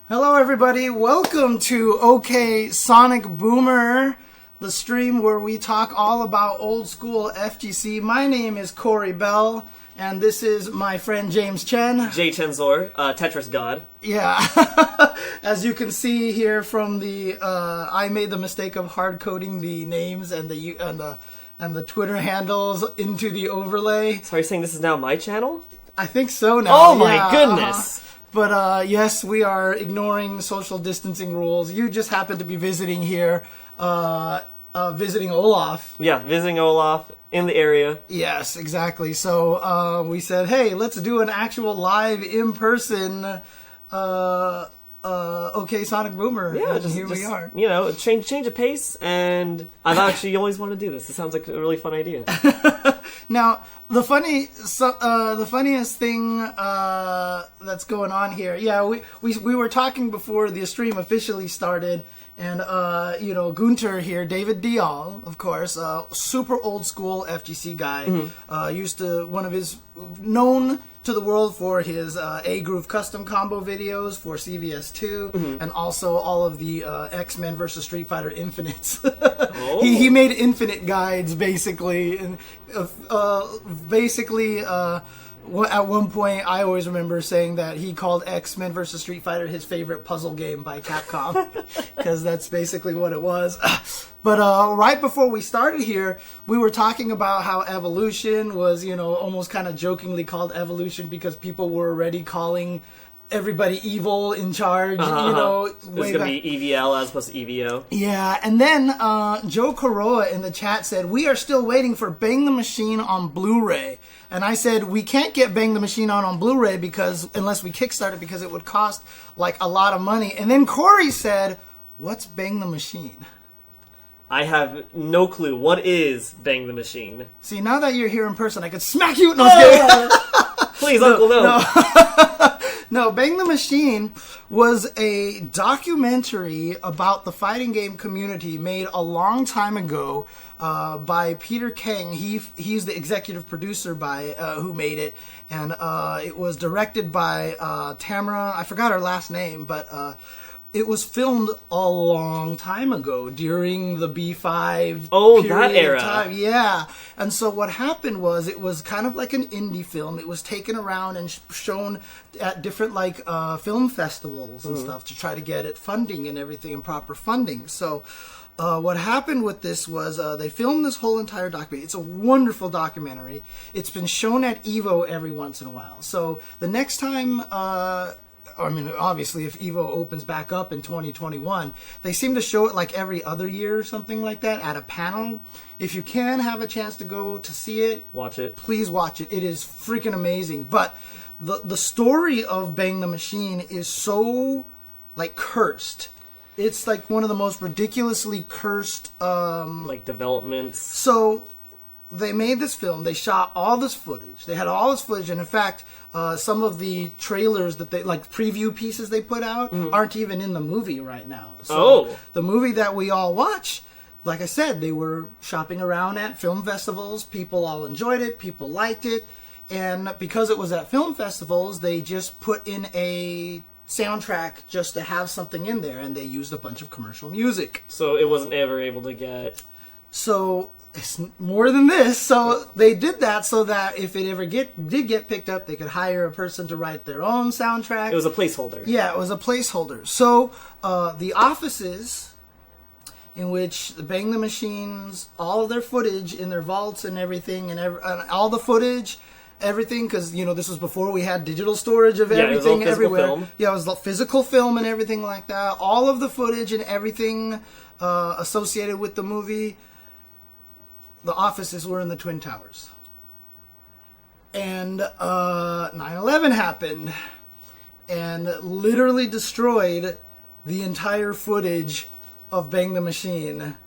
Hello everybody, welcome to OK Sonic Boomer, the stream where we talk all about old school FGC. My name is Cory Bell, and this is my friend James Chen. J. Chensor, Tetris God. Yeah, as you can see here from the, I made the mistake of hard coding the names and the Twitter handles into the overlay. So are you saying this is now my channel? I think so now. Oh my goodness! But yes, we are ignoring social distancing rules. You just happen to be visiting here, visiting Olaf. Yeah, visiting Olaf in the area. Yes, exactly. So we said, hey, let's do an actual live in-person OK Sonic Boomer. Yeah, and here we are. You know, change of pace, and I've actually always wanted to do this. It sounds like a really fun idea. Now, the funniest thing that's going on here, yeah, we were talking before the stream officially started, and Gunter here, David Dial, of course, super old school FGC guy, known to the world for his A-Groove custom combo videos for CVS2, and also all of the X-Men vs. Street Fighter Infinites. Oh. He made Infinite guides, basically, and at one point, I always remember saying that he called X-Men vs. Street Fighter his favorite puzzle game by Capcom, because that's basically what it was. But right before we started here, we were talking about how Evolution was, almost kind of jokingly called Evolution because people were already calling everybody evil in charge, It was going to be EVL as opposed to EVO. Yeah, and then Joe Coroa in the chat said, we are still waiting for Bang the Machine on Blu-ray. And I said, we can't get Bang the Machine on Blu-ray unless we kickstart it, because it would cost like a lot of money. And then Cory said, what's Bang the Machine? I have no clue. What is Bang the Machine? See, now that you're here in person, I could smack you. No, I'm kidding. Please, Uncle, no. No, Bang the Machine was a documentary about the fighting game community made a long time ago by Peter Kang. He's the executive producer who made it, and it was directed by Tamara. I forgot her last name, but it was filmed a long time ago during the B5 period that era. Of time. Yeah. And so what happened was it was kind of like an indie film. It was taken around and shown at different film festivals and stuff to try to get it funding and everything, and proper funding. So what happened with this was they filmed this whole entire documentary. It's a wonderful documentary. It's been shown at EVO every once in a while. So the next time... obviously, if EVO opens back up in 2021, they seem to show it like every other year or something like that at a panel. If you can have a chance to go to see it, watch it. Please watch it. It is freaking amazing. But the story of Bang the Machine is so, cursed. It's like one of the most ridiculously cursed... developments. So... they made this film, they shot all this footage, they had all this footage, and in fact, some of the trailers that they, preview pieces they put out, aren't even in the movie right now. So the movie that we all watch, like I said, they were shopping around at film festivals, people all enjoyed it, people liked it, and because it was at film festivals, they just put in a soundtrack just to have something in there, and they used a bunch of commercial music. So it wasn't ever able to get... So... it's more than this. So they did that so that if it ever did get picked up, they could hire a person to write their own soundtrack. It was a placeholder. Yeah, it was a placeholder. So the offices in which the Bang the Machines, all of their footage in their vaults and everything, and all the footage, everything, because this was before we had digital storage of everything it was all everywhere. film. Yeah, it was the physical film and everything like that. All of the footage and everything associated with the movie. The offices were in the Twin Towers. And 9/11 happened and literally destroyed the entire footage of Bang the Machine,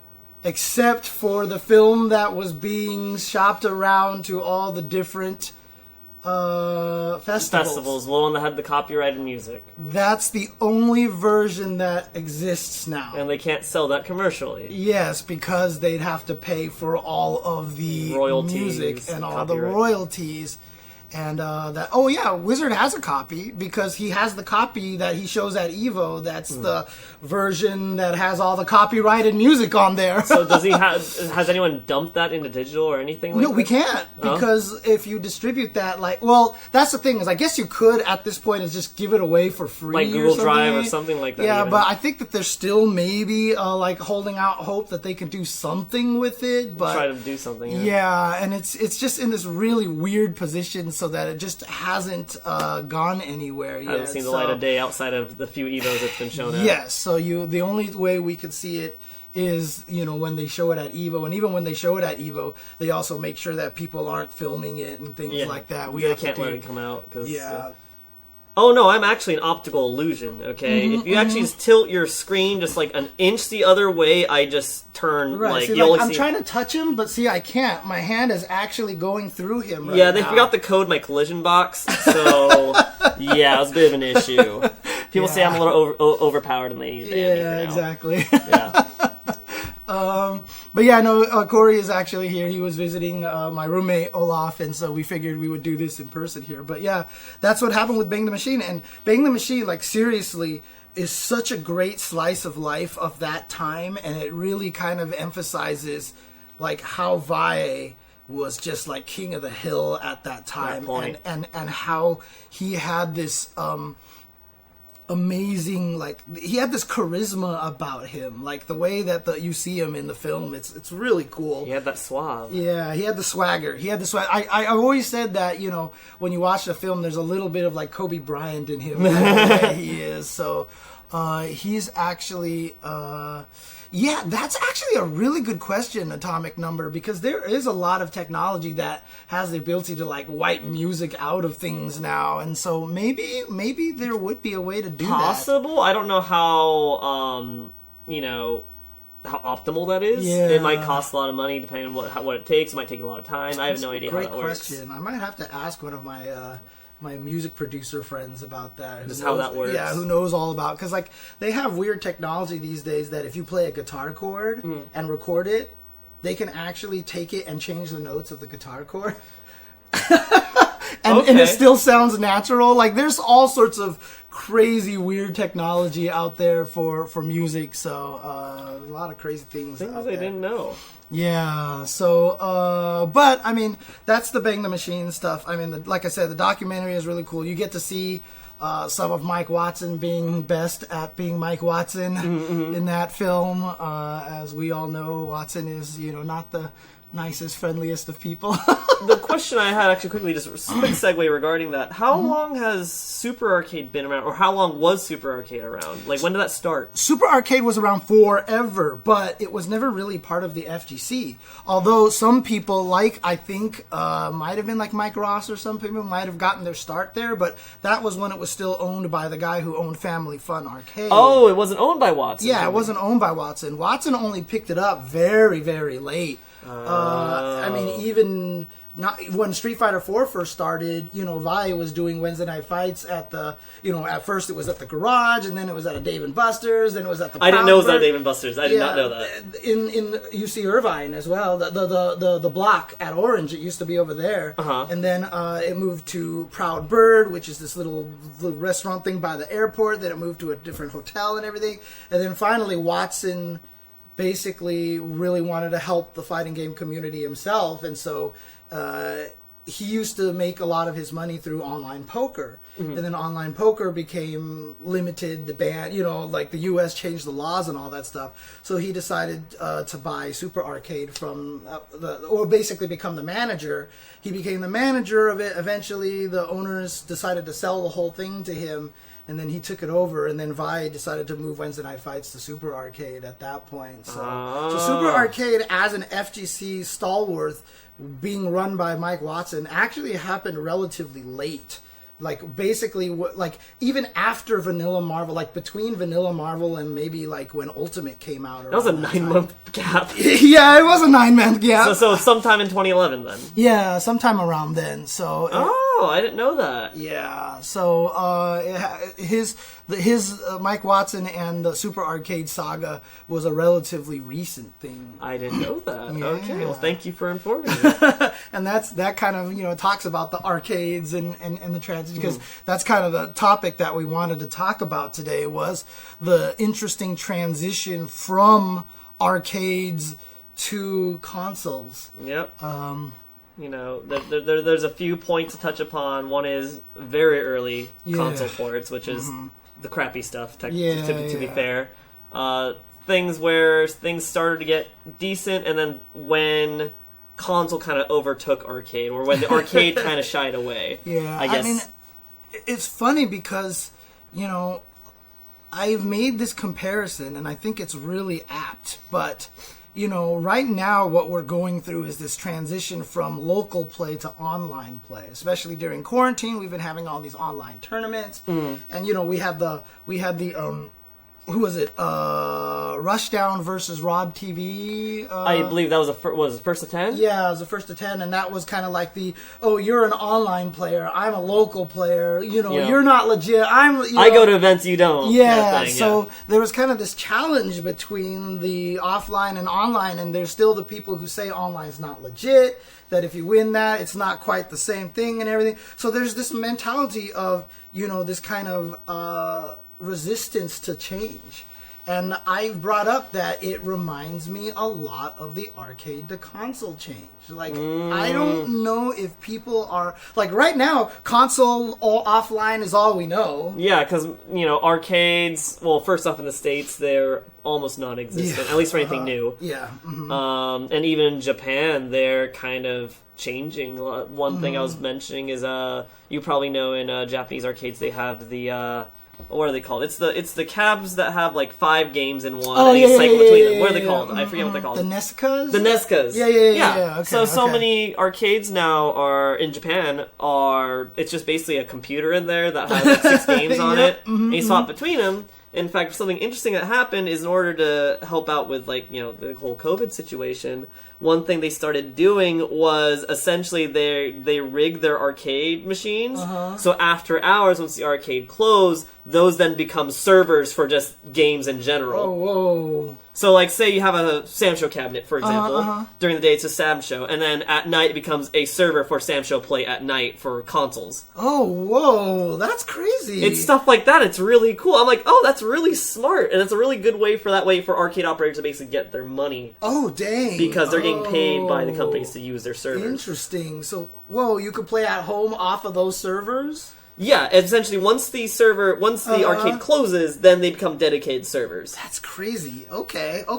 except for the film that was being shopped around to all the different festivals. The one that had the copyrighted music. That's the only version that exists now. And they can't sell that commercially. Yes, because they'd have to pay for all of the royalties, music and all the copyright. royalties. And Wizard has a copy because he has the copy that he shows at Evo. That's the version that has all the copyrighted music on there. So does he has anyone dumped that into digital or anything like No, that? we can't, because if you distribute that, that's the thing, is I guess you could at this point is just give it away for free, like Google Drive or something like that. Yeah, even. but I think that they're still maybe holding out hope that they can do something with it. But try to do something. Yeah, and it's just in this really weird position, so that it just hasn't gone anywhere yet. Hasn't seen the light of day outside of the few Evos it's been shown at. Yes, so the only way we could see it is, when they show it at Evo, and even when they show it at Evo, they also make sure that people aren't filming it and things like that. We can't let it come out. Yeah. Oh no, I'm actually an optical illusion, okay? If you actually just tilt your screen just like an inch the other way, I just turn I'm trying to touch him, but see, I can't. My hand is actually going through him right now. They forgot to code my collision box, so yeah, it was a bit of an issue. People say I'm a little overpowered and they use me exactly. Yeah. But yeah, no, Cory is actually here. He was visiting my roommate, Olaf, and so we figured we would do this in person here. But yeah, that's what happened with Bang the Machine. And Bang the Machine, seriously, is such a great slice of life of that time, and it really kind of emphasizes, how Vai was just, king of the hill at that time. And how he had this... amazing, he had this charisma about him, the way that you see him in the film. It's really cool. He had that suave. Yeah, he had the swagger. I've always said that, when you watch the film, there's a little bit of Kobe Bryant in him. The way he is. So he's actually that's actually a really good question, Atomic Number, because there is a lot of technology that has the ability to wipe music out of things now, and so maybe there would be a way to do Possible? that. I don't know how how optimal that is. Yeah. It might cost a lot of money depending on what it takes. It might take a lot of time. I have no idea how that works. Great question. I might have to ask one of my music producer friends about that. Just how that works. Yeah, who knows all about, because they have weird technology these days that if you play a guitar chord and record it, they can actually take it and change the notes of the guitar chord. And it still sounds natural. There's all sorts of crazy weird technology out there for music, so a lot of crazy things out I there. didn't know. Yeah, so, but, that's the Bang the Machine stuff. Like I said, the documentary is really cool. You get to see some of Mike Watson being best at being Mike Watson in that film. As we all know, Watson is, not the nicest, friendliest of people. The question I had, actually, quickly, just a quick segue regarding that. How long has Super Arcade been around, or how long was Super Arcade around? When did that start? Super Arcade was around forever, but it was never really part of the FGC. Although some people, I think, might have been Mike Ross, or some people might have gotten their start there, but that was when it was still owned by the guy who owned Family Fun Arcade. Oh, it wasn't owned by Watson. Yeah, it wasn't owned by Watson. Watson only picked it up very, very late. Even not when Street Fighter 4 first started, Vai was doing Wednesday night fights at the, at first it was at the garage, and then it was at a Dave & Buster's, then it was at the I didn't know it was at Dave & Buster's. I did not know that. In UC Irvine as well, the block at Orange, it used to be over there. And then it moved to Proud Bird, which is this little restaurant thing by the airport. Then it moved to a different hotel and everything. And then finally Watson basically really wanted to help the fighting game community himself, and so he used to make a lot of his money through online poker. And then online poker became limited, the ban, the US changed the laws and all that stuff, so he decided to buy Super Arcade from or basically become the manager. He became the manager of it. Eventually the owners decided to sell the whole thing to him, and then he took it over, and then Vai decided to move Wednesday Night Fights to Super Arcade at that point. So Super Arcade, as an FGC stalwart, being run by Mike Watson, actually happened relatively late. Like basically, like even after Vanilla Marvel, like between Vanilla Marvel and maybe like when Ultimate came out. That was a 9-month gap. Yeah, it was a 9-month gap. So sometime in 2011 then. Yeah, sometime around then. So. I didn't know that. Yeah. So his Mike Watson and the Super Arcade saga was a relatively recent thing. I didn't know that. Yeah. Okay, well, thank you for informing me. And that kind of talks about the arcades and the transition, because that's kind of the topic that we wanted to talk about today, was the interesting transition from arcades to consoles. Yep. There's a few points to touch upon. One is very early console ports, which is the crappy stuff, to be fair. Things where things started to get decent, and then when console kind of overtook arcade, or when the arcade kind of shied away. Yeah, I guess. I mean, it's funny because, I've made this comparison, and I think it's really apt, but... right now what we're going through is this transition from local play to online play. Especially during quarantine, we've been having all these online tournaments, and we had the who was it? Rushdown versus Rob TV. I believe that was the first to 10? Yeah, it was the first to 10, and that was kind of like you're an online player, I'm a local player, you're not legit, I go to events, you don't. Yeah, so there was kind of this challenge between the offline and online, and there's still the people who say online's not legit, that if you win that, it's not quite the same thing and everything. So there's this mentality of, this kind of... resistance to change, and I've brought up that it reminds me a lot of the arcade to console change. Like, I don't know if people are like, right now console offline is all we know. Yeah, because arcades, well, first off, in the States they're almost non-existent, at least for anything new. Yeah. And even in Japan they're kind of changing. One thing I was mentioning is you probably know in Japanese arcades they have the what are they called? It's the cabs that have like 5 games in one. Oh, and you cycle between them. What are they yeah. called? I forget what they're called. The Nescas? The Nescas. Yeah. Okay, So many arcades now are in Japan it's just basically a computer in there that has like 6 games on it, and you swap between them. In fact, something interesting that happened is, in order to help out with the whole COVID situation, one thing they started doing was essentially they rigged their arcade machines. So after hours, once the arcade closed, those then become servers for just games in general. Oh, whoa. So, like, say you have a Sam Show cabinet, for example. During the day, it's a Sam Show. And then at night, it becomes a server for Sam Show play at night for consoles. Oh, whoa. That's crazy. It's stuff like that. It's really cool. I'm like, oh, that's really smart. And it's a really good way for arcade operators to basically get their money. Oh, dang. Because they're getting paid by the companies to use their servers. Interesting. So, whoa, you could play at home off of those servers? Yeah, essentially, once the arcade closes, then they become dedicated servers. That's crazy. Okay. Whoa.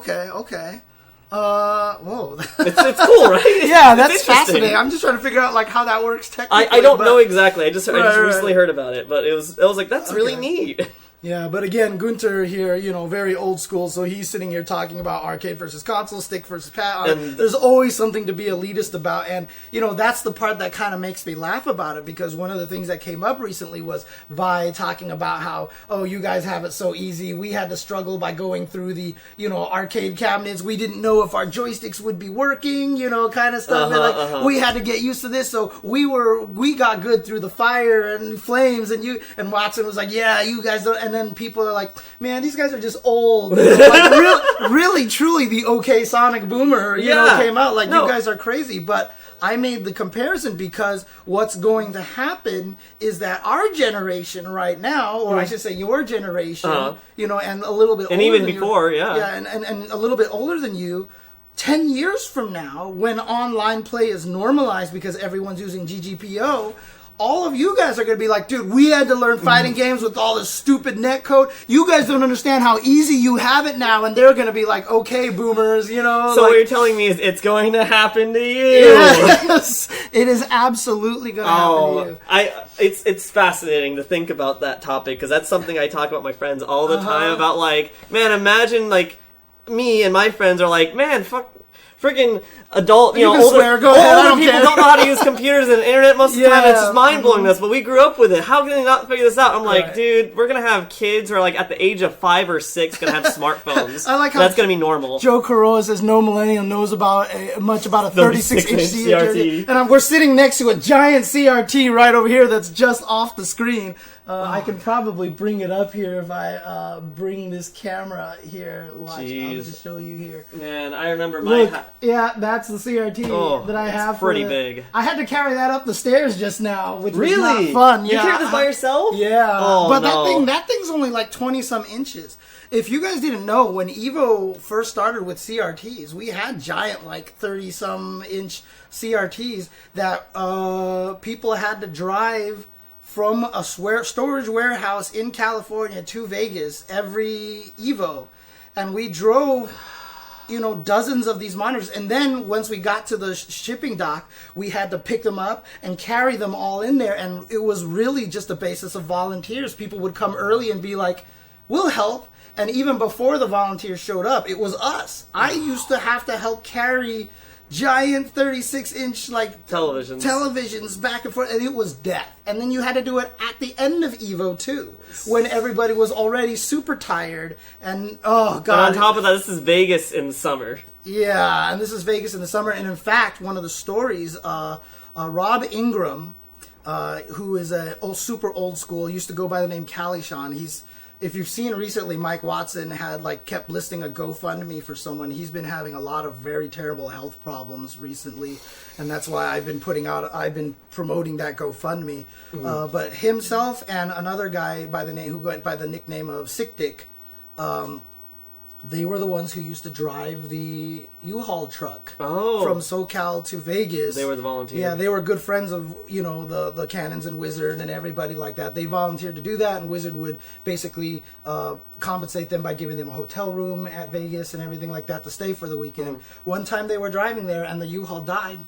It's cool, right? Yeah, that's fascinating. I'm just trying to figure out how that works technically. I don't know exactly. I just recently heard about it, but I was like, that's really neat. Yeah, but again, Gunter here, very old school, so he's sitting here talking about arcade versus console, stick versus pad. There's always something to be elitist about, and, that's the part that kind of makes me laugh about it, because one of the things that came up recently was Vi talking about how, oh, you guys have it so easy, we had to struggle by going through the, arcade cabinets, we didn't know if our joysticks would be working, kind of stuff, and we had to get used to this, so we got good through the fire and flames, and Watson was like, yeah, you guys don't. And then people are like, man, these guys are just old. Really, truly, the OK Sonic Boomer, came out. You guys are crazy. But I made the comparison because what's going to happen is that our generation right now, or I should say your generation, and a little bit older and even than before, and a little bit older than you, 10 years from now, when online play is normalized because everyone's using GGPO, all of you guys are going to be like, dude, we had to learn fighting games with all this stupid netcode. You guys don't understand how easy you have it now. And they're going to be like, okay, boomers, So what you're telling me is it's going to happen to you. Yes, it is absolutely going to happen to you. It's fascinating to think about that topic, because that's something I talk about with my friends all the time about, man, imagine, me and my friends are like, man, fuck, freaking adult, You can older, swear, go ahead, I older don't people care. don't know how to use computers and the internet most of the time. Yeah. It's just mind-blowing to us, but we grew up with it. How can they not figure this out? I'm like, Right. dude, we're going to have kids who are like at the age of 5 or 6 going to have smartphones. I like how That's going to be normal. Joe Corolla says no millennial knows much about a 36-inch 36-inch CRT. CRT. And we're sitting next to a giant CRT right over here that's just off the screen. I can probably bring it up here if I bring this camera here. Watch, Jeez. I'll just show you here. Man, I remember Look, yeah, that's the CRT that I have. pretty big. I had to carry that up the stairs just now, which was Really? not fun. You Yeah, carried this by yourself? Yeah, Oh, but no. that thing's only like 20-some inches. If you guys didn't know, when Evo first started with CRTs, we had giant, like 30-some inch CRTs that people had to drive from a storage warehouse in California to Vegas every Evo. And we drove, dozens of these monitors. And then once we got to the shipping dock, we had to pick them up and carry them all in there. And it was really just a basis of volunteers. People would come early and be like, we'll help. And even before the volunteers showed up, it was us. I used to have to help carry giant 36-inch televisions back and forth, and it was death. And then you had to do it at the end of Evo too, when everybody was already super tired. And oh god! And on top of that, this is Vegas in summer. Yeah, and this is Vegas in the summer. And in fact, one of the stories, Rob Ingram, who is super old school, used to go by the name Calishan. If you've seen recently, Mike Watson had kept listing a GoFundMe for someone. He's been having a lot of very terrible health problems recently, and that's why I've been promoting that GoFundMe. But himself and another guy who went by the nickname of Sick Dick, they were the ones who used to drive the U-Haul truck from SoCal to Vegas. They were the volunteers. Yeah, they were good friends of, the Cannons and Wizard and everybody like that. They volunteered to do that, and Wizard would basically compensate them by giving them a hotel room at Vegas and everything like that to stay for the weekend. One time they were driving there, and the U-Haul died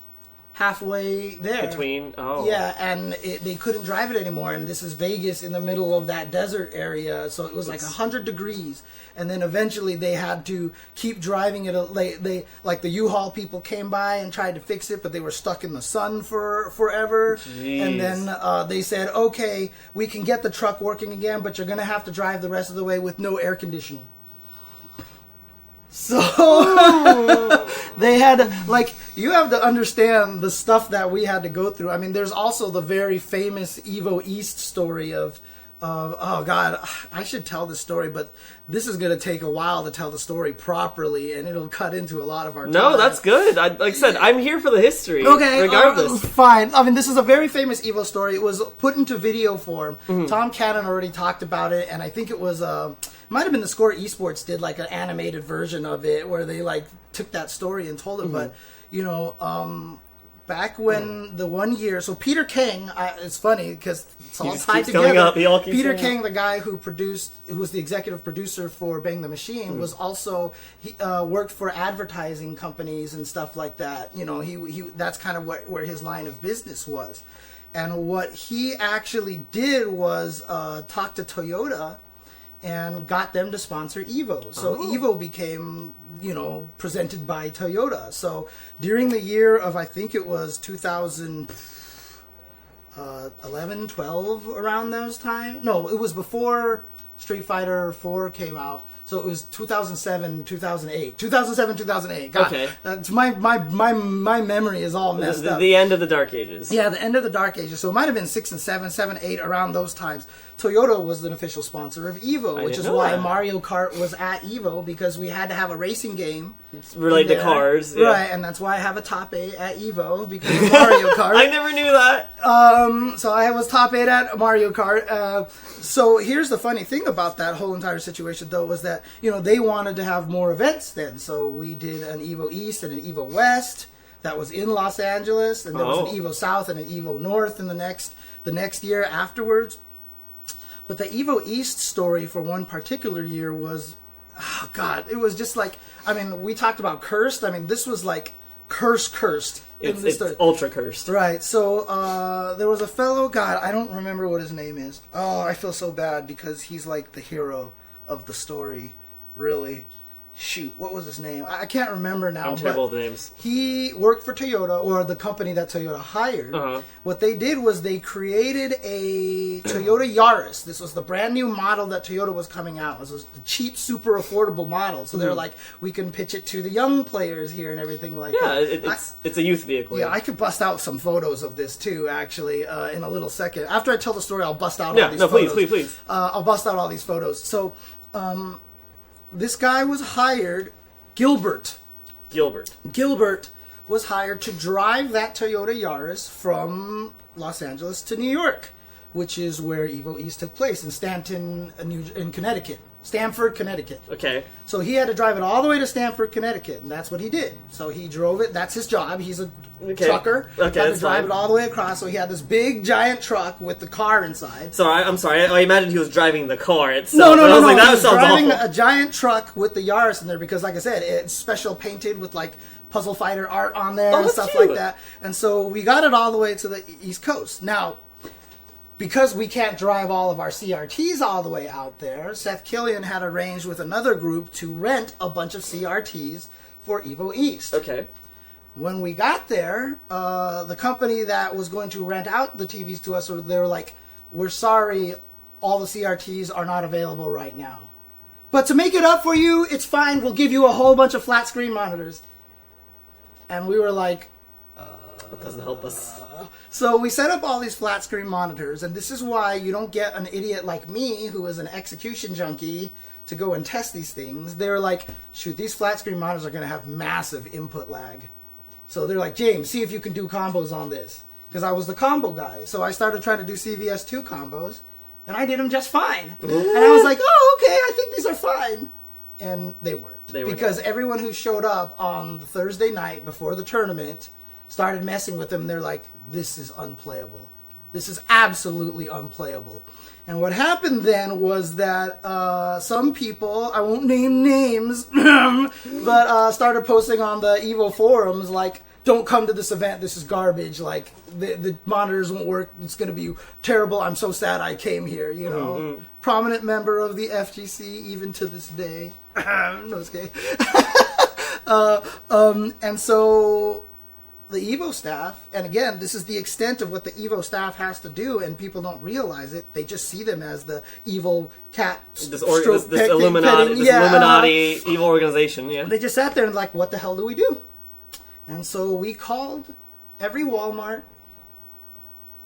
halfway there. Yeah, and they couldn't drive it anymore, and this is Vegas in the middle of that desert area, so it was like 100 degrees, and then eventually they had to keep driving it. The U-Haul people came by and tried to fix it, but they were stuck in the sun for forever. Jeez. And then they said, okay, we can get the truck working again, but you're going to have to drive the rest of the way with no air conditioning. So they had you have to understand the stuff that we had to go through. I mean, there's also the very famous Evo East story of oh god, I should tell this story, but this is going to take a while to tell the story properly, and it'll cut into a lot of our time. No, that's good. Like I said, I'm here for the history. Okay, regardless. Fine. I mean, this is a very famous Evo story. It was put into video form. Tom Cannon already talked about it, and I think it was might have been the Score Esports did an animated version of it where they took that story and told it. But back when the one year, so Peter King, it's funny because it's all tied together. Peter King, the guy who was the executive producer for Bang the Machine, was also he worked for advertising companies and stuff like that. He that's kind of where his line of business was, and what he actually did was talk to Toyota and got them to sponsor Evo. So Evo became, presented by Toyota. So during the year of, I think it was 2011, 12, around those times. No, it was before Street Fighter 4 came out. So it was 2007, 2008. 2007, 2008. God, okay. My memory is all messed up. The end of the Dark Ages. Yeah, the end of the Dark Ages. So it might have been 6 and 7, 7, 8, around those times. Toyota was an official sponsor of Evo, which is why Mario Kart was at Evo, because we had to have a racing game related to cars. Yeah. Right, and that's why I have a top 8 at Evo, because of Mario Kart. I never knew that. So I was top 8 at Mario Kart. So here's the funny thing about that whole entire situation, though, was that, they wanted to have more events then. So we did an Evo East and an Evo West that was in Los Angeles, and there was an Evo South and an Evo North in the next year afterwards. But the Evo East story for one particular year was, oh God, it was just we talked about cursed. I mean, this was cursed. It's ultra cursed. Right. So there was a fellow, God, I don't remember what his name is. Oh, I feel so bad because he's the hero of the story, really. shoot, what was his name? I can't remember now. I'm terrible with names. He worked for Toyota, or the company that Toyota hired. What they did was they created a Toyota Yaris. This was the brand new model that Toyota was coming out. This was the cheap, super affordable model. So they're like, we can pitch it to the young players here and everything like that. Yeah, it's a youth vehicle. Yeah, I could bust out some photos of this too, actually, in a little second. After I tell the story, I'll bust out all these photos. Please. I'll bust out all these photos. So, this guy was hired, Gilbert was hired to drive that Toyota Yaris from Los Angeles to New York, which is where Evo East took place, in Stamford, Connecticut. Okay. So he had to drive it all the way to Stamford, Connecticut, and that's what he did. So he drove it. That's his job. He's a trucker. Okay, had to drive it all the way across. So he had this big, giant truck with the car inside. I'm sorry. I imagined he was driving the car itself. No. I was like, that he was sounds driving awful. a giant truck with the Yaris in there because, like I said, it's special painted with like Puzzle Fighter art on there and stuff like that. And so we got it all the way to the East Coast. Now, because we can't drive all of our CRTs all the way out there, Seth Killian had arranged with another group to rent a bunch of CRTs for Evo East. Okay. When we got there, the company that was going to rent out the TVs to us, they were like, we're sorry, all the CRTs are not available right now. But to make it up for you, it's fine, we'll give you a whole bunch of flat screen monitors. And we were like, that doesn't help us. So we set up all these flat screen monitors, and this is why you don't get an idiot like me, who is an execution junkie, to go and test these things. They were like, shoot, these flat screen monitors are going to have massive input lag. So they're like, James, see if you can do combos on this. Because I was the combo guy. So I started trying to do CVS2 combos, and I did them just fine. And I was like, oh, okay, I think these are fine. And they weren't. Because everyone who showed up on the Thursday night before the tournament started messing with them. They're like, this is unplayable. This is absolutely unplayable. And what happened then was that some people, I won't name names, but started posting on the Evo forums like, don't come to this event, this is garbage, like, the monitors won't work, it's going to be terrible, I'm so sad I came here, you know. Mm-hmm. Prominent member of the FGC, even to this day. No, it's okay. And so the Evo staff, and again, this is the extent of what the Evo staff has to do, and people don't realize it. They just see them as the evil cat, this Illuminati evil organization. Yeah, they just sat there and like, what the hell do we do? And so we called every Walmart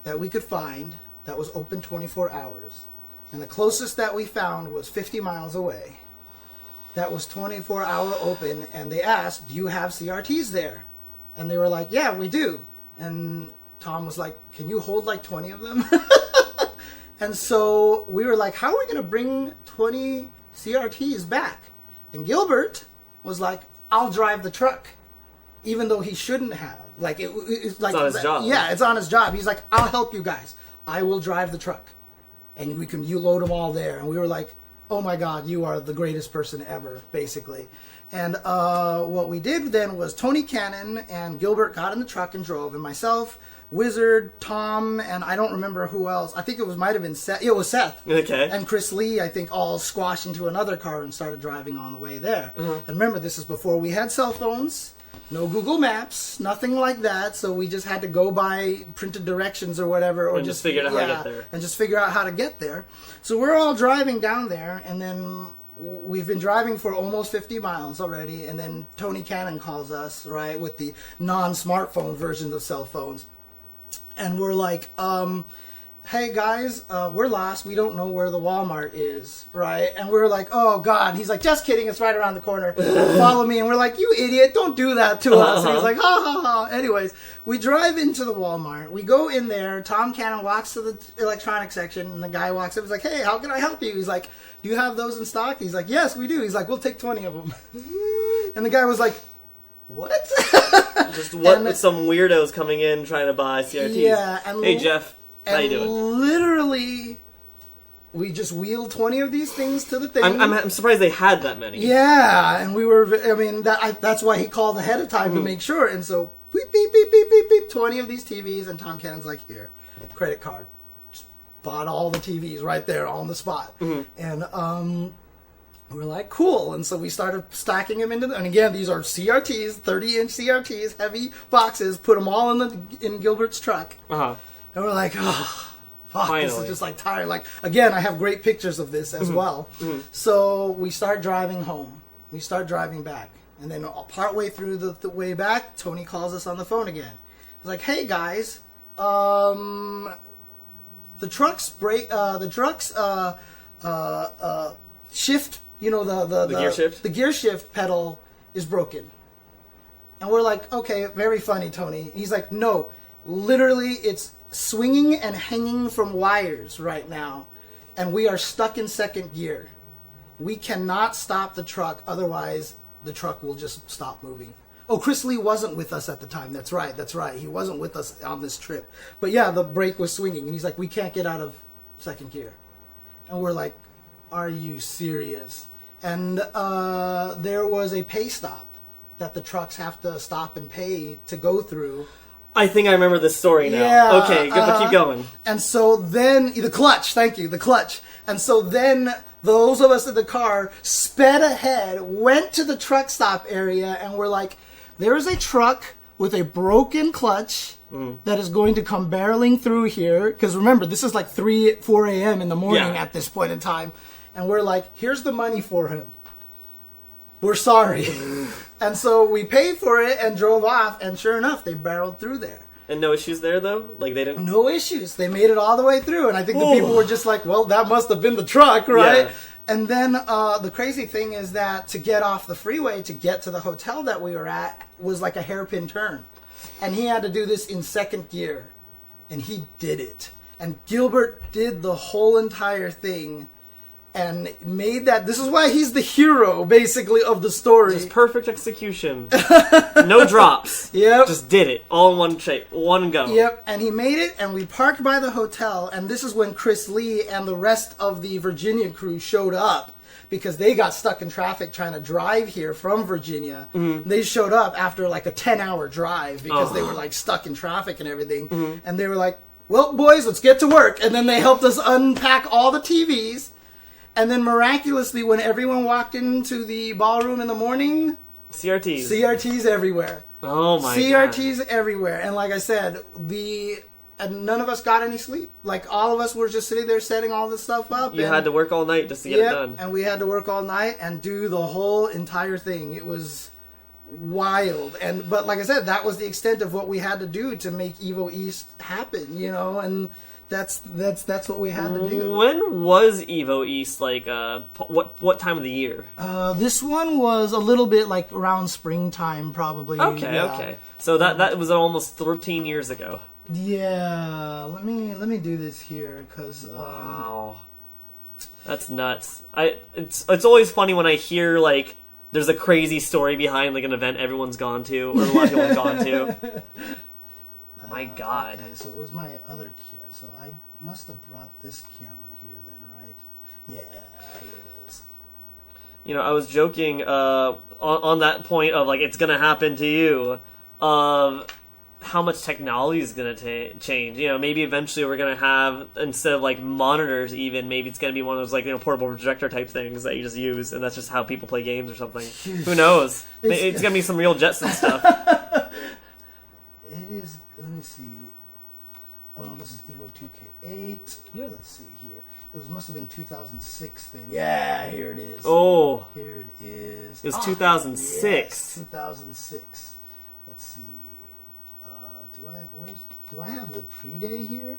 that we could find that was open 24 hours, and the closest that we found was 50 miles away. That was 24-hour open, and they asked, "Do you have CRTs there?" And they were like, yeah, we do. And Tom was like, can you hold like 20 of them? And so we were like, how are we going to bring 20 CRTs back? And Gilbert was like, I'll drive the truck. Even though he shouldn't have. Like, it's like, on his job. Yeah, it's on his job. He's like, I'll help you guys. I will drive the truck. And you load them all there. And we were like, oh my God, you are the greatest person ever, basically. And what we did then was Tony Cannon and Gilbert got in the truck and drove, and myself, Wizard, Tom, and I don't remember who else. I think might have been Seth. It was Seth. Okay. And Chris Lee, I think, all squashed into another car and started driving on the way there. Mm-hmm. And remember, this is before we had cell phones, no Google Maps, nothing like that. So we just had to go by printed directions or whatever, or just figure out how to get there. And just figure out how to get there. So we're all driving down there, and then we've been driving for almost 50 miles already, and then Tony Cannon calls us, right, with the non-smartphone versions of cell phones. And we're like, hey guys, we're lost. We don't know where the Walmart is, right? And we're like, oh God. He's like, just kidding. It's right around the corner. Follow me. And we're like, you idiot. Don't do that to us. And he's like, ha ha ha. Anyways, we drive into the Walmart. We go in there. Tom Cannon walks to the electronics section, and the guy walks up. He's like, hey, how can I help you? He's like, do you have those in stock? He's like, yes, we do. He's like, we'll take 20 of them. And the guy was like, what? Some weirdos coming in trying to buy CRTs. Yeah. And hey, Jeff. How you doing? Literally, we just wheeled 20 of these things to the thing. I'm surprised they had that many. Yeah, and we were, that's why he called ahead of time to make sure. And so, beep, beep, beep, beep, beep, beep, 20 of these TVs, and Tom Cannon's like, here, credit card. Just bought all the TVs right there on the spot. Mm-hmm. And We're like, cool. And so we started stacking them into and again, these are CRTs, 30-inch CRTs, heavy boxes, put them all in Gilbert's truck. And we're like, oh, fuck, Finally. this is just like tired. Like, again, I have great pictures of this as well. So we start driving home. We start driving back. And then partway through the way back, Tony calls us on the phone again. He's like, hey, guys, the truck's shift, the gear shift? The gear shift pedal is broken. And we're like, okay, very funny, Tony. He's like, no, literally it's swinging and hanging from wires right now. And we are stuck in second gear. We cannot stop the truck, otherwise the truck will just stop moving. Oh, Chris Lee wasn't with us at the time. That's right. He wasn't with us on this trip. But yeah, the brake was swinging. And he's like, we can't get out of second gear. And we're like, are you serious? And there was a pay stop that the trucks have to stop and pay to go through. I think I remember this story now. Yeah, okay, good, but keep going. And so then, the clutch. And so then those of us in the car sped ahead, went to the truck stop area, and we're like, there is a truck with a broken clutch that is going to come barreling through here. Because remember, this is like 4 a.m. in the morning at this point in time. And we're like, here's the money for him. We're sorry. And so we paid for it and drove off. And sure enough, they barreled through there. And no issues there, though? Like, they didn't... No issues. They made it all the way through. And I think the people were just like, well, that must have been the truck, right? Yeah. And then the crazy thing is that to get off the freeway, to get to the hotel that we were at, was like a hairpin turn. And he had to do this in second gear. And he did it. And Gilbert did the whole entire thing and made that. This is why he's the hero, basically, of the story. Just perfect execution. No drops. Yep. Just did it. All in one shape. One go. Yep. And he made it, and we parked by the hotel, and this is when Chris Lee and the rest of the Virginia crew showed up because they got stuck in traffic trying to drive here from Virginia. They showed up after like a 10-hour drive because they were like stuck in traffic and everything. And they were like, well, boys, let's get to work. And then they helped us unpack all the TVs. And then miraculously, when everyone walked into the ballroom in the morning... CRTs everywhere. Oh my CRTs everywhere. And like I said, and none of us got any sleep. Like, all of us were just sitting there setting all this stuff up. You had to work all night just to get it done. And we had to work all night and do the whole entire thing. It was wild. But like I said, that was the extent of what we had to do to make Evo East happen, and... That's what we had to do. When was Evo East, like, what time of the year? This one was a little bit, like, around springtime, probably. Okay. So that was almost 13 years ago. Yeah. Let me do this here, because... Wow. That's nuts. It's always funny when I hear, like, there's a crazy story behind, like, an event everyone's gone to, or a lot of people have gone to. My God. Okay, so it was my other camera. So I must have brought this camera here then, right? Yeah, here it is. I was joking on that point of, like, it's going to happen to you, of how much technology is going to change. Maybe eventually we're going to have, instead of, like, monitors even, maybe it's going to be one of those, like, portable projector type things that you just use, and that's just how people play games or something. Who knows? It's going to be some real Jetson stuff. It is. Let me see. Oh, this is Evo 2K8. Yeah. Let's see here. It must have been 2006 then. Yeah, here it is. Oh. Here it is. It was 2006. Yes, 2006. Let's see. Do I have the pre-day here?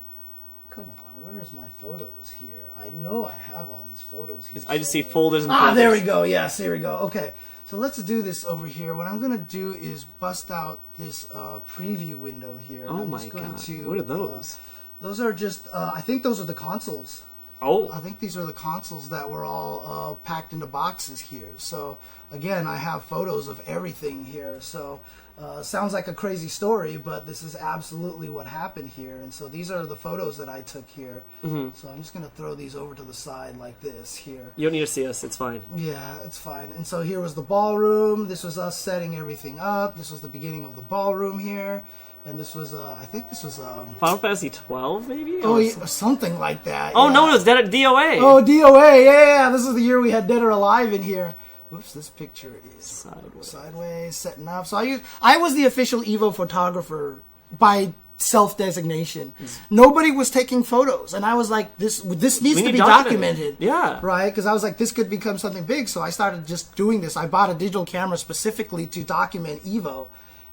Come on, where is my photos here? I know I have all these photos here. I just see folders and folders. There we go. Yes, here we go. Okay. So let's do this over here. What I'm going to do is bust out this preview window here. Oh my God. What are those? Those are just, I think those are the consoles. Oh. I think these are the consoles that were all packed into boxes here. So again, I have photos of everything here. So sounds like a crazy story, but this is absolutely what happened here. And so these are the photos that I took here. So I'm just going to throw these over to the side like this here. You don't need to see us. It's fine. Yeah, it's fine. And so here was the ballroom. This was us setting everything up. This was the beginning of the ballroom here. And this was, I think this was... Final Fantasy 12, maybe? Oh, yeah, something like that. Oh, yeah. no, it was Dead at DOA. Oh, DOA, yeah. This is the year we had Dead or Alive in here. Whoops, this picture is sideways, setting up. So I was the official Evo photographer by self-designation. Nobody was taking photos, and I was like, this needs to be documented. Yeah. Right? Because I was like, this could become something big, so I started just doing this. I bought a digital camera specifically to document Evo.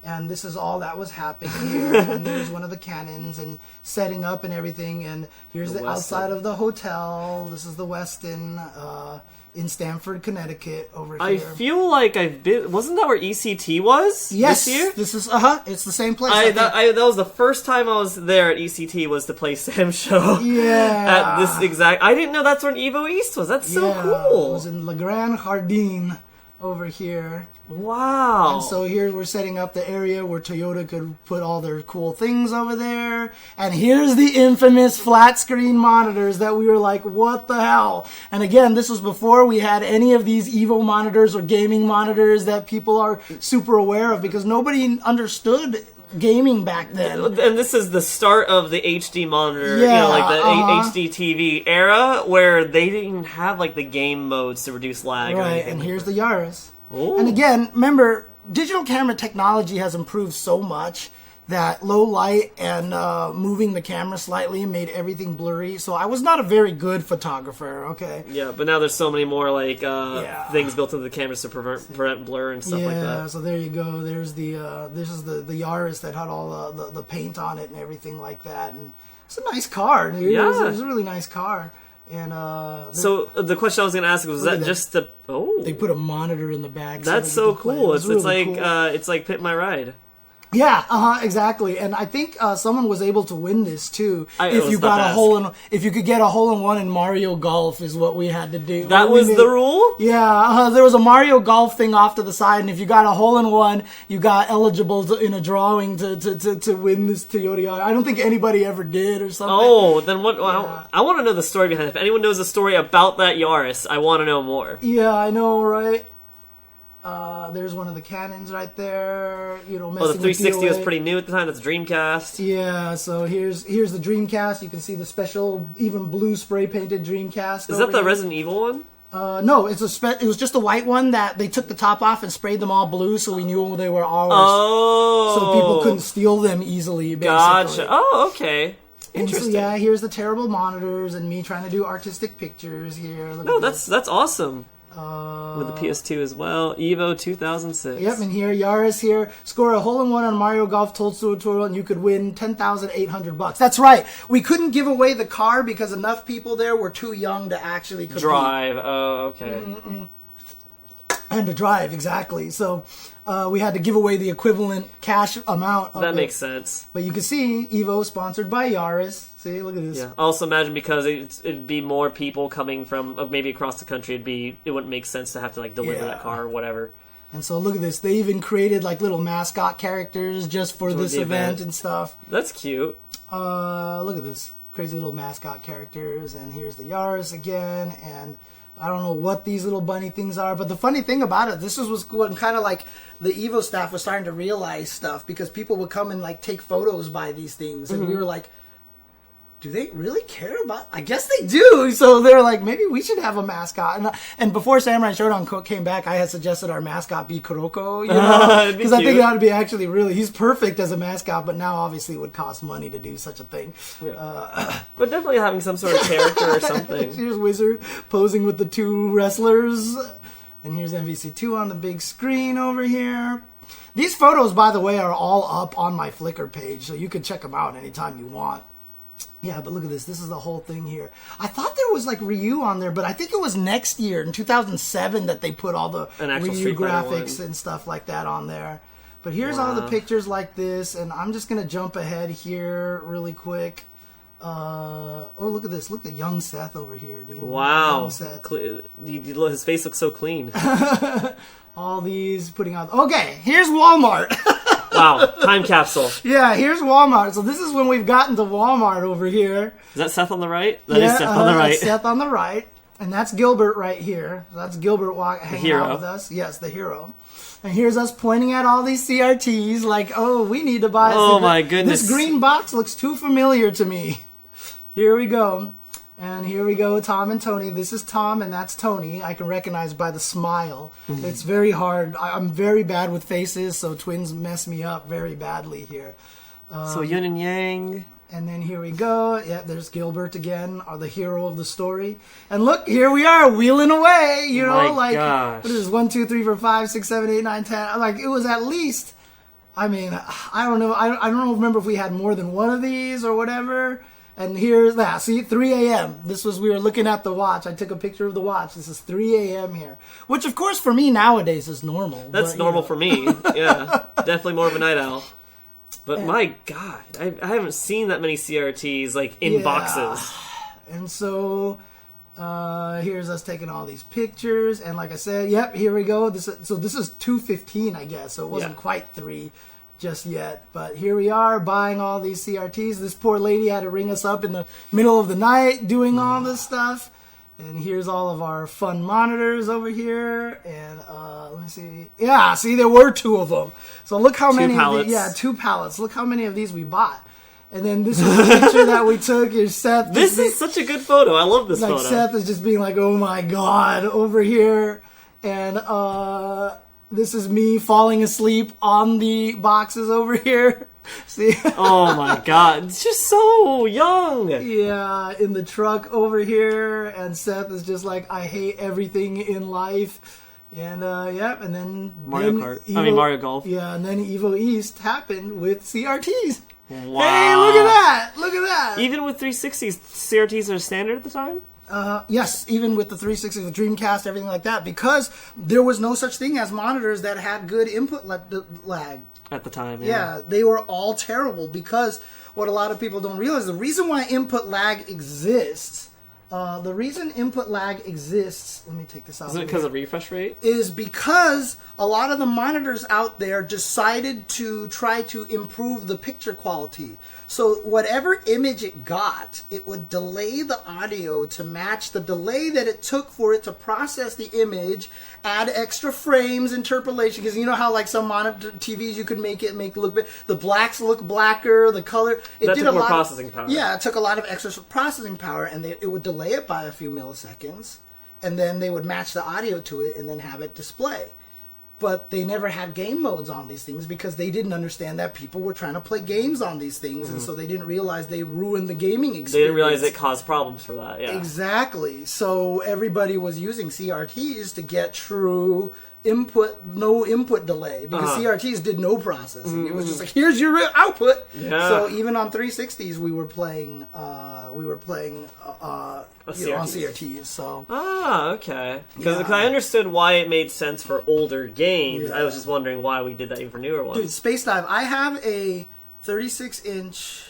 And this is all that was happening here. And there's one of the cannons and setting up and everything. And here's the outside of the hotel. This is the Westin in Stamford, Connecticut over here. I feel like I've been... Wasn't that where ECT was? Yes. This year? This is, it's the same place. That was the first time I was there at ECT was to play Sam's show. Yeah. At this exact... I didn't know that's where Evo East was. That's so cool. It was in Le Grand Jardin over here. Wow. And so here we're setting up the area where Toyota could put all their cool things over there. And here's the infamous flat screen monitors that we were like, what the hell? And again, this was before we had any of these Evo monitors or gaming monitors that people are super aware of, because nobody understood gaming back then. And this is the start of the HD monitor, yeah, like the HD TV era, where they didn't even have like the game modes to reduce lag. Right, and here's the Yaris. Ooh. And again, remember, digital camera technology has improved so much that low light and moving the camera slightly made everything blurry. So I was not a very good photographer, okay? Yeah, but now there's so many more like things built into the cameras to prevent blur and stuff like that. Yeah, so there you go. There's the this is the Yaris that had all the paint on it and everything like that. And it's a nice car, dude. Yeah. It was a really nice car. And so the question I was going to ask was that just the they put a monitor in the back. That's so cool. It's really like cool. It's like Pit My Ride. Yeah, exactly. And I think someone was able to win this too. If you could get a hole in one in Mario Golf is what we had to do. That was the rule? Yeah, there was a Mario Golf thing off to the side, and if you got a hole in one, you got eligible in a drawing to win this Toyota. I don't think anybody ever did or something. Oh, then what? Well, I want to know the story behind it. If anyone knows the story about that Yaris, I want to know more. Yeah, I know, right? There's one of the cannons right there. You know, messing the 360 with was pretty new at the time. That's Dreamcast. Yeah, so here's the Dreamcast. You can see the special, even blue spray painted Dreamcast. Is that the Resident Evil one? No, it was just a white one that they took the top off and sprayed them all blue, so we knew they were ours. Oh, so people couldn't steal them easily. Basically. Gotcha. Oh, okay. Interesting. So, yeah, here's the terrible monitors and me trying to do artistic pictures here. Look that's awesome. With the PS2 as well. Evo 2006. Yep, and here, Yaris here. Score a hole-in-one on Mario Golf Tutorial and you could win $10,800. That's right. We couldn't give away the car because enough people there were too young to actually compete. Drive. Oh, okay. And to drive, exactly. So we had to give away the equivalent cash amount of that makes sense. But you can see Evo sponsored by Yaris. See, look at this. Yeah. Also imagine because it'd be more people coming from maybe across the country. It wouldn't make sense to have to like deliver that car or whatever. And so look at this. They even created like little mascot characters just for this event and stuff. That's cute. Look at this. Crazy little mascot characters. And here's the Yaris again. And I don't know what these little bunny things are, but the funny thing about it, this was when kind of like the Evo staff was starting to realize stuff because people would come and like take photos by these things, and we were like, do they really care about? I guess they do. So they're like, maybe we should have a mascot. And before Samurai Showdown came back, I had suggested our mascot be Kuroko, because I think it ought to be actually really. He's perfect as a mascot, but now obviously it would cost money to do such a thing. Yeah. But definitely having some sort of character or something. Here's Wizard posing with the two wrestlers, and here's MVC2 on the big screen over here. These photos, by the way, are all up on my Flickr page, so you can check them out anytime you want. Yeah, but look at this. This is the whole thing here. I thought there was like Ryu on there, but I think it was next year in 2007 that they put all the Ryu graphics and stuff like that on there. But here's all the pictures like this, and I'm just going to jump ahead here really quick. Oh, look at this. Look at young Seth over here, dude. Wow. His face looks so clean. All these putting out... Okay, here's Walmart. Wow, time capsule. Yeah, here's Walmart. So this is when we've gotten to Walmart over here. Is that Seth on the right? That is Seth on the right. Seth on the right. And that's Gilbert right here. That's Gilbert hanging out with us. Yes, the hero. And here's us pointing at all these CRTs like, oh, we need to buy... Oh, my goodness. This green box looks too familiar to me. Here we go. And here we go, Tom and Tony. This is Tom and that's Tony. I can recognize by the smile. Mm-hmm. It's very hard. I'm very bad with faces, so twins mess me up very badly here. So yin and yang... And then here we go. Yeah, there's Gilbert again, the hero of the story. And look, here we are, wheeling away. You know, gosh. What is this? 1, 2, 3, 4, 5, 6, 7, 8, 9, 10. Like, it was at least. I mean, I don't know. I don't remember if we had more than one of these or whatever. And here's that. See, 3 a.m. We were looking at the watch. I took a picture of the watch. This is 3 a.m. here, which of course for me nowadays is normal. That's normal for me. Yeah, definitely more of a night owl. But my God, I haven't seen that many CRTs like in boxes. And so here's us taking all these pictures, and like I said, yep, here we go. This is 2:15, I guess. So it wasn't quite 3 just yet, but here we are buying all these CRTs. This poor lady had to ring us up in the middle of the night doing all this stuff. And here's all of our fun monitors over here. And let me see. Yeah, see, there were 2 of them. So look how many. 2 pallets. 2 pallets. Look how many of these we bought. And then this is the picture that we took. Here's Seth. This is such a good photo. I love this photo. Seth is just being like, oh my God, over here. And this is me falling asleep on the boxes over here. See? Oh my God, it's just so young. Yeah, in the truck over here, and Seth is just like, I hate everything in life. And and then Mario Golf. Yeah, and then Evo East happened with CRTs. Wow. Hey, look at that! Look at that! Even with 360s, CRTs are standard at the time? Yes, even with the 360, the Dreamcast, everything like that, because there was no such thing as monitors that had good input lag. At the time, yeah. They were all terrible because what a lot of people don't realize, the reason why input lag exists, let me take this out. Is it because of refresh rate? Is because a lot of the monitors out there decided to try to improve the picture quality. So whatever image it got, it would delay the audio to match the delay that it took for it to process the image, add extra frames, interpolation, because you know how like some monitor TVs you could make look the blacks look blacker, the color. That took more processing power. Yeah, it took a lot of extra processing power, and it would delay it by a few milliseconds, and then they would match the audio to it and then have it display. But they never had game modes on these things because they didn't understand that people were trying to play games on these things, and so they didn't realize they ruined the gaming experience. They didn't realize it caused problems for that, yeah. Exactly. So everybody was using CRTs to get true no input delay, because CRTs did no processing. It was just like, here's your output. Yeah. So even on 360s, we were playing on CRTs. So okay. Because I understood why it made sense for older games. Yeah. I was just wondering why we did that even for newer ones. Dude, Space Dive. I have a 36-inch.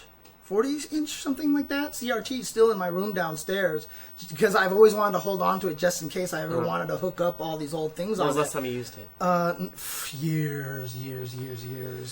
40-inch, something like that, CRT still in my room downstairs, just because I've always wanted to hold on to it just in case I ever wanted to hook up all these old things on it. When was the last time you used it? Years.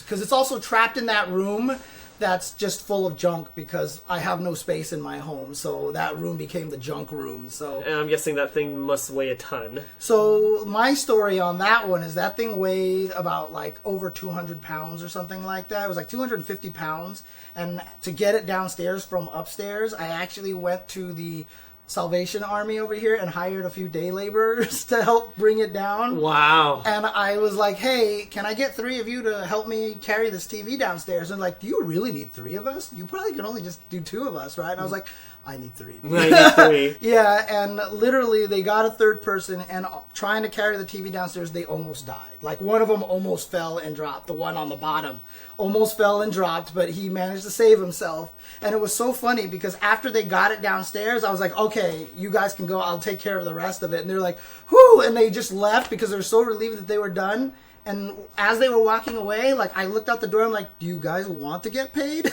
Because it's also trapped in that room that's just full of junk because I have no space in my home, so that room became the junk room. So, and I'm guessing that thing must weigh a ton. So my story on that one is that thing weighed about like over 200 pounds or something like that. It was like 250 pounds, and to get it downstairs from upstairs, I actually went to the Salvation Army over here and hired a few day laborers to help bring it down. Wow. And I was like, hey, can I get 3 of you to help me carry this TV downstairs? And like, do you really need 3 of us? You probably can only just do 2 of us, right? And I was like, I need 3. I need 3. Yeah, and literally they got a third person, and trying to carry the TV downstairs, they almost died. Like, one of them almost fell and dropped. The one on the bottom almost fell and dropped, but he managed to save himself. And it was so funny because after they got it downstairs, I was like, okay, you guys can go. I'll take care of the rest of it. And they're like, whoo! And they just left because they were so relieved that they were done. And as they were walking away, like, I looked out the door. I'm like, do you guys want to get paid?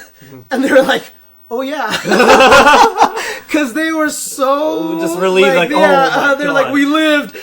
And they were like, oh, yeah. because they were so just relieved, like, oh my they're God. like, we lived,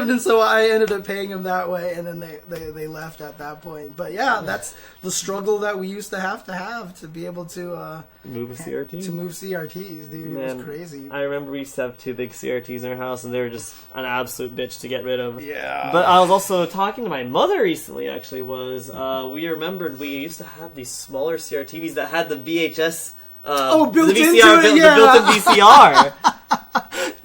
and so I ended up paying them that way, and then they left at that point. But yeah, that's the struggle that we used to have to be able to move a CRT. To move CRTs, dude. Man, it was crazy. I remember we used to have 2 big CRTs in our house, and they were just an absolute bitch to get rid of. Yeah. But I was also talking to my mother recently, actually, we rememred we used to have these smaller CRTVs that had the VHS... built the VCR, into it, yeah. the built-in VCR.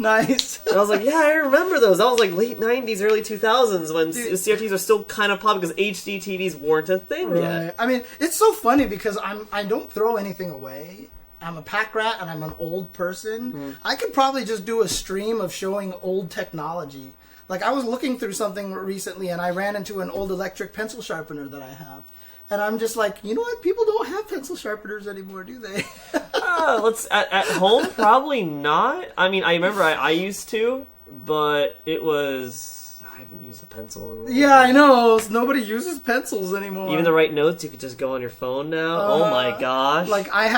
Nice. And I was like, yeah, I remember those. That was like late 90s, early 2000s when CRTs are still kind of popular because HD TVs weren't a thing yet. I mean, it's so funny because I don't throw anything away. I'm a pack rat and I'm an old person. I could probably just do a stream of showing old technology. Like, I was looking through something recently and I ran into an old electric pencil sharpener that I have. And I'm just like, you know what? People don't have pencil sharpeners anymore, do they? At home, probably not. I mean, I remember I used to, but it was... I haven't used a pencil in a while. Yeah, I know. Nobody uses pencils anymore. Even to write notes, you could just go on your phone now. Oh my gosh! Like I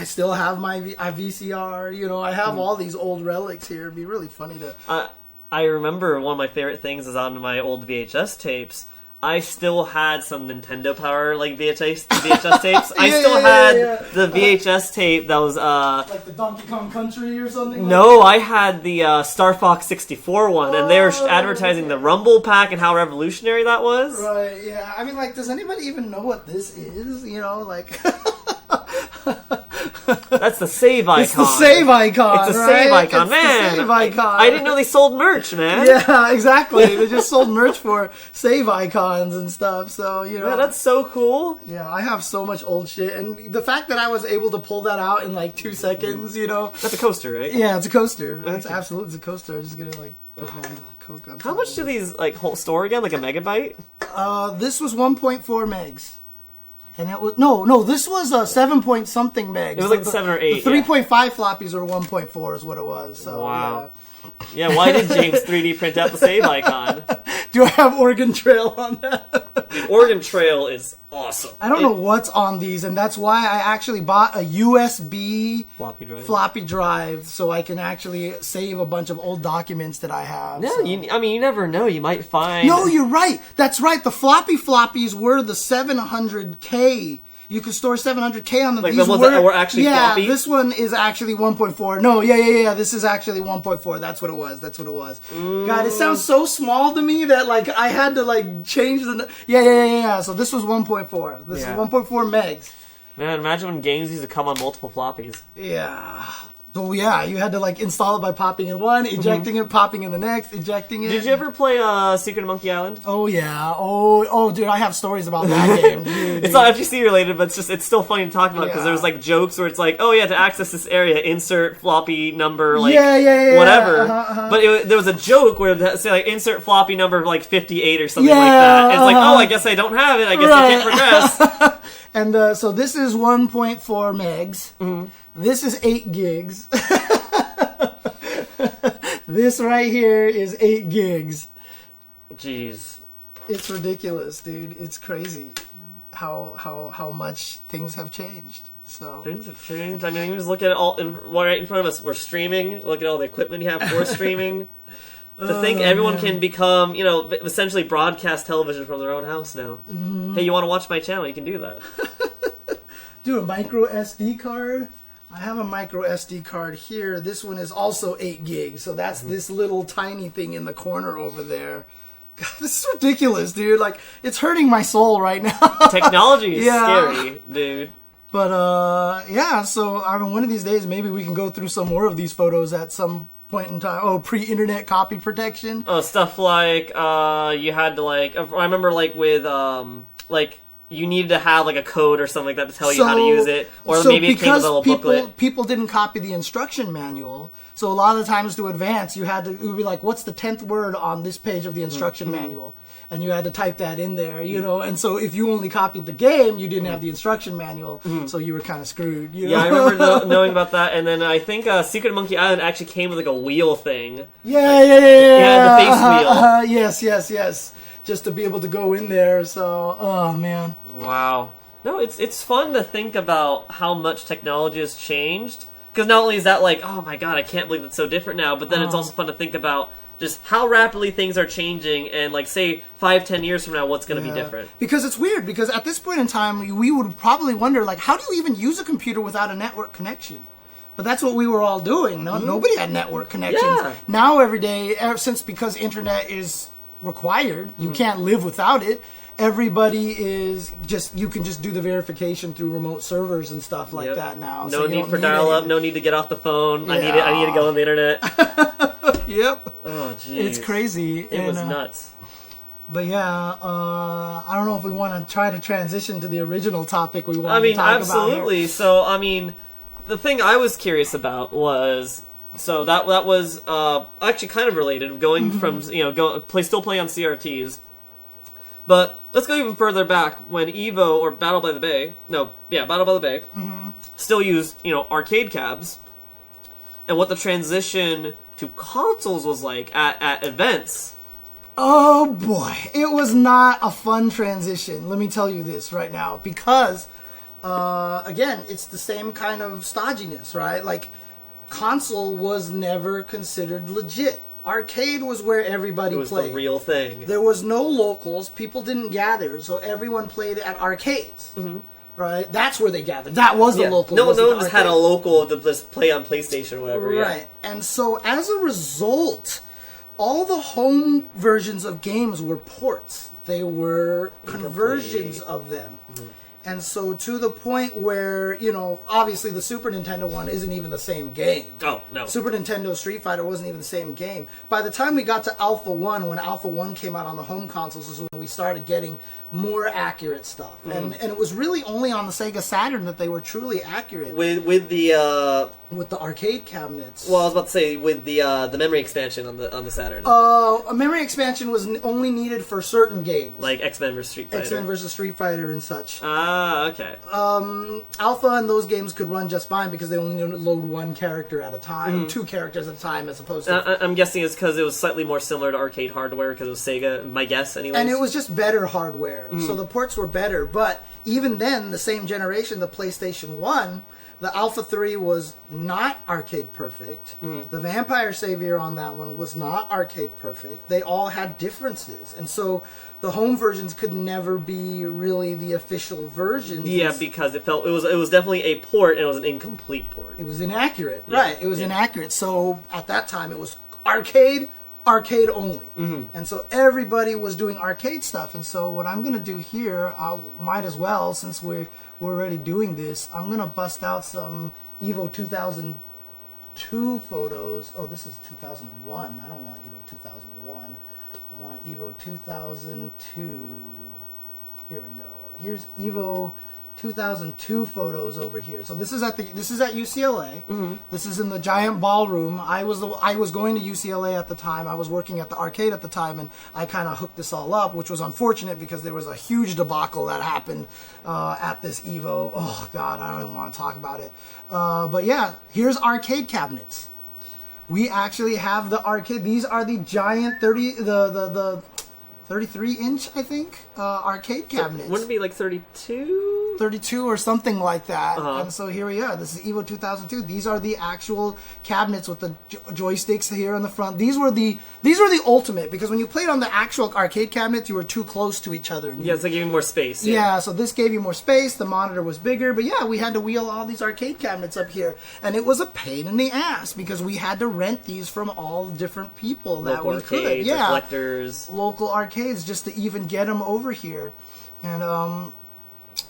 still have my VCR. You know, I have all these old relics here. It'd be really funny to. I remember one of my favorite things is on my old VHS tapes. I still had some Nintendo Power like VHS tapes. I still had the VHS tape that was like the Donkey Kong Country or something. No, I had the Star Fox 64 one, and they were advertising the Rumble Pack and how revolutionary that was. Right? Yeah. I mean, like, does anybody even know what this is? You know, like. That's the save icon. It's the save icon. It's the right? save icon, it's man. The save icon. I didn't know they sold merch, man. Yeah, exactly. They just sold merch for save icons and stuff. So you know, yeah, that's so cool. Yeah, I have so much old shit, and the fact that I was able to pull that out in like 2 seconds, you know, that's a coaster, right? Yeah, it's a coaster. It's absolutely a coaster. I'm just gonna like put my Coke on. How much do these like store again? Like a megabyte? This was 1.4 megs. And it was no. This was 7 point something megs. It was like 7 or 8. The 3.5 floppies are 1.4 is what it was. So, wow. Yeah. Why did James 3D print out the save icon? Do I have Oregon Trail on that? The Oregon Trail is awesome. I don't know what's on these, and that's why I actually bought a USB floppy drive so I can actually save a bunch of old documents that I have. No, so. you never know. You might find... No, you're right. That's right. The floppies were the 700K. You could store 700K on them. Like the ones that were actually floppy? Yeah, this one is actually 1.4. No, yeah. This is actually 1.4. That's what it was. God, it sounds so small to me that like I had to like change the... Yeah. So this was 1.4. This is 1.4 megs. Man, imagine when games used to come on multiple floppies. Yeah. So yeah, you had to like install it by popping in one, ejecting it, popping in the next, ejecting it. Did you ever play Secret of Monkey Island? Oh yeah. Oh dude, I have stories about that game. Dude, it's not FGC related, but it's still funny to talk about because there's like jokes where it's like, oh yeah, to access this area, insert floppy number like whatever. But there was a joke where it say like insert floppy number like 58 or something like that. It's like, oh, I guess I don't have it. I guess I can't progress. And so this is 1.4 megs. Mm-hmm. This is 8 gigs. This right here is 8 gigs. Jeez. It's ridiculous, dude. It's crazy how much things have changed. So things have changed. I mean, you just look at it all right in front of us. We're streaming. Look at all the equipment you have for streaming. To think everyone can become, essentially broadcast television from their own house now. Mm-hmm. Hey, you want to watch my channel? You can do that. Dude, a micro SD card? I have a micro SD card here. This one is also 8 gigs. So that's this little tiny thing in the corner over there. God, this is ridiculous, dude. Like, it's hurting my soul right now. Technology is scary, dude. But, so, I mean, one of these days, maybe we can go through some more of these photos at some point in time. Oh, pre-internet copy protection. Oh, stuff like, you had to, like, I remember, like, with, you needed to have like a code or something like that to tell you how to use it, or maybe it came with a little booklet. People didn't copy the instruction manual, so a lot of the times to advance, it would be like, what's the 10th word on this page of the instruction manual? And you had to type that in there, and so if you only copied the game, you didn't have the instruction manual, so you were kind of screwed. You know? Yeah, I remember knowing about that, and then I think Secret of Monkey Island actually came with like a wheel thing. Yeah. Yeah, the face wheel. Yes. Just to be able to go in there, so, oh man. Wow. No, it's fun to think about how much technology has changed. Because not only is that like, oh my god, I can't believe it's so different now, but then it's also fun to think about just how rapidly things are changing, and like say 5-10 years from now, what's going to be different. Because it's weird, because at this point in time, we would probably wonder, like, how do you even use a computer without a network connection? But that's what we were all doing. No, Nobody had network connections. Yeah. Now every day, because internet is required, you can't live without it. Everybody is you can just do the verification through remote servers and stuff like that now. No need for dial-up, no need to get off the phone. I need to go on the internet. Yep. Oh, jeez. It's crazy. It was nuts. But yeah, I don't know if we want to try to transition to the original topic we wanted to talk about. Absolutely. So, the thing I was curious about was... So that was actually kind of related, going from, still playing on CRTs. But let's go even further back when Evo or Battle by the Bay still used, arcade cabs, and what the transition to consoles was like at events. Oh boy, it was not a fun transition. Let me tell you this right now, because again, it's the same kind of stodginess, right? Like, console was never considered legit. Arcade was where everybody played. It was the real thing. There was no locals. People didn't gather, so everyone played at arcades. Mm-hmm. Right? That's where they gathered. That was the local. No one just had a local to just play on PlayStation or whatever. Right. Yeah. And so as a result, all the home versions of games were ports. They were conversions of them. Mm-hmm. And so to the point where, obviously the Super Nintendo one isn't even the same game. Oh, no. Super Nintendo Street Fighter wasn't even the same game. By the time we got to Alpha 1, when Alpha 1 came out on the home consoles, is when we started getting more accurate stuff. Mm. And it was really only on the Sega Saturn that they were truly accurate. With the arcade cabinets. Well, I was about to say, with the memory expansion on the Saturn. A memory expansion was only needed for certain games. Like X-Men vs. Street Fighter. X-Men vs. Street Fighter and such. Ah, okay. Alpha and those games could run just fine because they only load one character at a time, 2 characters at a time, as opposed to... I'm guessing it's because it was slightly more similar to arcade hardware, because it was Sega, my guess, anyways. And it was just better hardware, so the ports were better. But even then, the same generation, the PlayStation 1... The Alpha 3 was not arcade perfect. Mm-hmm. The Vampire Savior on that one was not arcade perfect. They all had differences. And so the home versions could never be really the official versions. Yeah, because it was definitely a port, and it was an incomplete port. It was inaccurate. Yeah. Right, it was inaccurate. So at that time it was arcade only. Mm-hmm. And so everybody was doing arcade stuff. And so what I'm going to do here, I might as well, since we're already doing this, I'm going to bust out some Evo 2002 photos. Oh, this is 2001. I don't want Evo 2001. I want Evo 2002. Here we go. Here's Evo 2002 photos over here. So this is at UCLA. Mm-hmm. This is in the giant ballroom. I was going to UCLA at the time. I was working at the arcade at the time, and I kind of hooked this all up, which was unfortunate because there was a huge debacle that happened at this Evo. Oh God, I don't even want to talk about it. But yeah, here's arcade cabinets. We actually have the arcade. These are the giant 33-inch, I think, arcade cabinets. Wouldn't it be like 32? 32 or something like that. Uh-huh. And so here we are. This is Evo 2002. These are the actual cabinets with the joysticks here in the front. These were the ultimate, because when you played on the actual arcade cabinets, you were too close to each other. Yeah, so they gave you more space. Yeah, so this gave you more space. The monitor was bigger. But yeah, we had to wheel all these arcade cabinets up here. And it was a pain in the ass because we had to rent these from all different people that we could. Yeah, collectors. Local arcades, just to even get them over here. And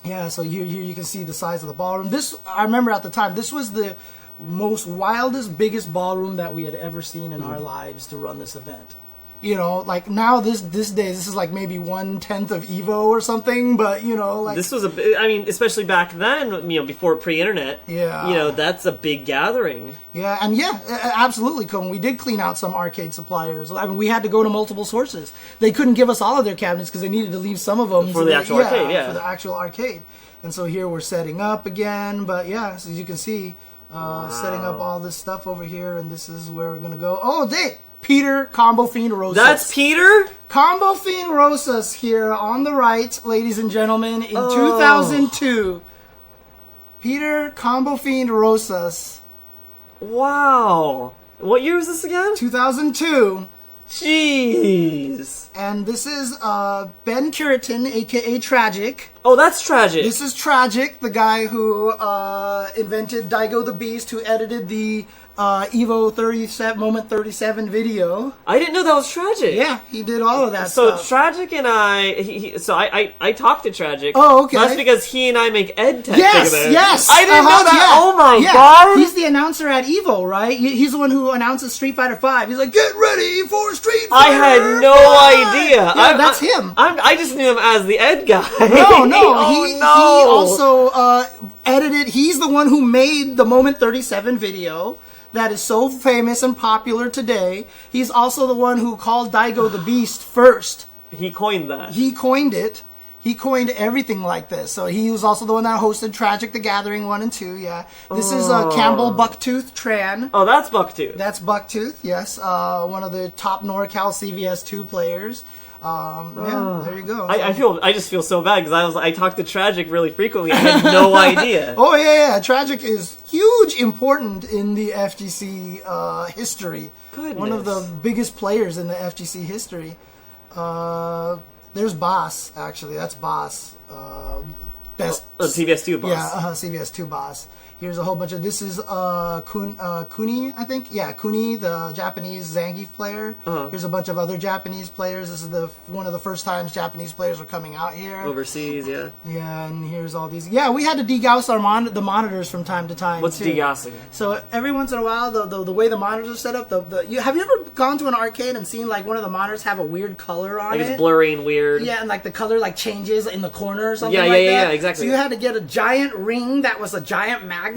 yeah, so here you can see the size of the ballroom. This, I remember at the time, this was the most wildest, biggest ballroom that we had ever seen in our lives to run this event. Like now this day, this is like maybe 1/10 of Evo or something, but like this was especially back then, before pre-internet. Yeah. That's a big gathering. Yeah, and yeah, absolutely, Cone. We did clean out some arcade suppliers. I mean, we had to go to multiple sources. They couldn't give us all of their cabinets because they needed to leave some of them for the actual arcade. Yeah, for the actual arcade. And so here we're setting up again, but yeah, so as you can see. setting up all this stuff over here, and this is where we're gonna go. Oh, Peter Combo Fiend Rosas. That's Peter? Combo Fiend Rosas here on the right, ladies and gentlemen, in 2002. Peter Combo Fiend Rosas. Wow. What year was this again? 2002. Jeez. And this is Ben Curitin, a.k.a. Tragic. Oh, that's Tragic. This is Tragic, the guy who invented Daigo the Beast, who edited the Evo 37, Moment 37 video. I didn't know that was Tragic. Yeah, he did all of that so stuff. Tragic and I talked to Tragic. Oh, okay. That's because he and I make ed tech. Yes. I didn't know that. Yeah. Oh my god. He's the announcer at Evo, right? He's the one who announces Street Fighter 5. He's like, get ready for Street Fighter I had no 5. idea. Yeah, that's him. I just knew him as the ed guy. No. He also edited. He's the one who made the Moment 37 video that is so famous and popular today. He's also the one who called Daigo the Beast first. He coined that. He coined it. He coined everything like this. So he was also the one that hosted Tragic the Gathering 1 and 2, yeah. This is Campbell Bucktooth Tran. Oh, that's Bucktooth. That's Bucktooth, yes. One of the top NorCal CVS2 players. Yeah, there you go. I just feel so bad because I talked to Tragic really frequently. I had no idea. Oh yeah. Tragic is huge, important in the FGC history. Goodness. One of the biggest players in the FGC history. There's Boss, actually. That's Boss. Best. CVS2 Boss. Yeah, CVS2 Boss. Here's a whole bunch of... This is Kuni, I think? Yeah, Kuni, the Japanese Zangief player. Here's a bunch of other Japanese players. This is one of the first times Japanese players were coming out here. Overseas, yeah. Yeah, and here's all these... Yeah, we had to degauss the monitors from time to time, What's too. degaussing? So every once in a while, the way the monitors are set up... have you ever gone to an arcade and seen like one of the monitors have a weird color on it? Like it's blurry and weird. Yeah, and like the color like changes in the corner or something Yeah, exactly. So you had to get a giant ring that was a giant magnet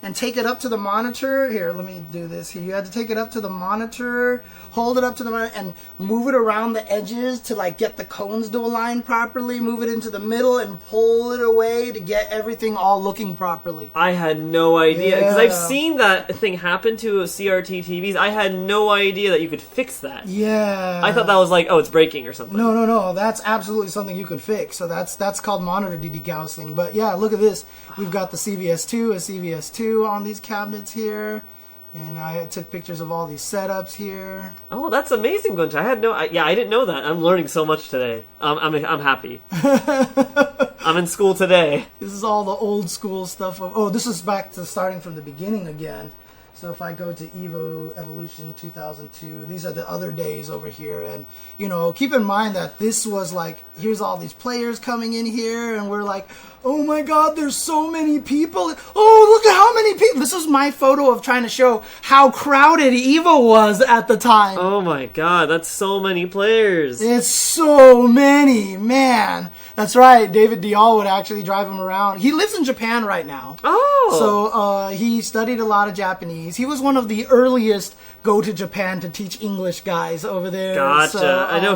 and take it up to the monitor. Here, let me do this. Here, you had to take it up to the monitor, hold it up to the monitor, and move it around the edges to like get the cones to align properly. Move it into the middle and pull it away to get everything all looking properly. I had no idea because Yeah. I've seen that thing happen to CRT TVs. I had no idea that you could fix that. Yeah. I thought that was like, oh, it's breaking or something. No. That's absolutely something you could fix. So that's called monitor degaussing. But yeah, look at this. We've got the CVS2, a CVS2 on these cabinets here. And I took pictures of all these setups here. Oh, that's amazing, Gunch. I didn't know that. I'm learning so much today. I'm happy. I'm in school today. This is all the old school stuff. This is back to starting from the beginning again. So if I go to Evo Evolution 2002, these are the other days over here. And, keep in mind that this was like, here's all these players coming in here, and we're like, oh my god, there's so many people. Oh, look at how many people. This is my photo of trying to show how crowded Evo was at the time. Oh my god, that's so many players. It's so many, man. That's right. David Dial would actually drive him around. He lives in Japan right now. Oh. So he studied a lot of Japanese. He was one of the earliest go to Japan to teach English guys over there. Gotcha. So, I know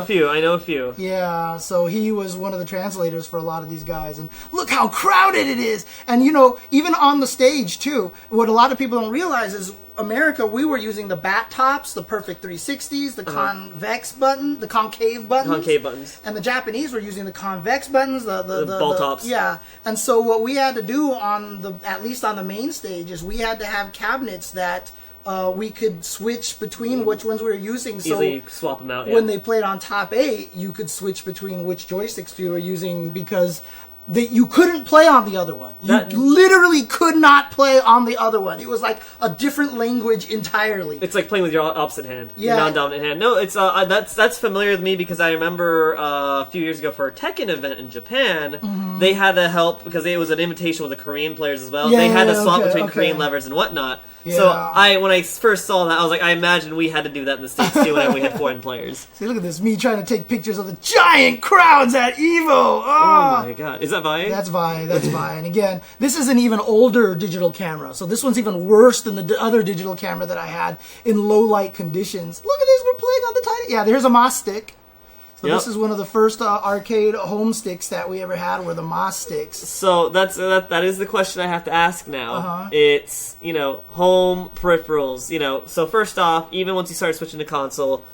a few. Yeah, so he was one of the translators for a lot of these guys. And look how crowded it is. And, even on the stage, too, what a lot of people don't realize is America, we were using the bat tops, the perfect 360s, the convex button, the concave buttons. And the Japanese were using the convex buttons, the ball tops. Yeah. And so what we had to do at least on the main stage, is we had to have cabinets that we could switch between which ones we were using. Easily swap them out. When they played on top 8, you could switch between which joysticks you were using because you couldn't play on the other one. You literally could not play on the other one. It was like a different language entirely. It's like playing with your opposite hand, yeah. Your non-dominant hand. No, it's that's familiar with me because I remember a few years ago for a Tekken event in Japan, they had to help because it was an invitation with the Korean players as well. They had to swap between Korean levers and whatnot. Yeah. So when I first saw that, I was like, I imagine we had to do that in the States too when we had foreign players. See, look at this, me trying to take pictures of the giant crowds at EVO. Oh my god, is that Vi? That's Vi. And again, this is an even older digital camera, so this one's even worse than the other digital camera that I had in low light conditions. Look at this, we're playing on the tiny. Yeah, there's a mouse stick. So this is one of the first arcade home sticks that we ever had, were the Moss sticks. So that is the question I have to ask now. It's, home peripherals. So first off, even once you started switching to console,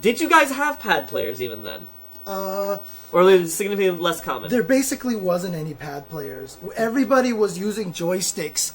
did you guys have pad players even then? Or were they significantly less common? There basically wasn't any pad players. Everybody was using joysticks.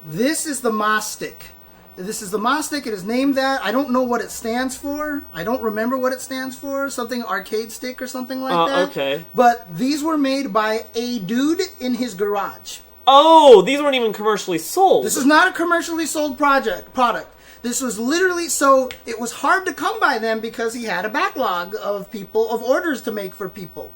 This is the Moss stick. This is the Moss stick. It is named that. I don't know what it stands for. I don't remember what it stands for. Something arcade stick or something like that. Okay. But these were made by a dude in his garage. Oh, these weren't even commercially sold. This is not a commercially sold product. This was literally, so it was hard to come by them because he had a backlog of orders to make for people.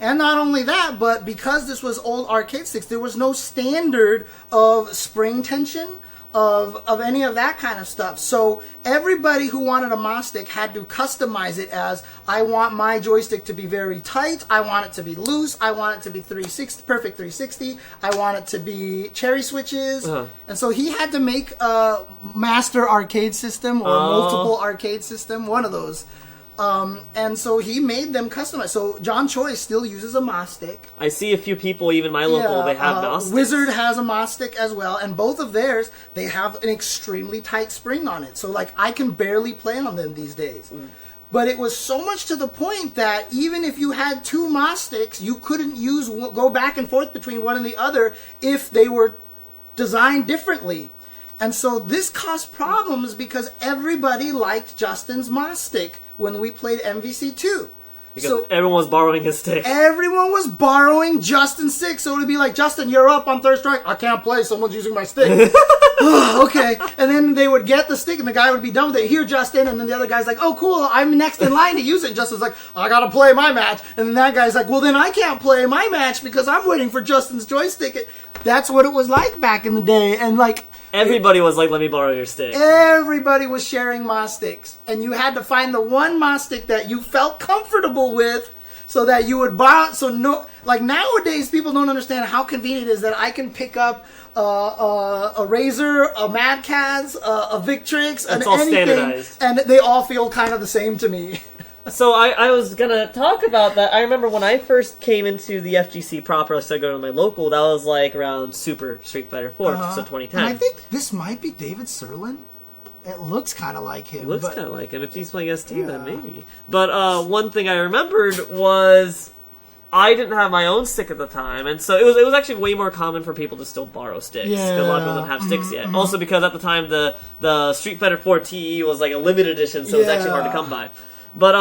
And not only that, but because this was old arcade sticks, there was no standard of spring tension, of any of that kind of stuff. So everybody who wanted a Moss stick had to customize it as, I want my joystick to be very tight, I want it to be loose, I want it to be perfect 360, I want it to be cherry switches. And so he had to make a master arcade system or multiple arcade system, one of those. And so he made them customized. So John Choi still uses a Moss stick. I see a few people, even my local, they have Moss sticks. Wizard has a Moss stick as well, and both of theirs, they have an extremely tight spring on it. So, I can barely play on them these days. But it was so much to the point that even if you had two Moss sticks, you couldn't go back and forth between one and the other if they were designed differently. And so this caused problems because everybody liked Justin's Moss stick when we played MVC2. Because everyone was borrowing his stick. Everyone was borrowing Justin's stick. So it would be like, Justin, you're up on third strike. I can't play. Someone's using my stick. Okay. And then they would get the stick and the guy would be done with it. Here, Justin. And then the other guy's like, oh, cool. I'm next in line to use it. And Justin's like, I got to play my match. And then that guy's like, well, then I can't play my match because I'm waiting for Justin's joystick. That's what it was like back in the day. And everybody was like, let me borrow your stick. Everybody was sharing Moss sticks. And you had to find the one Moss stick that you felt comfortable with so that you would borrow. So nowadays, people don't understand how convenient it is that I can pick up a Razer, a Mad Catz, a Victrix, and all anything. Standardized. And they all feel kind of the same to me. So I was going to talk about that. I remember when I first came into the FGC proper, I started going to my local, that was around Super Street Fighter 4, so 2010. And I think this might be David Serlin. It looks kind of like him. It looks kind of like him. If he's playing ST, then maybe. But one thing I remembered was I didn't have my own stick at the time, and so it was actually way more common for people to still borrow sticks. Yeah. A lot of people didn't have sticks yet. Also because at the time the Street Fighter 4 TE was a limited edition, so it was actually hard to come by. But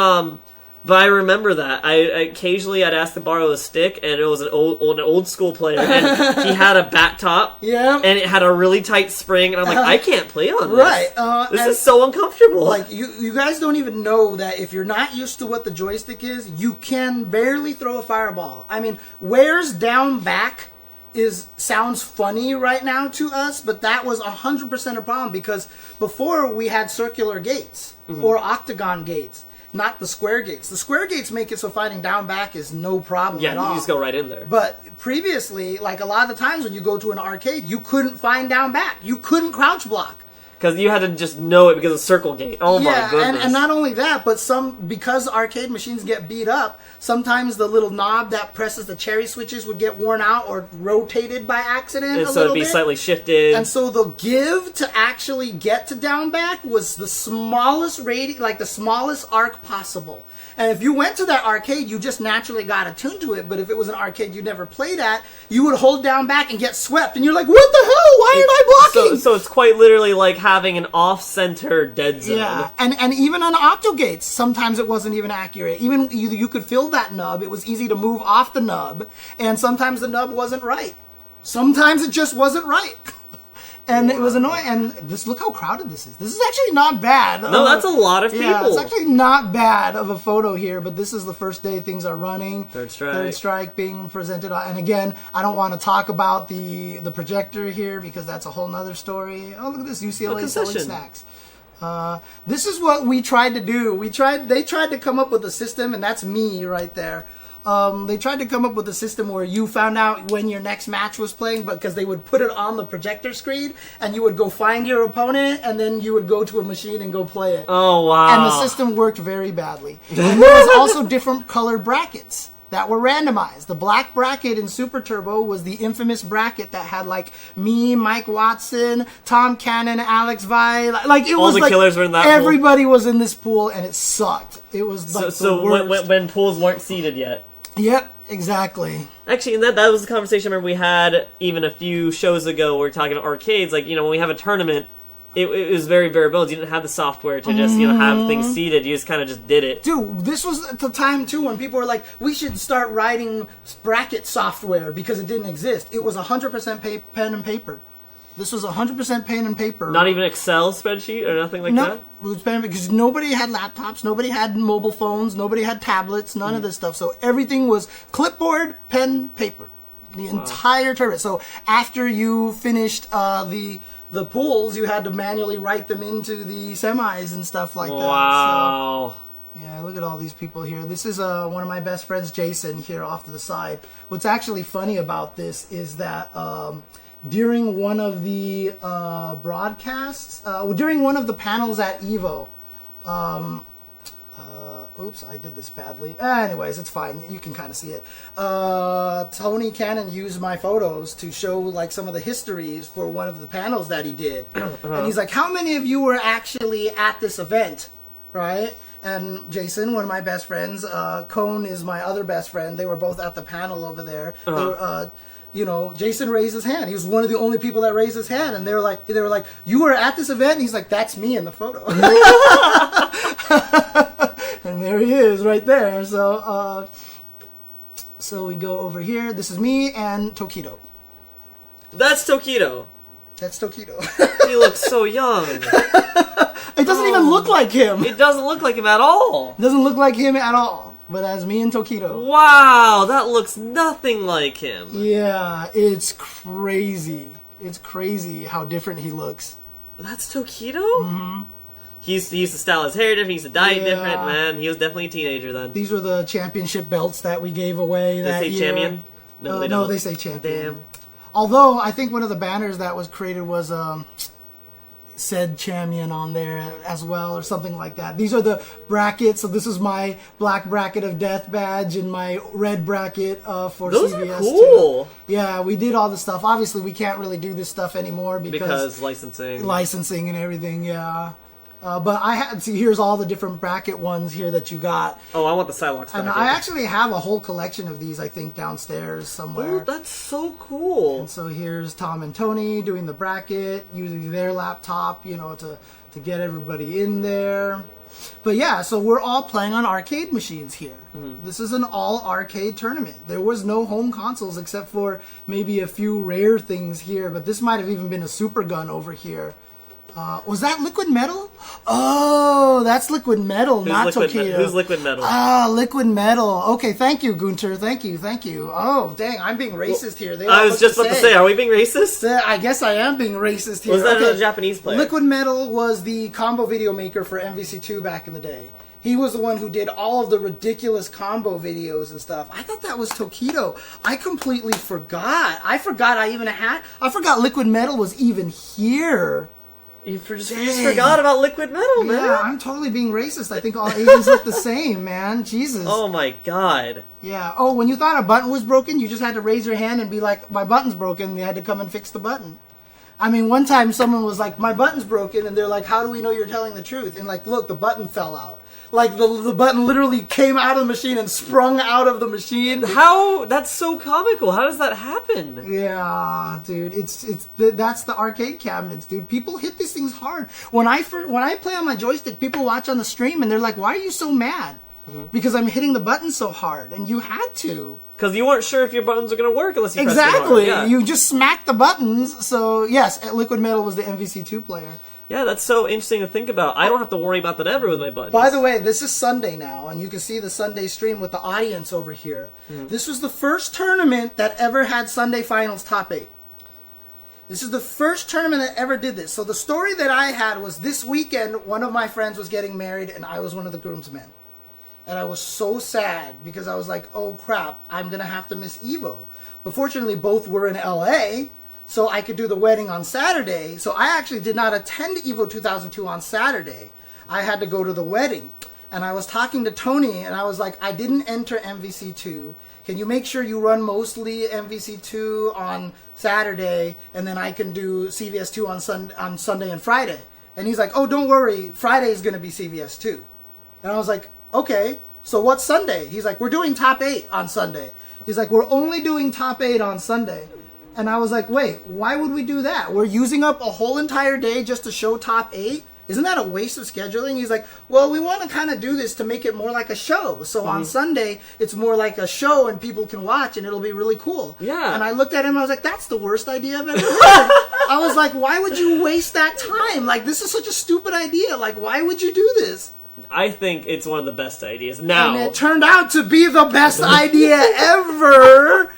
I remember that. I'd ask to borrow a stick, and it was an old school player, and he had a bat top, and it had a really tight spring, and I'm like, I can't play on this. Right. This is so uncomfortable. You guys don't even know that if you're not used to what the joystick is, you can barely throw a fireball. I mean, where's down back sounds funny right now to us, but that was 100% a problem because before we had circular gates or octagon gates. Not the square gates. The square gates make it so fighting down back is no problem at all. Yeah, you just go right in there. But previously, a lot of the times when you go to an arcade, you couldn't find down back. You couldn't crouch block. Because you had to just know it because of circle gate. Oh my goodness. And not only that, but because arcade machines get beat up, sometimes the little knob that presses the cherry switches would get worn out or rotated by accident and so it'd be slightly shifted. And so the give to actually get to down back was the smallest the smallest arc possible. And if you went to that arcade, you just naturally got attuned to it. But if it was an arcade you never played at, you would hold down back and get swept. And you're like, what the hell? Why aren't I blocking? So it's quite literally like having an off-center dead zone. Yeah, and even on octogates, sometimes it wasn't even accurate. Even you could feel that nub. It was easy to move off the nub. And sometimes the nub wasn't right. Sometimes it just wasn't right. And it was annoying. And look how crowded this is. This is actually not bad. No, that's a lot of people. Yeah, it's actually not bad of a photo here, but this is the first day things are running. Third strike being presented. And again, I don't want to talk about the projector here because that's a whole nother story. Oh, look at this, UCLA selling snacks. This is what we tried to do. They tried to come up with a system, and that's me right there, they tried to come up with a system where you found out when your next match was playing, but because they would put it on the projector screen, and you would go find your opponent, and then you would go to a machine and go play it. Oh, wow. And the system worked very badly. And there was also different colored brackets that were randomized. The black bracket in Super Turbo was the infamous bracket that had like me, Mike Watson, Tom Cannon, Alex Vi. Like it All was the like killers were in that everybody was in this pool, and it sucked. It was like so the worst. when pools weren't seeded yet. Yep, exactly. Actually, and that was the conversation I remember we had even a few shows ago. We were talking about arcades. Like, when we have a tournament, it was very variable. You didn't have the software to just, have things seeded. You just kind of just did it. Dude, this was the time, too, when people were like, we should start writing bracket software because it didn't exist. It was 100% pen and paper. This was 100% pen and paper. Not even Excel spreadsheet or nothing like that? No, it was pen because nobody had laptops, nobody had mobile phones, nobody had tablets, none of this stuff. So everything was clipboard, pen, paper. The entire tournament. So after you finished the pools, you had to manually write them into the semis and stuff like that. Wow. So, yeah, look at all these people here. This is one of my best friends, Jason, here off to the side. What's actually funny about this is that during one of the broadcasts, during one of the panels at EVO, oops, I did this badly. Anyways, it's fine. You can kind of see it. Tony Cannon used my photos to show like some of the histories for one of the panels that he did. And he's like, how many of you were actually at this event? Right? And Jason, one of my best friends, Cone is my other best friend. They were both at the panel over there. They were, Jason raised his hand. He was one of the only people that raised his hand, and they were like, you were at this event? And he's like, that's me in the photo. And there he is, right there. So, so we go over here. This is me and Tokido. That's Tokido. That's Tokido. He looks so young. It doesn't even look like him. It doesn't look like him at all. It doesn't look like him at all. But as me and Tokido. Wow, that looks nothing like him. Yeah, it's crazy. It's crazy how different he looks. That's Tokido? Mm-hmm. He used to style his hair different, he used to dye it different, man. He was definitely a teenager then. These were the championship belts that we gave away that year. They say champion? No, they don't. No, they say champion. Damn. Although, I think one of the banners that was created was said champion on there as well, or something like that. These are the brackets. So this is my black bracket of death badge and my red bracket for Those CBS. Are cool. Too. Yeah, we did all the stuff. Obviously, we can't really do this stuff anymore because licensing and everything. Yeah. But I had here's all the different bracket ones here that you got. Oh, I want the Psylocke bracket. And I actually have a whole collection of these, I think, downstairs somewhere. Oh, that's so cool. And so here's Tom and Tony doing the bracket, using their laptop, to get everybody in there. But yeah, so we're all playing on arcade machines here. Mm-hmm. This is an all arcade tournament. There was no home consoles except for maybe a few rare things here, but this might have even been a Super Gun over here. Was that Liquid Metal? Oh, that's Liquid Metal, not Tokido. Who's Liquid Metal? Liquid Metal. Okay, thank you, Gunter. Thank you. Oh, dang, I'm being racist here. I was just about to say, are we being racist? I guess I am being racist here. Was that a Japanese player? Liquid Metal was the combo video maker for MVC2 back in the day. He was the one who did all of the ridiculous combo videos and stuff. I thought that was Tokido. I completely forgot. I forgot Liquid Metal was even here. You just forgot about Liquid Metal, man. Yeah, I'm totally being racist. I think all Asians look the same, man. Jesus. Oh my god. Yeah. Oh, when you thought a button was broken, you just had to raise your hand and be like, my button's broken, and you had to come and fix the button. I mean, one time someone was like, my button's broken, and they're like, how do we know you're telling the truth? And like, look, the button fell out. Like, the button literally came out of the machine and sprung out of the machine. How? That's so comical. How does that happen? Yeah, dude. That's the arcade cabinets, dude. People hit these things hard. When I play on my joystick, people watch on the stream, and they're like, why are you so mad? Mm-hmm. Because I'm hitting the button so hard, and you had to. Because you weren't sure if your buttons were going to work unless you pressed them hard. Exactly. Yeah. You just smacked the buttons. So, yes, Liquid Metal was the MVC2 player. Yeah, that's so interesting to think about. I don't have to worry about that ever with my buttons. By the way, this is Sunday now, and you can see the Sunday stream with the audience over here. Mm. This was the first tournament that ever had Sunday Finals top 8. This is the first tournament that ever did this. So the story that I had was this weekend, one of my friends was getting married, and I was one of the groomsmen. And I was so sad because I was like, oh crap, I'm going to have to miss Evo. But fortunately, both were in LA, so I could do the wedding on Saturday. So I actually did not attend Evo 2002 on Saturday. I had to go to the wedding. And I was talking to Tony, and I was like, I didn't enter MVC2. Can you make sure you run mostly MVC2 on Saturday, and then I can do CVS2 on Sunday and Friday? And he's like, oh, don't worry, Friday is going to be CVS2. And I was like, okay, so what's Sunday? He's like, we're doing top 8 on Sunday. He's like, we're only doing top 8 on Sunday. And I was like, wait, why would we do that? We're using up a whole entire day just to show top 8? Isn't that a waste of scheduling? He's like, well, we want to kind of do this to make it more like a show. So on Sunday, it's more like a show and people can watch and it'll be really cool. Yeah. And I looked at him and I was like, that's the worst idea I've ever heard. I was like, why would you waste that time? Like, this is such a stupid idea. Like, why would you do this? I think it's one of the best ideas. Now, And it turned out to be the best idea ever.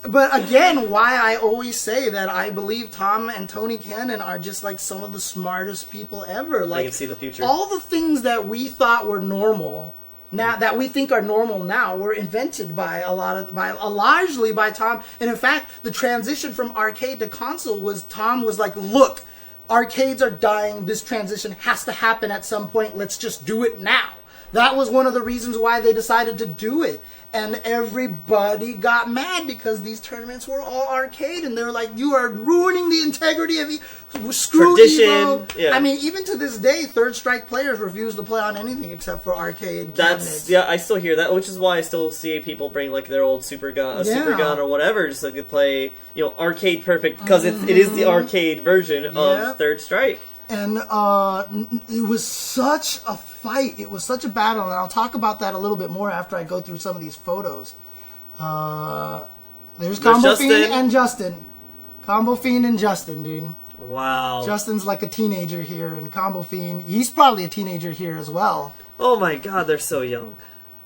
But again, why I always say that I believe Tom and Tony Cannon are just like some of the smartest people ever. Like, I can see the future. All the things that we thought were normal now, that we think are normal now, were invented by largely by Tom. And in fact, the transition from arcade to console was Tom was like, look, arcades are dying. This transition has to happen at some point. Let's just do it now. That was one of the reasons why they decided to do it. And everybody got mad because these tournaments were all arcade. And they were like, you are ruining the integrity of screw tradition. Evo. Yeah. I mean, even to this day, Third Strike players refuse to play on anything except for arcade cabinets. Yeah, I still hear that, which is why I still see people bring like their old super gun or whatever, just like to play, arcade perfect, because it is the arcade version of Third Strike. And it was such a fight. It was such a battle. And I'll talk about that a little bit more after I go through some of these photos. There's Combo Fiend and Justin. Combo Fiend and Justin, dude. Wow. Justin's like a teenager here, and Combo Fiend, he's probably a teenager here as well. Oh my god, they're so young.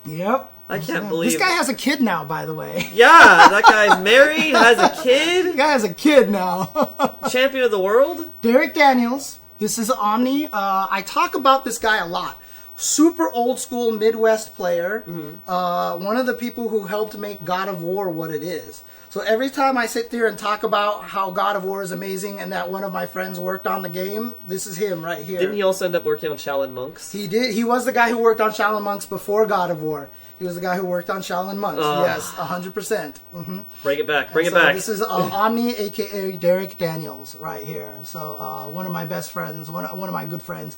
Yep. I can't believe this guy has a kid now, by the way. Yeah, that guy's married, has a kid. The guy has a kid now. Champion of the world. Derek Daniels. This is Omni. I talk about this guy a lot. Super old school Midwest player. One of the people who helped make God of War what it is. So every time I sit there and talk about how God of War is amazing and that one of my friends worked on the game, this is him right here. Didn't he also end up working on Shaolin Monks? He did. He was the guy who worked on Shaolin Monks before God of War. He was the guy who worked on Shaolin Monks. Yes, 100%. Bring it back. Bring it back. This is Omni, a.k.a. Derek Daniels, right here. So one of my best friends, one of my good friends.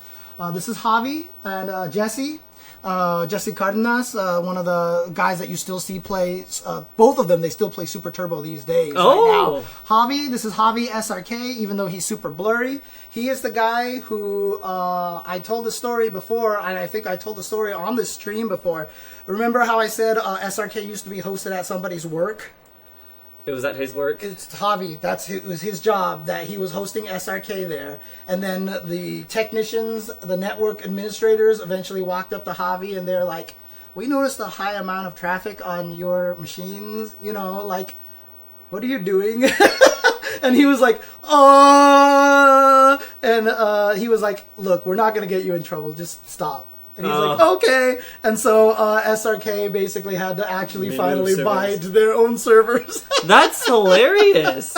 This is Javi and Jesse. Jesse Cardenas, one of the guys that you still see play, both of them, they still play Super Turbo these days right now. Javi, this is Javi SRK, even though he's super blurry. He is the guy who, I told the story before, and I think I told the story on this stream before. Remember how I said SRK used to be hosted at somebody's work? It was at his work? It's Javi. It was his job, that he was hosting SRK there. And then the technicians, the network administrators eventually walked up to Javi and they're like, we noticed a high amount of traffic on your machines. What are you doing? And he was like, and he was like, look, we're not going to get you in trouble. Just stop. And he's like, okay. And so SRK basically had to actually finally buy their own servers. That's hilarious.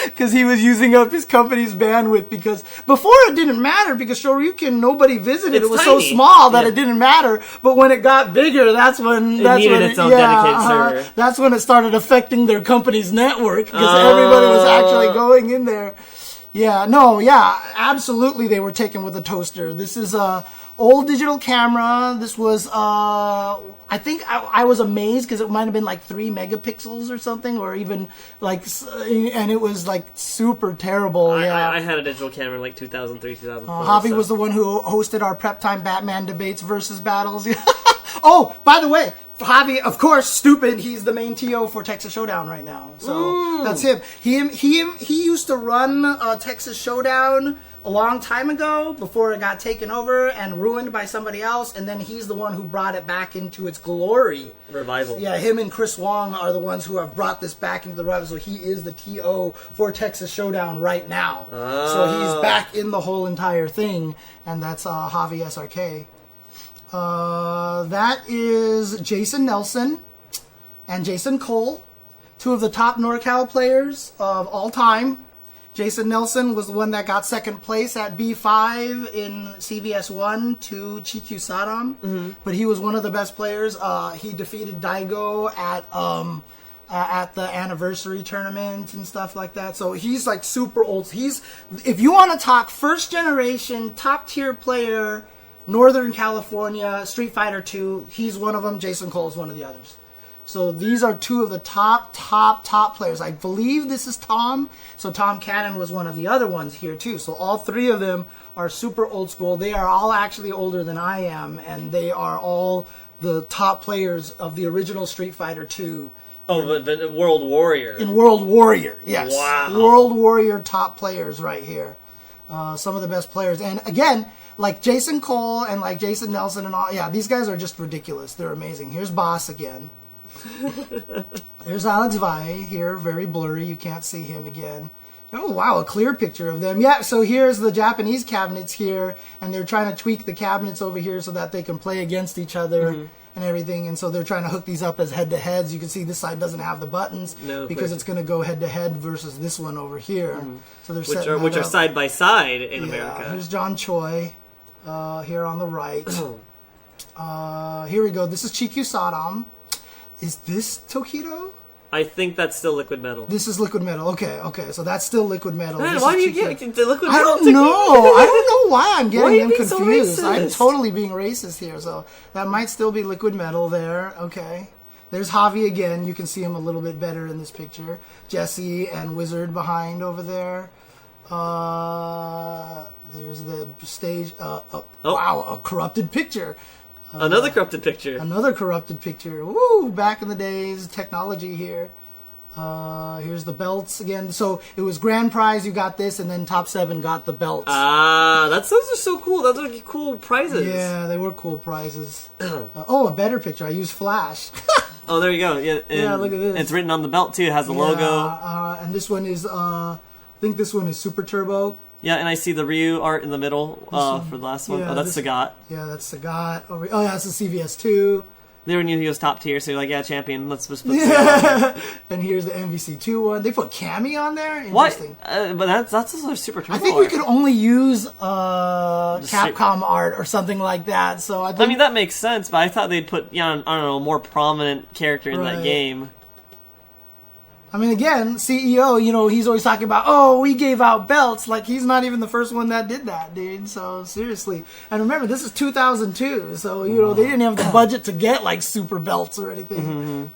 Because he was using up his company's bandwidth. Because before it didn't matter, because Shoryuken, nobody visited. It was tiny. So small that it didn't matter. But when it got bigger, that's when it needed its own dedicated server. That's when it started affecting their company's network, because everybody was actually going in there. Absolutely they were taken with a toaster. This is a old digital camera. This was, I think I was amazed because it might have been like 3 megapixels or something, or even and it was like super terrible. I had a digital camera in like 2003, 2004. Javi was the one who hosted our Prep Time Batman debates versus battles. Oh, by the way, Javi, of course, stupid. He's the main TO for Texas Showdown right now. So that's him. He used to run Texas Showdown a long time ago before it got taken over and ruined by somebody else. And then he's the one who brought it back into its glory. Revival. Yeah, him and Chris Wong are the ones who have brought this back into the revival. So he is the TO for Texas Showdown right now. So he's back in the whole entire thing. And that's Javi SRK. That is Jason Nelson and Jason Cole, two of the top NorCal players of all time. Jason Nelson was the one that got second place at B5 in CVS 1 to Chiku Saddam, but he was one of the best players. He defeated Daigo at the anniversary tournament and stuff like that. So he's like super old. If you want to talk first generation top tier player, Northern California, Street Fighter 2, he's one of them. Jason Cole is one of the others. So these are two of the top players. I believe this is Tom. So Tom Cannon was one of the other ones here too. So all three of them are super old school. They are all actually older than I am, and they are all the top players of the original Street Fighter 2. Oh, the World Warrior. In World Warrior, yes. Wow. World Warrior top players right here. Some of the best players. And again, like Jason Cole and like Jason Nelson and all, yeah, these guys are just ridiculous. They're amazing. Here's Boss again. There's Alex Valle here, very blurry. You can't see him again. Oh, wow, a clear picture of them. Yeah, so here's the Japanese cabinets here, and they're trying to tweak the cabinets over here so that they can play against each other and everything. And so they're trying to hook these up as head-to-heads. You can see this side doesn't have the buttons because it's going to go head-to-head versus this one over here. So they're which are side by side in America. Here's John Choi here on the right. Here we go. This is Chiku Saddam. Is this Tokido? I think that's still liquid metal. This is liquid metal. Okay. So that's still liquid metal. Man, why do you get the liquid metal? I don't know. I don't know why I'm getting them confused. So I'm totally being racist here. So that might still be liquid metal there. Okay. There's Javi again. You can see him a little bit better in this picture. Jesse and Wizard behind over there. There's the stage. Wow, a corrupted picture. Another corrupted picture. Another corrupted picture. Woo! Back in the days, technology here. Here's the belts again. So it was grand prize. You got this, and then top 7 got the belts. Those are so cool. Those are cool prizes. Yeah, they were cool prizes. A better picture. I used Flash. Oh, there you go. Yeah, look at this. It's written on the belt too. It has the logo. And this one is. I think this one is Super Turbo. Yeah, and I see the Ryu art in the middle for the last one. Yeah, that's Sagat. Yeah, that's Sagat. That's the CVS 2. They knew he was top tier, so you're like, yeah, champion. Let's just put And here's the MVC 2 one. They put Cammy on there? Interesting. What? But that's also Super Turbo. I think we could only use Capcom art or something like that. So I mean, that makes sense, but I thought they'd put, I don't know, a more prominent character in that game. I mean, again, CEO, he's always talking about, we gave out belts. Like, he's not even the first one that did that, dude. So, seriously. And remember, this is 2002. So, they didn't have the budget to get, like, super belts or anything.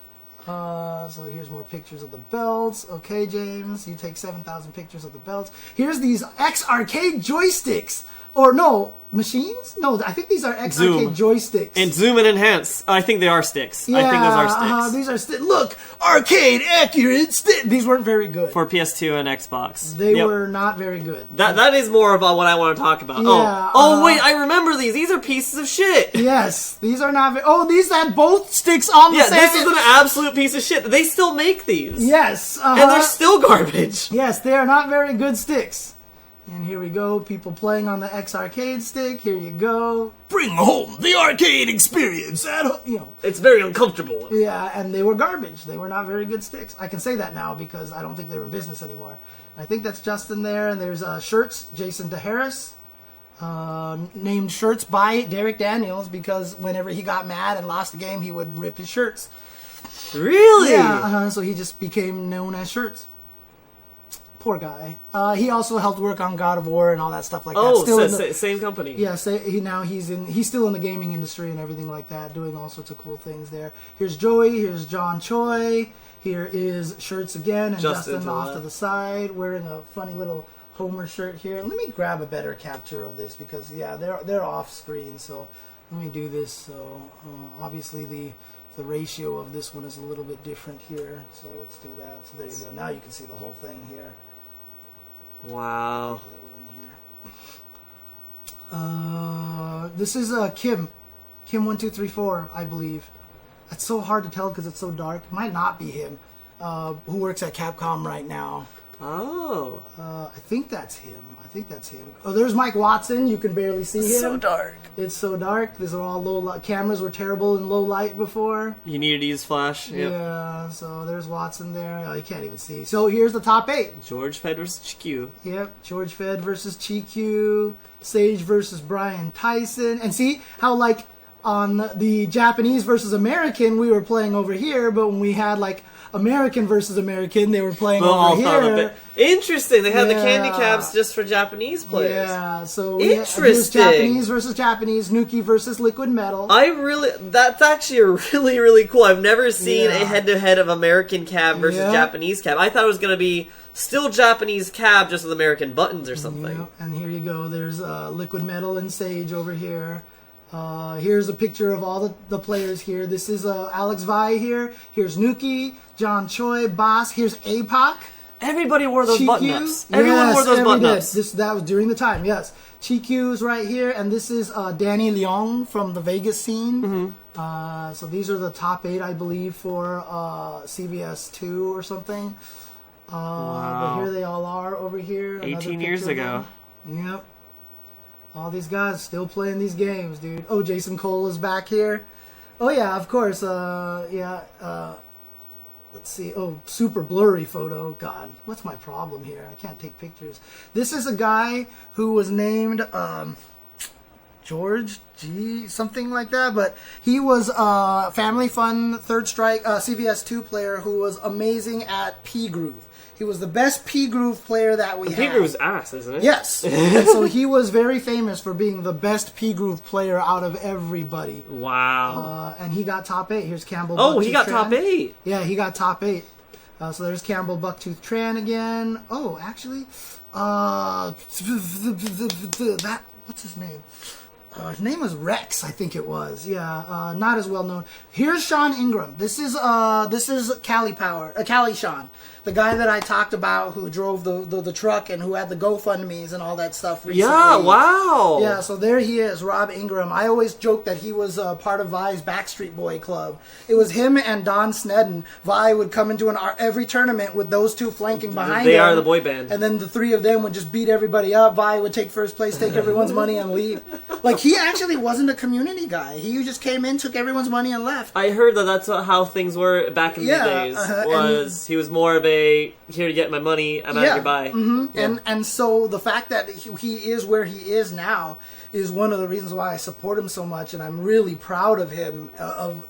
So, here's more pictures of the belts. Okay, James, you take 7,000 pictures of the belts. Here's these X-Arcade joysticks. Or, no, machines? No, I think these are X-Arcade joysticks. And zoom and enhance. I think they are sticks. I think those are sticks. These are sticks. Look, arcade accurate sticks. These weren't very good. For PS2 and Xbox. They were not very good. That is more about what I want to talk about. Yeah, wait, I remember these. These are pieces of shit. Yes, these are not these had both sticks on the same. Yeah, this is an absolute piece of shit. They still make these. Yes. And they're still garbage. Yes, they are not very good sticks. And here we go, people playing on the X-Arcade stick. Here you go. Bring home the arcade experience at home. It's very uncomfortable. Yeah, and they were garbage. They were not very good sticks. I can say that now because I don't think they're in business anymore. I think that's Justin there. And there's shirts, Jason DeHarris. Named shirts by Derek Daniels because whenever he got mad and lost the game, he would rip his shirts. Really? Yeah, so he just became known as Shirts. Poor guy. He also helped work on God of War and all that stuff like that. Oh, same company. Yes, he's still in the gaming industry and everything like that, doing all sorts of cool things there. Here's Joey. Here's John Choi. Here is Shirts again, and Justin off to the side wearing a funny little Homer shirt here. Let me grab a better capture of this because they're off screen. So let me do this. So obviously the ratio of this one is a little bit different here. So let's do that. So there you go. Now you can see the whole thing here. Wow. This is Kim 1234, I believe. It's so hard to tell because it's so dark. It might not be him. Who works at Capcom right now. Oh. I think that's him. Oh, there's Mike Watson. You can barely see him. It's so dark. It's so dark. These are all low light. Cameras were terrible in low light before. You needed to use flash. Yep. Yeah, so there's Watson there. Oh, you can't even see. So here's the top 8. George Fed versus GQ. Yep, George Fed versus GQ. Sage versus Brian Tyson. And see how, like, on the Japanese versus American, we were playing over here, but when we had, like, American versus American, they were playing over here. Interesting. They had the candy caps just for Japanese players. Yeah, so interesting. Japanese versus Japanese, Nuki versus Liquid Metal. That's actually really, really cool. I've never seen a head-to-head of American cab versus Japanese cab. I thought it was going to be still Japanese cab, just with American buttons or something. Yeah, and here you go. There's Liquid Metal and Sage over here. Here's a picture of all the players here. This is Alex Vai here. Here's Nuki, John Choi, Boss. Here's APOC. Everybody wore those Chiku. button-ups. Everyone wore those button-ups. That was during the time, yes. Chikyu's right here, and this is Danny Leong from the Vegas scene. Mm-hmm. So these are the top 8, I believe, for CVS 2 or something. Wow. But here they all are over here. 18 years ago. Yep. All these guys still playing these games, dude. Oh, Jason Cole is back here. Oh, yeah, of course. Let's see. Oh, super blurry photo. God, what's my problem here? I can't take pictures. This is a guy who was named George G, something like that. But he was a Family Fun Third Strike CVS 2 player who was amazing at P-Groove. He was the best P-Groove player that we had. P-Groove's ass, isn't it? Yes. And so he was very famous for being the best P-Groove player out of everybody. Wow. And he got top 8. Here's Campbell. Oh, he got top 8. Yeah, he got top 8. So there's Campbell Bucktooth Tran again. Oh, actually, that what's his name? His name was Rex, I think it was. Yeah, not as well known. Here's Sean Ingram. This is Cali Sean, the guy that I talked about who drove the truck and who had the GoFundMes and all that stuff recently. Yeah, wow. Yeah, so there he is, Rob Ingram. I always joke that he was part of Vi's Backstreet Boy Club. It was him and Don Snedden. Vi would come into every tournament with those two flanking behind him. They are the boy band. And then the 3 of them would just beat everybody up. Vi would take first place, take everyone's money, and leave. Like, he actually wasn't a community guy. He just came in, took everyone's money, and left. I heard that's how things were back in the days. He was more of a, here to get my money, I'm out of your buy. Mm-hmm. Yeah. And so the fact that he is where he is now is one of the reasons why I support him so much, and I'm really proud of him,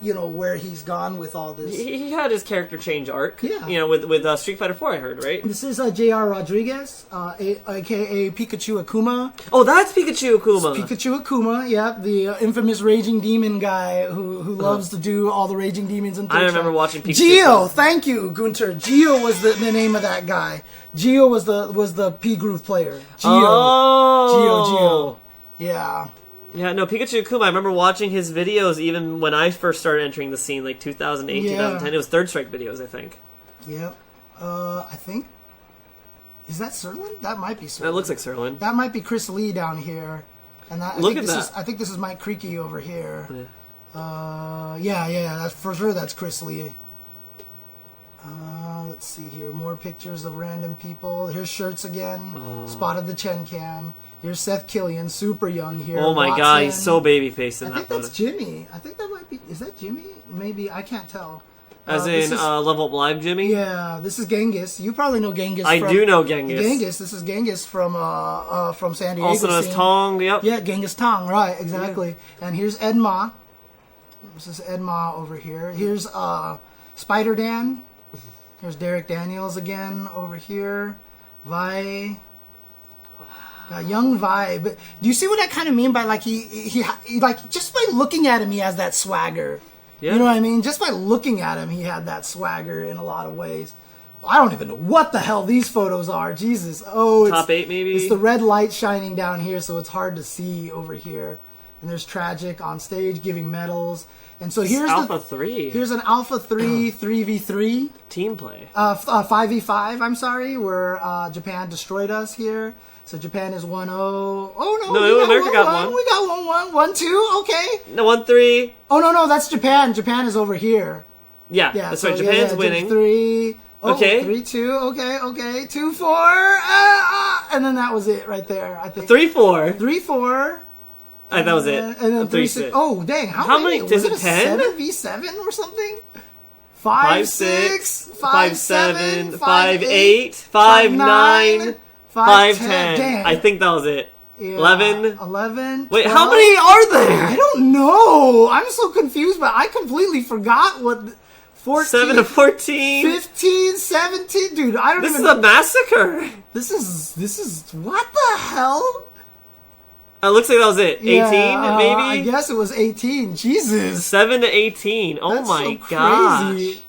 where he's gone with all this. He had his character change arc. Yeah. With Street Fighter 4, I heard, right? This is J.R. Rodriguez, a.k.a. Pikachu Akuma. Oh, that's Pikachu Akuma. It's Pikachu Akuma, yeah, the infamous Raging Demon guy who loves to do all the Raging Demons and things. I remember watching Pikachu. Geo, thank you, Gunter. Geo was the name of that guy. Geo was the P-Groove player. Geo. Yeah. Yeah, no, Pikachu Akuma, I remember watching his videos even when I first started entering the scene, like 2008, 2010. It was Third Strike videos, I think. Yeah. I think. Is that Serlin? That might be Serlin. That looks like Serlin. That might be Chris Lee down here. And I think this is Mike Creaky over here. Yeah. That's for sure. That's Chris Lee. Let's see here. More pictures of random people. Here's Shirts again. Spotted the Chen Cam. Here's Seth Killian, super young here. Oh my God, he's so baby-faced in that photo. I think that's Jimmy. I think that might be... Is that Jimmy? Maybe. I can't tell. As in Level Up Live Jimmy? Yeah, this is Genghis. You probably know Genghis. I do know Genghis. This is Genghis from San Diego. Also known as Tong, yep. Yeah, Genghis Tong, right, exactly. Yeah. And here's Ed Ma. This is Ed Ma over here. Here's Spider Dan. Here's Derek Daniels again over here. Vi. Young Vi. But do you see what I kind of mean by like he like just by looking at him he has that swagger. Yeah. You know what I mean? Just by looking at him, he had that swagger in a lot of ways. I don't even know what the hell these photos are. Jesus. Oh, Top 8 maybe? It's the red light shining down here, so it's hard to see over here. And there's Tragic on stage giving medals. And so here's Alpha 3. Here's an Alpha 3 3v3. Team play. 5v5, I'm sorry, where Japan destroyed us here. So Japan is 1-0. Oh, no. No, America got 1. We got 1-1. 1-2, okay. No, 1-3. Oh, no, that's Japan. Japan is over here. Yeah, that's right. Japan's winning. 3. Oh, Okay. 3-2. Okay. 2-4. And then that was it right there. I think 3-4. 3-4. That was it. And then 3-6. Oh, dang! How many? Was Is it it 10? 7v7 or something? 5-6, 5-7, 5-8, 5-9, 5-10. Damn. I think that was it. Yeah, 11. 11. Wait, 12. how many are there? I don't know. I'm so confused, but I completely forgot what 14, 7 to 14. 15, 17. Dude, I don't This even. is a massacre. This is what the hell? It looks like that was it. 18, Yeah, maybe? I guess it was 18. Jesus. 7 to 18. Oh That's my so gosh. crazy.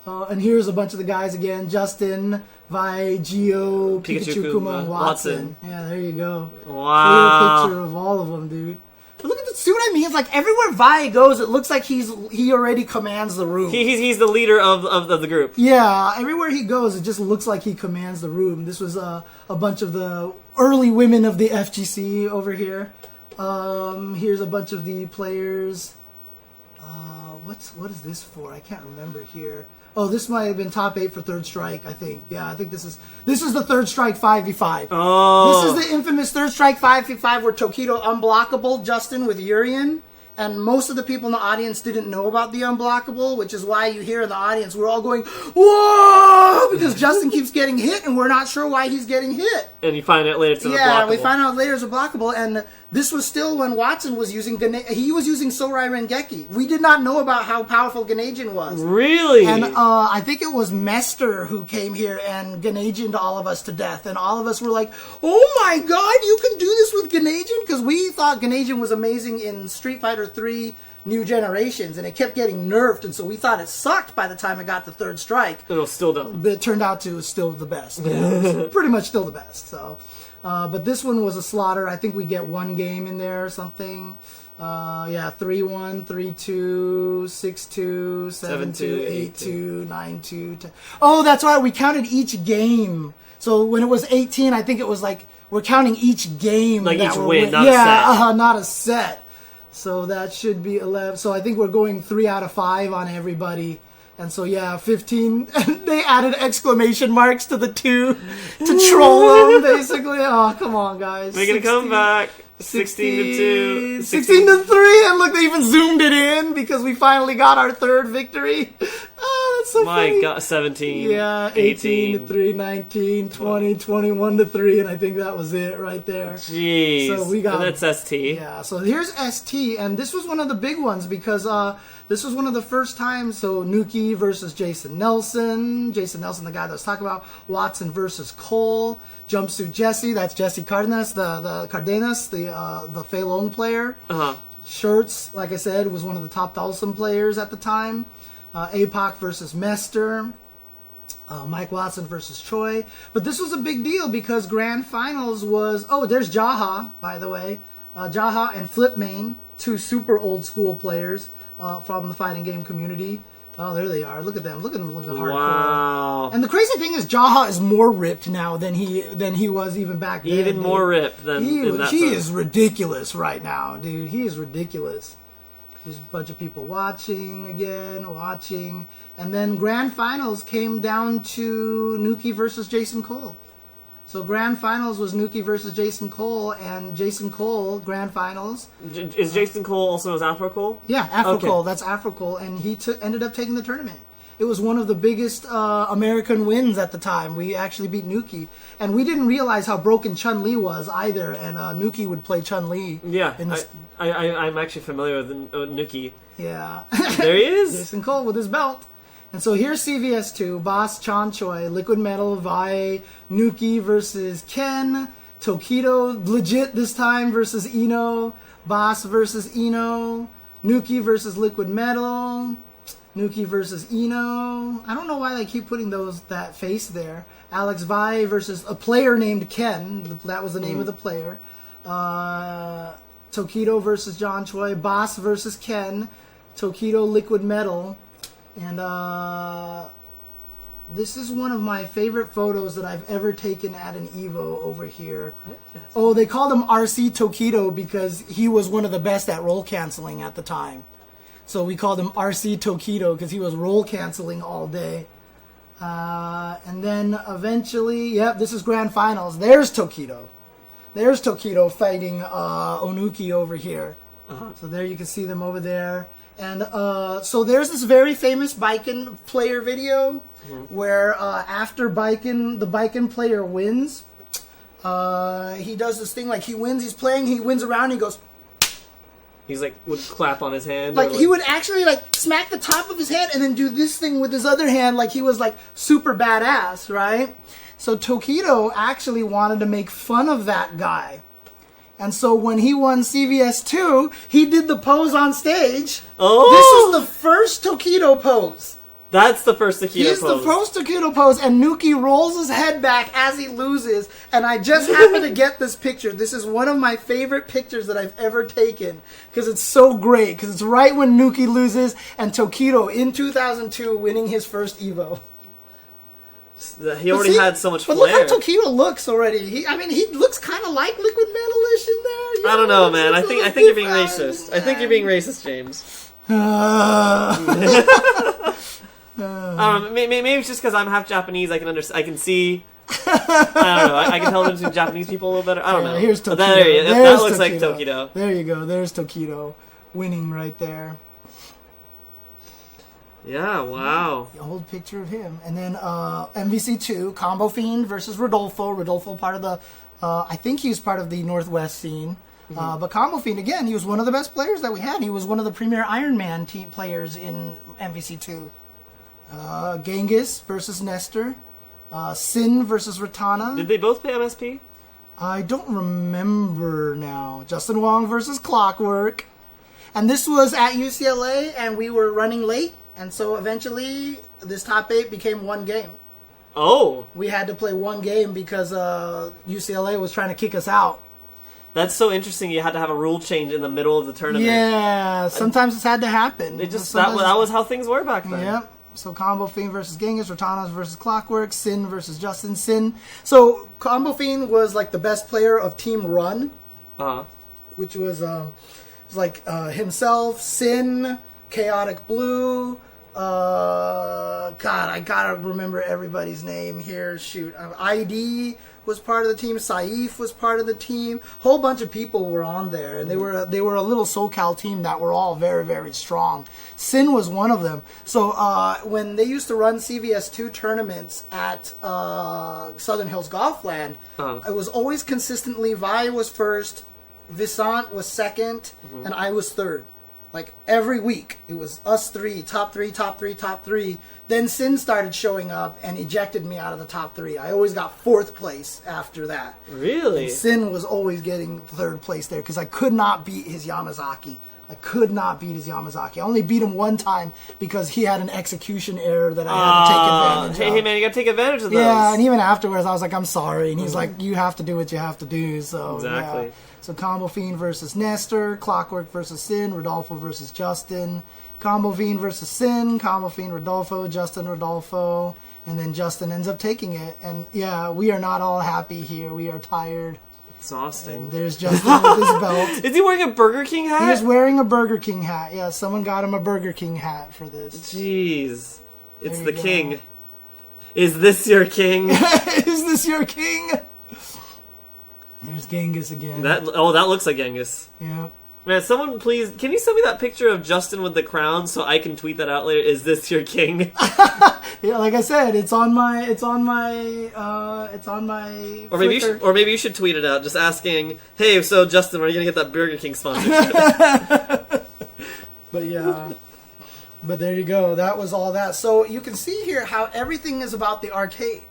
And here's a bunch of the guys again. Justin, Vi, Gio, Pikachu, Kuma, and Watson. Yeah, there you go. Wow. Clear picture of all of them, dude. But look at the, see what I mean? It's like everywhere Vi goes, it looks like he already commands the room. He's the leader of the group. Yeah, everywhere he goes, it just looks like he commands the room. This was a bunch of the early women of the FGC over here. Here's a bunch of the players. What is this for? I can't remember here. Oh, this might have been top 8 for Third Strike, I think. Yeah, I think this is the Third Strike 5v5. Oh. This is the infamous Third Strike 5v5 where Tokido unblockable Justin with Urian. And most of the people in the audience didn't know about the unblockable, which is why you hear in the audience, we're all going, whoa! Because Justin keeps getting hit, and we're not sure why he's getting hit. And you find out later it's Yeah, unblockable. we find out later it's a blockable, and this was still when Watson was using he was using Sorai Rengeki. We did not know about how powerful Ganejin was. Really? And I think it was Mester who came here and Ganejin'd all of us to death, and all of us were like, oh my god, you can do this with Ganejin? Because we thought Ganejin was amazing in Street Fighter 3 New Generations, and it kept getting nerfed, and so we thought it sucked by the time it got to Third Strike. It was still dumb. But it turned out to still the best. Pretty much still the best. So, but this one was a slaughter. I think we get one game in there or something. 3-1, 3-2, 6-2, 7-2, 8-2, 9-2. 10. Oh, that's right. We counted each game. So when it was 18, I think it was like we're counting each game. Like that each we're win, not a set. Not a set. So that should be 11. So I think we're going 3 out of 5 on everybody. And so, 15. And they added exclamation marks to the 2 to troll them, basically. Oh, come on, guys. Making a comeback. 16 to 2. 16 to 3. And look, they even zoomed it in because we finally got our third victory. Oh, that's so funny. My God, 17. Yeah, 18 to 3, 19, 20, 21 to 3. And I think that was it right there. Jeez. So we got, and that's ST. Yeah, so here's ST. And this was one of the big ones because this was one of the first times. So Nuki versus Jason Nelson. Jason Nelson, the guy that I was talking about. Watson versus Cole. Jumpsuit Jesse. That's Jesse Cardenas, the Fei Long player. Uh-huh. Shirts, like I said, was one of the top Dhalsim players at the time. APOC versus Mester. Mike Watson versus Choi. But this was a big deal because Grand Finals was... Oh, there's Jaha, by the way. Jaha and Flipmane, 2 super old school players from the fighting game community. Oh, there they are. Look at them. Look at them looking hardcore. Wow. And the crazy thing is Jaha is more ripped now than he was even back then. Even dude. more ripped than in that He time. is ridiculous right now, dude. He is ridiculous. There's a bunch of people watching. And then Grand Finals came down to Nuki versus Jason Cole. So Grand Finals was Nuki versus Jason Cole, and Jason Cole, Grand Finals. Is Jason Cole also his Afro Cole? Yeah, Afro Okay. Cole. That's Afro Cole, and he ended up taking the tournament. It was one of the biggest American wins at the time. We actually beat Nuki. And we didn't realize how broken Chun-Li was either, and Nuki would play Chun-Li. Yeah, in the I'm actually familiar with Nuki. Yeah. There he is. Jason Cole with his belt. And so here's CVS2, Boss Chan Choi, Liquid Metal, Vi, Nuki versus Ken, Tokido, legit this time, versus Ino, Boss versus Ino, Nuki versus Liquid Metal, Nuki versus Ino. I don't know why they keep putting that face there. Alex Vi versus a player named Ken. That was the name of the player. Tokido versus John Choi, Boss versus Ken, Tokido Liquid Metal. And this is one of my favorite photos that I've ever taken at an Evo over here. Oh, they called him RC Tokido because he was one of the best at roll canceling at the time. So we called him RC Tokido because he was roll canceling all day. And then eventually, yep, this is grand finals. There's Tokido. There's Tokido fighting Onuki over here. So there you can see them over there. And so there's this very famous Baiken player video where after the Baiken player wins, he does this thing like he wins, he's playing, he wins around, he goes... He's like, would clap on his hand. Like, he would actually, like, smack the top of his hand and then do this thing with his other hand like he was, like, super badass, right? So Tokido actually wanted to make fun of that guy. And so when he won CVS2, he did the pose on stage. Oh! This was the first Tokido pose. That's the first Tokido pose. He's the first Tokido pose, and Nuki rolls his head back as he loses. And I just happened to get this picture. This is one of my favorite pictures that I've ever taken because it's so great. Because it's right when Nuki loses and Tokido in 2002 winning his first Evo. He already had so much flair. But look how Tokido looks already. He looks kind of like Liquid Metalish in there. I don't know, man. I think you're being racist. I think you're being racist, James. I don't know. Maybe it's just because I'm half Japanese. I can understand. I can see. I don't know. I can tell the difference between Japanese people a little better. I don't know. Here's Tokido. That looks like Tokido. There you go. There's Tokido winning right there. Yeah. Wow. The old picture of him, and then MVC2 Combo Fiend versus Rodolfo. Rodolfo part of the. I think he was part of the Northwest scene. But Combo Fiend, again, he was one of the best players that we had. He was one of the premier Iron Man team players in MVC2. Genghis versus Nestor. Sin versus Ratana. Did they both play MSP? I don't remember now. Justin Wong versus Clockwork. And this was at UCLA, and we were running late. And so eventually, this top 8 became one game. Oh. We had to play one game because UCLA was trying to kick us out. That's so interesting. You had to have a rule change in the middle of the tournament. Yeah, sometimes it's had to happen. It just that was how things were back then. Yep. So Combo Fiend versus Genghis, Ratana versus Clockwork, Sin versus Justin Sin. So Combo Fiend was like the best player of Team Run, which was himself, Sin, Chaotic Blue. God, I gotta remember everybody's name here. Shoot, ID was part of the team. Saif was part of the team. Whole bunch of people were on there, and they were a little SoCal team that were all very, very strong. Sin was one of them. So when they used to run CVS2 tournaments at Southern Hills Golfland, it was always consistently Vi was first, Visant was second, and I was third. Like, every week, it was us three, top three, top three, top three. Then Sin started showing up and ejected me out of the top 3. I always got 4th place after that. Really? And Sin was always getting 3rd place there because I could not beat his Yamazaki. I only beat him one time because he had an execution error that I had to take advantage of. Hey, man, you gotta take advantage of those. Yeah, and even afterwards, I was like, I'm sorry. And he's like, you have to do what you have to do. So, exactly. Yeah. So Combo Fiend versus Nestor, Clockwork versus Sin, Rodolfo versus Justin, Combo Fiend versus Sin, Combo Fiend Rodolfo, Justin Rodolfo, and then Justin ends up taking it. And yeah, we are not all happy here. We are tired. Exhausting. And there's Justin with his belt. Is he wearing a Burger King hat? He is wearing a Burger King hat. Yeah, someone got him a Burger King hat for this. Jeez. It's the king. Is this your king? Is this your king? There's Genghis again. That looks like Genghis. Yeah. Man, someone please, can you send me that picture of Justin with the crown so I can tweet that out later? Is this your king? Yeah, like I said, it's on my Or maybe you should tweet it out, just asking, hey, so Justin, when are you gonna get that Burger King sponsorship? But yeah. But there you go. That was all that. So you can see here how everything is about the arcade.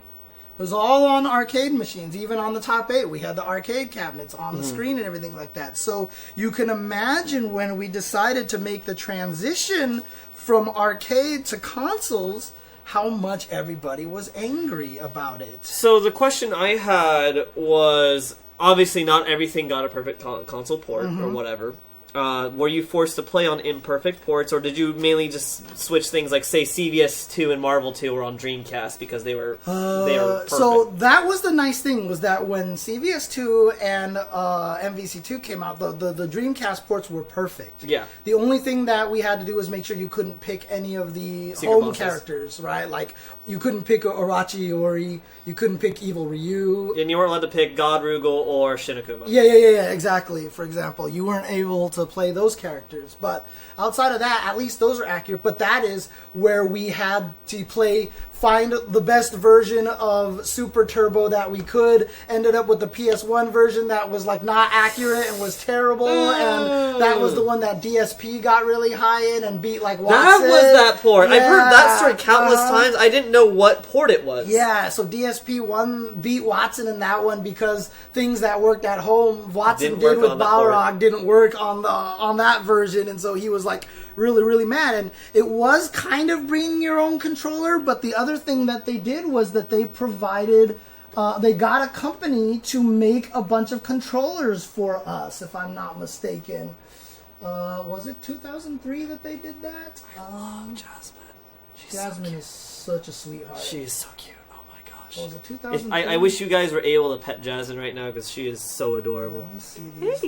It was all on arcade machines, even on the top 8. We had the arcade cabinets on the screen and everything like that. So you can imagine when we decided to make the transition from arcade to consoles, how much everybody was angry about it. So the question I had was, obviously not everything got a perfect console port or whatever. Were you forced to play on imperfect ports, or did you mainly just switch things like, say, CVS 2 and Marvel 2 were on Dreamcast because they were perfect? So that was the nice thing, was that when CVS 2 and MVC 2 came out, the Dreamcast ports were perfect. Yeah. The only thing that we had to do was make sure you couldn't pick any of the Secret home bosses. characters, right? Like, you couldn't pick Orochi Ori, you couldn't pick Evil Ryu. And you weren't allowed to pick God Rugal or Shinakuma. Yeah, exactly. For example, you weren't able to play those characters. But outside of that, at least those are accurate. But that is where we had to find the best version of Super Turbo that we could. Ended up with the PS1 version that was like not accurate and was terrible. And that was the one that DSP got really high in and beat like Watson. That was that port. Yeah. I've heard that story countless times. I didn't know what port it was. Yeah, so DSP beat Watson in that one because things that worked at home, Watson did with Balrog, didn't work on that version, and so he was like really, really mad. And it was kind of bringing your own controller, but the other thing that they did was that they provided, they got a company to make a bunch of controllers for us, if I'm not mistaken. Was it 2003 that they did that? I love Jasmine. Jasmine is such a sweetheart. She is so cute. Oh my gosh. Was it 2003? I wish you guys were able to pet Jasmine right now because she is so adorable. Yeah, let me see these.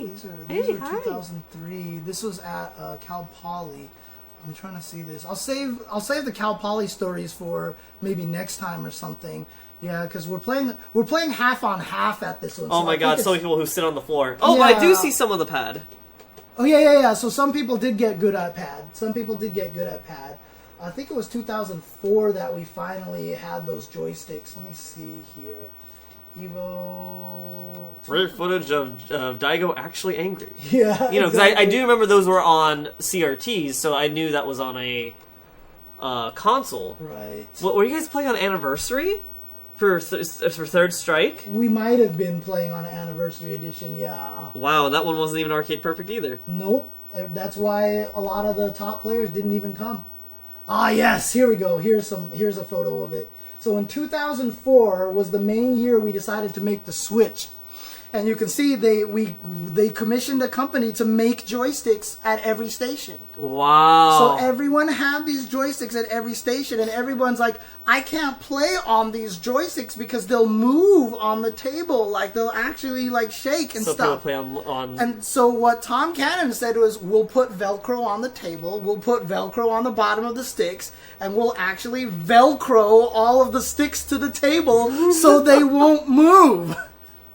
These are 2003. This was at Cal Poly. I'm trying to see this. I'll save the Cal Poly stories for maybe next time or something. Yeah, because we're playing half on half at this one. Oh so my god, so many people who sit on the floor. Oh, yeah. I do see some of the pad. Oh yeah. So some people did get good at pad. I think it was 2004 that we finally had those joysticks. Let me see here. Evo. Rare footage of Daigo actually angry. Yeah. You know, because I do remember those were on CRTs, so I knew that was on a console. Right. What, were you guys playing on Anniversary for Third Strike? We might have been playing on Anniversary Edition, yeah. Wow, that one wasn't even arcade perfect either. Nope. That's why a lot of the top players didn't even come. Ah, yes. Here we go. Here's a photo of it. So in 2004 was the main year we decided to make the switch. And you can see they commissioned a company to make joysticks at every station. Wow. So everyone had these joysticks at every station, and everyone's like, I can't play on these joysticks because they'll move on the table, like they'll actually like shake and so stuff. People play on. And so what Tom Cannon said was, we'll put Velcro on the table, we'll put Velcro on the bottom of the sticks, and we'll actually Velcro all of the sticks to the table so they won't move.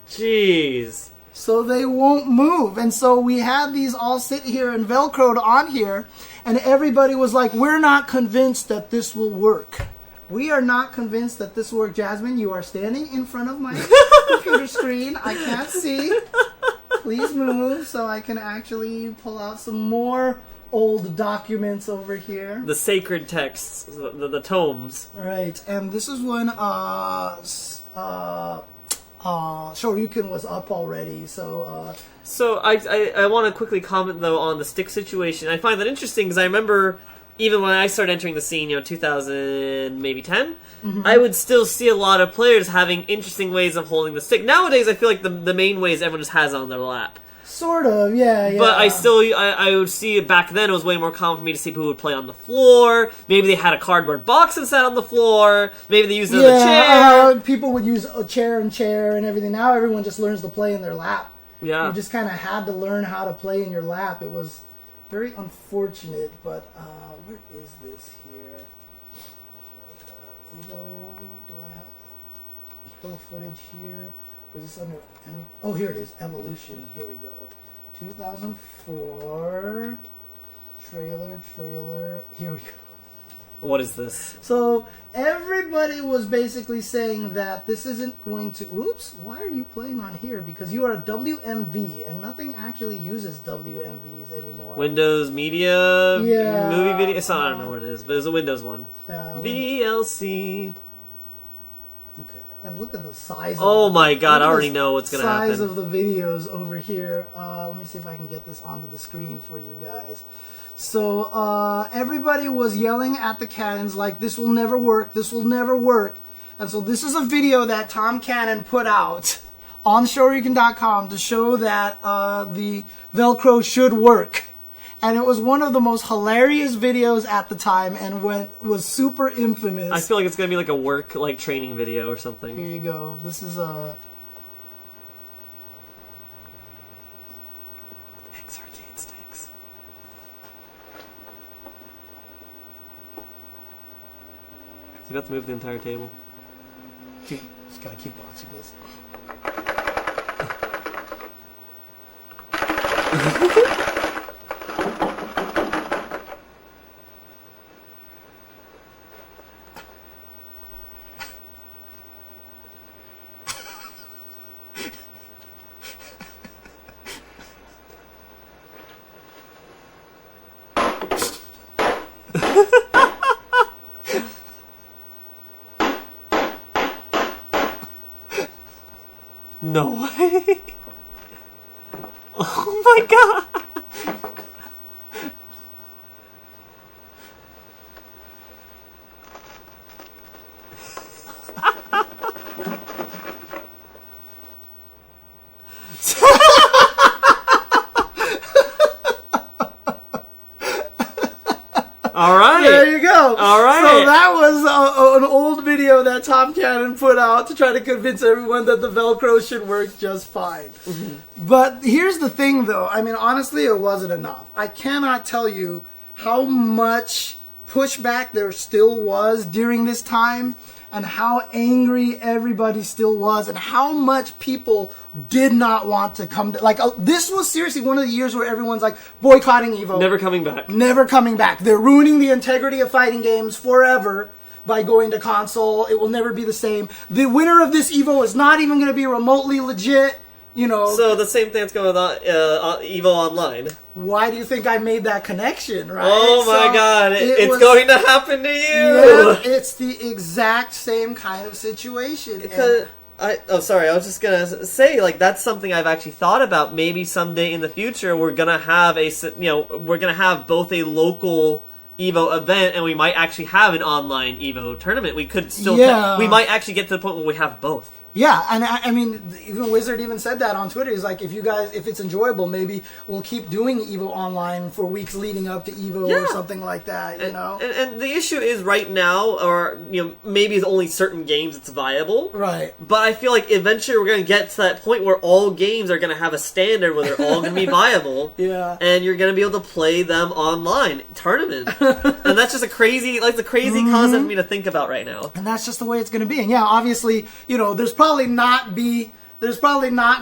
Jeez. So they won't move. And so we had these all sit here and Velcroed on here, and everybody was like, we're not convinced that this will work. We are not convinced that this will work. Jasmine, you are standing in front of my computer screen. I can't see. Please move so I can actually pull out some more old documents over here. The sacred texts, the tomes. Right. And this is when Shoryuken was up already, so I want to quickly comment though on the stick situation. I find that interesting because I remember even when I started entering the scene, 2000 maybe 10, I would still see a lot of players having interesting ways of holding the stick. Nowadays, I feel like the main way is everyone just has it on their lap. Sort of, yeah. But I would see it back then. It was way more common for me to see people who would play on the floor. Maybe they had a cardboard box and sat on the floor. Maybe they used it as a chair. People would use a chair and everything. Now everyone just learns to play in their lap. Yeah. You just kind of had to learn how to play in your lap. It was very unfortunate, but where is this here? Evo, do I have Evo footage here? Is this under... Oh, here it is. Evolution. Here we go. 2004. Trailer. Here we go. What is this? So, everybody was basically saying that this isn't going to... Oops, why are you playing on here? Because you are a WMV, and nothing actually uses WMVs anymore. Windows Media? Yeah. Movie video? I don't know what it is, but it's a Windows one. VLC. Okay. And look at the size of my god, I already know what's going to happen. Size of the videos over here. Let me see if I can get this onto the screen for you guys. So, everybody was yelling at the cannons like, this will never work, this will never work. And so this is a video that Tom Cannon put out on Shoryuken.com to show that the Velcro should work. And it was one of the most hilarious videos at the time, and was super infamous. I feel like it's gonna be like a work training video or something. Here you go. This is a X arcade sticks. You have to move the entire table. Just gotta keep watching this. No way! Oh my god! All right. There you go. All right. So that was an old video that Tom Cannon put out to try to convince everyone that the Velcro should work just fine. Mm-hmm. But here's the thing, though. I mean, honestly, it wasn't enough. I cannot tell you how much pushback there still was during this time, and how angry everybody still was, and how much people did not want to come to, this was seriously one of the years where everyone's boycotting EVO. Never coming back. Never coming back. They're ruining the integrity of fighting games forever by going to console. It will never be the same. The winner of this EVO is not even going to be remotely legit. So the same thing that's going on EVO Online. Why do you think I made that connection, right? Oh my god, it's going to happen to you! Yeah, it's the exact same kind of situation. I was just going to say, that's something I've actually thought about. Maybe someday in the future we're going to have both a local EVO event, and we might actually have an online EVO tournament. We could still, we might actually get to the point where we have both. Yeah, and I mean, even Wizard even said that on Twitter. He's like, if it's enjoyable, maybe we'll keep doing EVO online for weeks leading up to EVO or something like that, you know? And the issue is right now, or, maybe it's only certain games it's viable. Right. But I feel like eventually we're going to get to that point where all games are going to have a standard where they're all going to be viable. Yeah. And you're going to be able to play them online, tournament. And that's just a crazy concept for me to think about right now. And that's just the way it's going to be. And yeah, obviously, there's probably not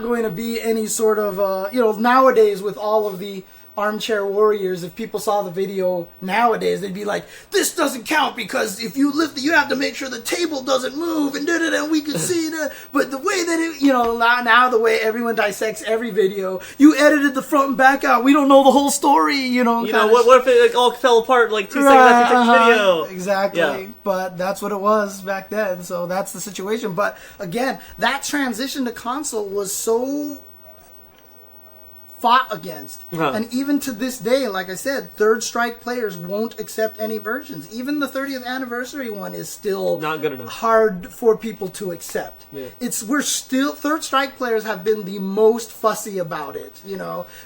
going to be any sort of nowadays with all of the armchair warriors, if people saw the video nowadays, they'd be like, this doesn't count because if you lift it, you have to make sure the table doesn't move and we can see that. But the way that it, now the way everyone dissects every video, you edited the front and back out. We don't know the whole story, what if it all fell apart 2 seconds after you took the video? Exactly. Yeah. But that's what it was back then. So that's the situation. But again, that transition to console was so fought against. And even to this day, like I said, Third Strike players won't accept any versions. Even the 30th anniversary one is still not good enough. Hard for people to accept. Yeah. Third Strike players have been the most fussy about it,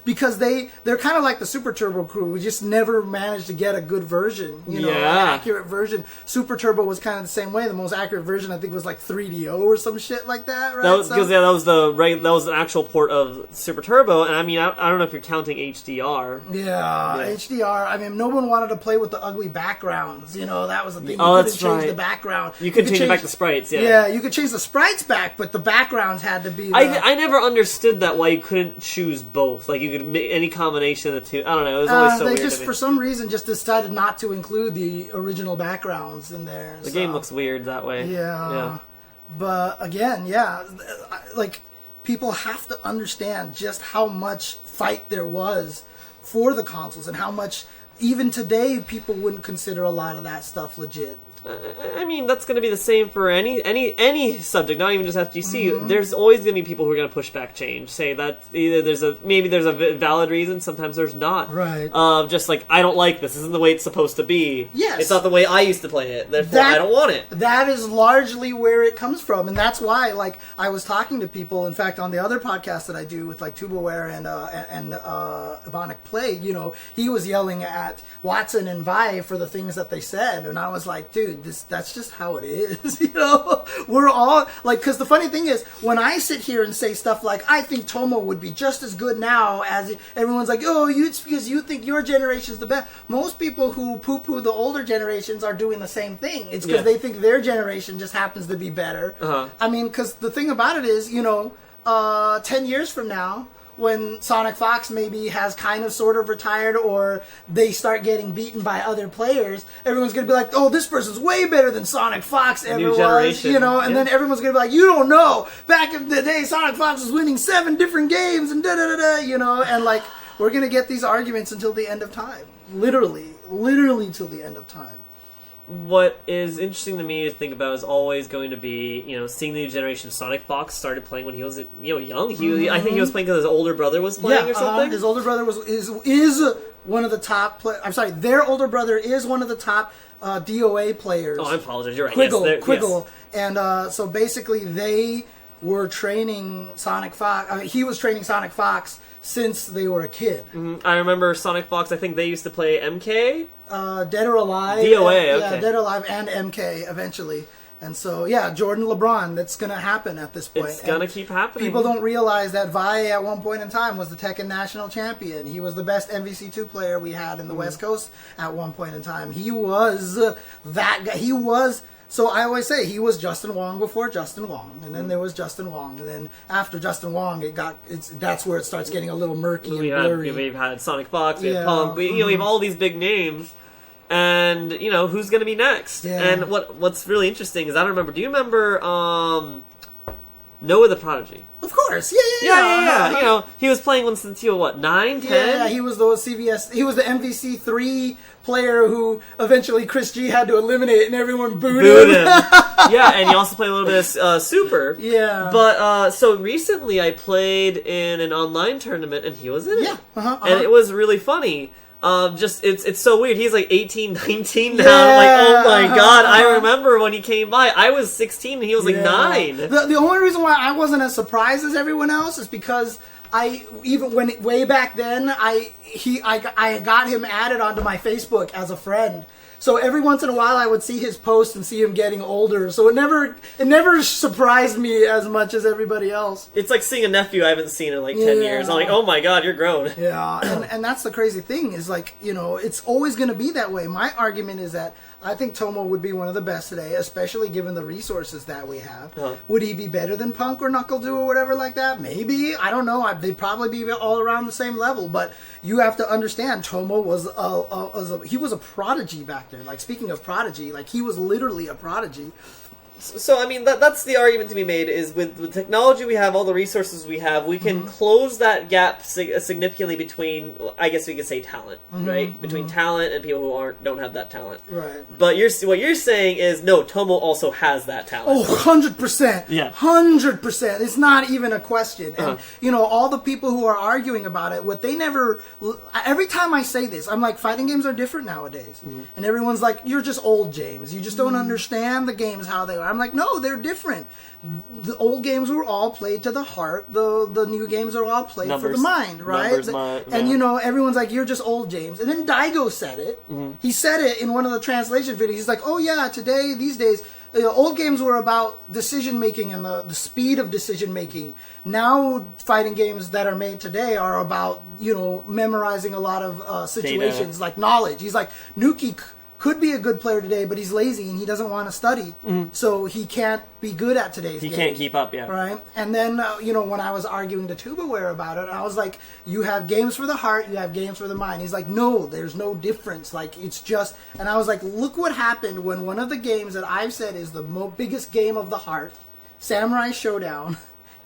because they're kind of like the Super Turbo crew. We just never managed to get a good version, an accurate version. Super Turbo was kind of the same way. The most accurate version I think was 3DO or some shit like that, right? That was an actual port of Super Turbo, and I mean, I don't know if you're counting HDR. Yeah, HDR. I mean, no one wanted to play with the ugly backgrounds. That was the thing. You couldn't change the background. You could change back the sprites, yeah. Yeah, you could change the sprites back, but the backgrounds had to be... I never understood that, why you couldn't choose both. You could make any combination of the two. I don't know, it was always so weird to me. For some reason, just decided not to include the original backgrounds in there. The game looks weird that way. Yeah. But, again, people have to understand just how much fight there was for the consoles and how much, even today, people wouldn't consider a lot of that stuff legit. I mean, that's going to be the same for any subject, not even just FGC. There's always going to be people who are going to push back change, say that either there's a valid reason, sometimes there's not. Right. Just like, I don't like this isn't the way it's supposed to be. Yes. It's not the way I used to play it, therefore I don't want it. That is largely where it comes from, and that's why, like, I was talking to people, in fact, on the other podcast that I do with, like, Tubaware and Ebonic Play, you know, he was yelling at Watson and Vi for the things that they said, and I was like, dude, that's just how it is, you know? We're all, like, because the funny thing is, when I sit here and say stuff like, I think Tomo would be just as good now as, everyone's like, oh, it's because you think your generation's the best. Most people who poo-poo the older generations are doing the same thing. It's because they think their generation just happens to be better. I mean, because the thing about it is, you know, 10 years from now, when Sonic Fox maybe has kind of sort of retired or they start getting beaten by other players, everyone's going to be like, oh, this person's way better than Sonic Fox ever was, you know, and then everyone's going to be like, you don't know, back in the day Sonic Fox was winning 7 different games and da-da-da-da, you know, and like, we're going to get these arguments until the end of time. Literally till the end of time. What is interesting to me to think about is always going to be, you know, seeing the new generation. Sonic Fox started playing when he was, you know, young. I think he was playing because his older brother was playing or something. His older brother is one of the top. I'm sorry, their older brother is one of the top DOA players. Oh, I apologize. You're right. Quiggle. Yes. And so basically, they were training Sonic Fox. He was training Sonic Fox since they were a kid. I remember Sonic Fox. I think they used to play MK. Dead or Alive. DOA, okay. Yeah, Dead or Alive and MK eventually. And so, yeah, Jordan LeBron, that's going to happen at this point. It's going to keep happening. People don't realize that Vi at one point in time was the Tekken national champion. He was the best MVC2 player we had in the West Coast at one point in time. He was that guy. He was... So I always say he was Justin Wong before Justin Wong, and then there was Justin Wong, and then after Justin Wong, that's where it starts getting a little murky and blurry. We've had Sonic Fox, we have Punk, we have all these big names, and you know who's going to be next. Yeah. And what's really interesting is I don't remember. Do you remember Noah the Prodigy? Of course, yeah. You know, he was playing since he was what, 9, 10? Yeah, he was the CVS. He was the MVC3 player who eventually Chris G had to eliminate, and everyone booed him. Yeah, and he also played a little bit of Super. Yeah. But so recently, I played in an online tournament, and he was in it. Yeah. And it was really funny. It's so weird. He's like 18, 19 now. Yeah, I'm like, oh my god! I remember when he came by. I was 16 and he was like 9. The only reason why I wasn't as surprised as everyone else is because way back then I got him added onto my Facebook as a friend. So every once in a while I would see his post and see him getting older. So it never surprised me as much as everybody else. It's like seeing a nephew I haven't seen in like 10 years. I'm like, oh my god, you're grown. Yeah, and that's the crazy thing is like, you know, it's always going to be that way. My argument is that I think Tomo would be one of the best today, especially given the resources that we have. Would he be better than Punk or NuckleDu or whatever like that? Maybe. I don't know. They'd probably be all around the same level. But you have to understand, Tomo was he was a prodigy back there. Like, speaking of prodigy, like, he was literally a prodigy. So, I mean, that's the argument to be made, is with the technology we have, all the resources we have, we can close that gap significantly between, I guess we could say, talent, right? Between talent and people who don't have that talent. Right. But what you're saying is, no, Tomo also has that talent. Oh, 100%. Yeah. 100%. It's not even a question. And, you know, all the people who are arguing about it, every time I say this, I'm like, fighting games are different nowadays. And everyone's like, you're just old, James. You just don't understand the games how they are. I'm like, no, they're different. The old games were all played to the heart. The new games are all played for the mind, right? And, you know, everyone's like, you're just old, James. And then Daigo said it. He said it in one of the translation videos. He's like, oh, yeah, these days, old games were about decision-making and the speed of decision-making. Now, fighting games that are made today are about, you know, memorizing a lot of situations, like knowledge. He's like, Nuki could be a good player today, but he's lazy and he doesn't want to study, so he can't be good at today's game. He can't keep up, right? And then, you know, when I was arguing to Tubaware about it, I was like, you have games for the heart, you have games for the mind. He's like, no, there's no difference. Like, it's just... And I was like, look what happened when one of the games that I've said is the biggest game of the heart, Samurai Showdown,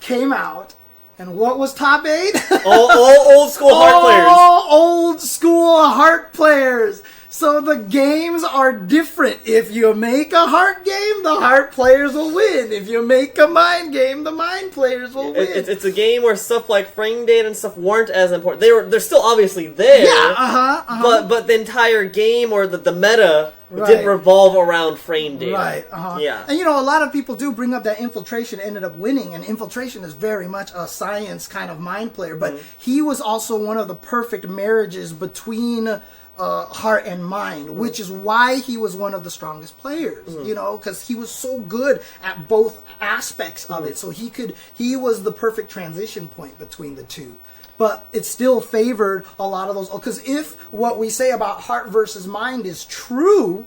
came out. And what was top 8? All old school heart players. All old school heart players. So the games are different. If you make a heart game, the heart players will win. If you make a mind game, the mind players will win. It's a game where stuff like frame data and stuff weren't as important. They're still obviously there. Yeah, But the entire game or the meta didn't revolve around frame data. Right. Yeah. And a lot of people do bring up that Infiltration ended up winning, and Infiltration is very much a science kind of mind player, but he was also one of the perfect marriages between heart and mind, which is why he was one of the strongest players, because he was so good at both aspects of it. So he was the perfect transition point between the two. But it still favored a lot of those, because if what we say about heart versus mind is true,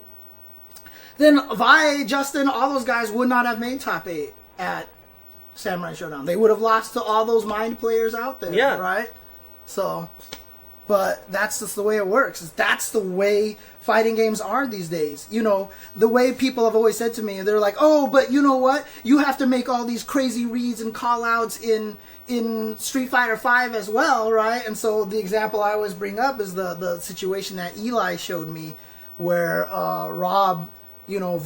then Vi, Justin, all those guys would not have made top 8 at Samurai Showdown. They would have lost to all those mind players out there, right? So... But that's just the way it works. That's the way fighting games are these days. The way people have always said to me, they're like, oh, but you know what? You have to make all these crazy reads and call-outs in Street Fighter V as well, right? And so the example I always bring up is the situation that Eli showed me where Rob, Zaffarino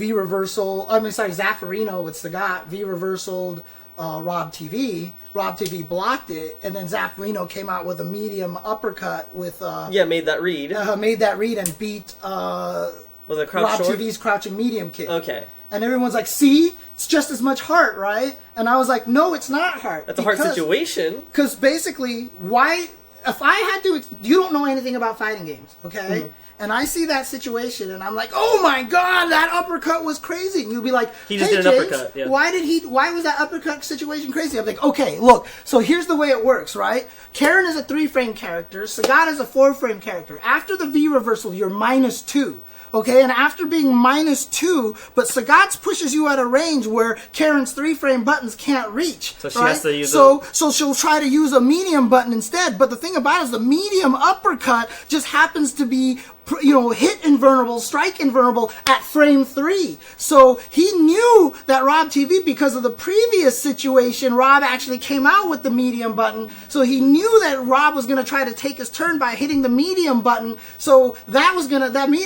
with Sagat V-reversaled Rob TV. Rob TV blocked it, and then Zaffarino came out with a medium uppercut with... made that read. Made that read and beat was it Crouch Rob Short? TV's crouching medium kick. Okay. And everyone's like, see? It's just as much heart, right? And I was like, no, it's not heart. That's a hard situation. Because basically, why... If I had to... You don't know anything about fighting games, okay? And I see that situation, and I'm like, "Oh my god, that uppercut was crazy!" And you'll be like, "He just hey, did an James, uppercut." Yeah. Why was that uppercut situation crazy? I'm like, "Okay, look. So here's the way it works, right? Karen is a 3-frame character. Sagat is a 4-frame character. After the V reversal, you're -2." Okay, and after being -2, but Sagat's pushes you at a range where Karen's 3-frame buttons can't reach. So she right? has to use so she'll try to use a medium button instead. But the thing about it is the medium uppercut just happens to be hit invulnerable, strike invulnerable at frame 3. So he knew that Rob TV, because of the previous situation, Rob actually came out with the medium button. So he knew that Rob was going to try to take his turn by hitting the medium button. So that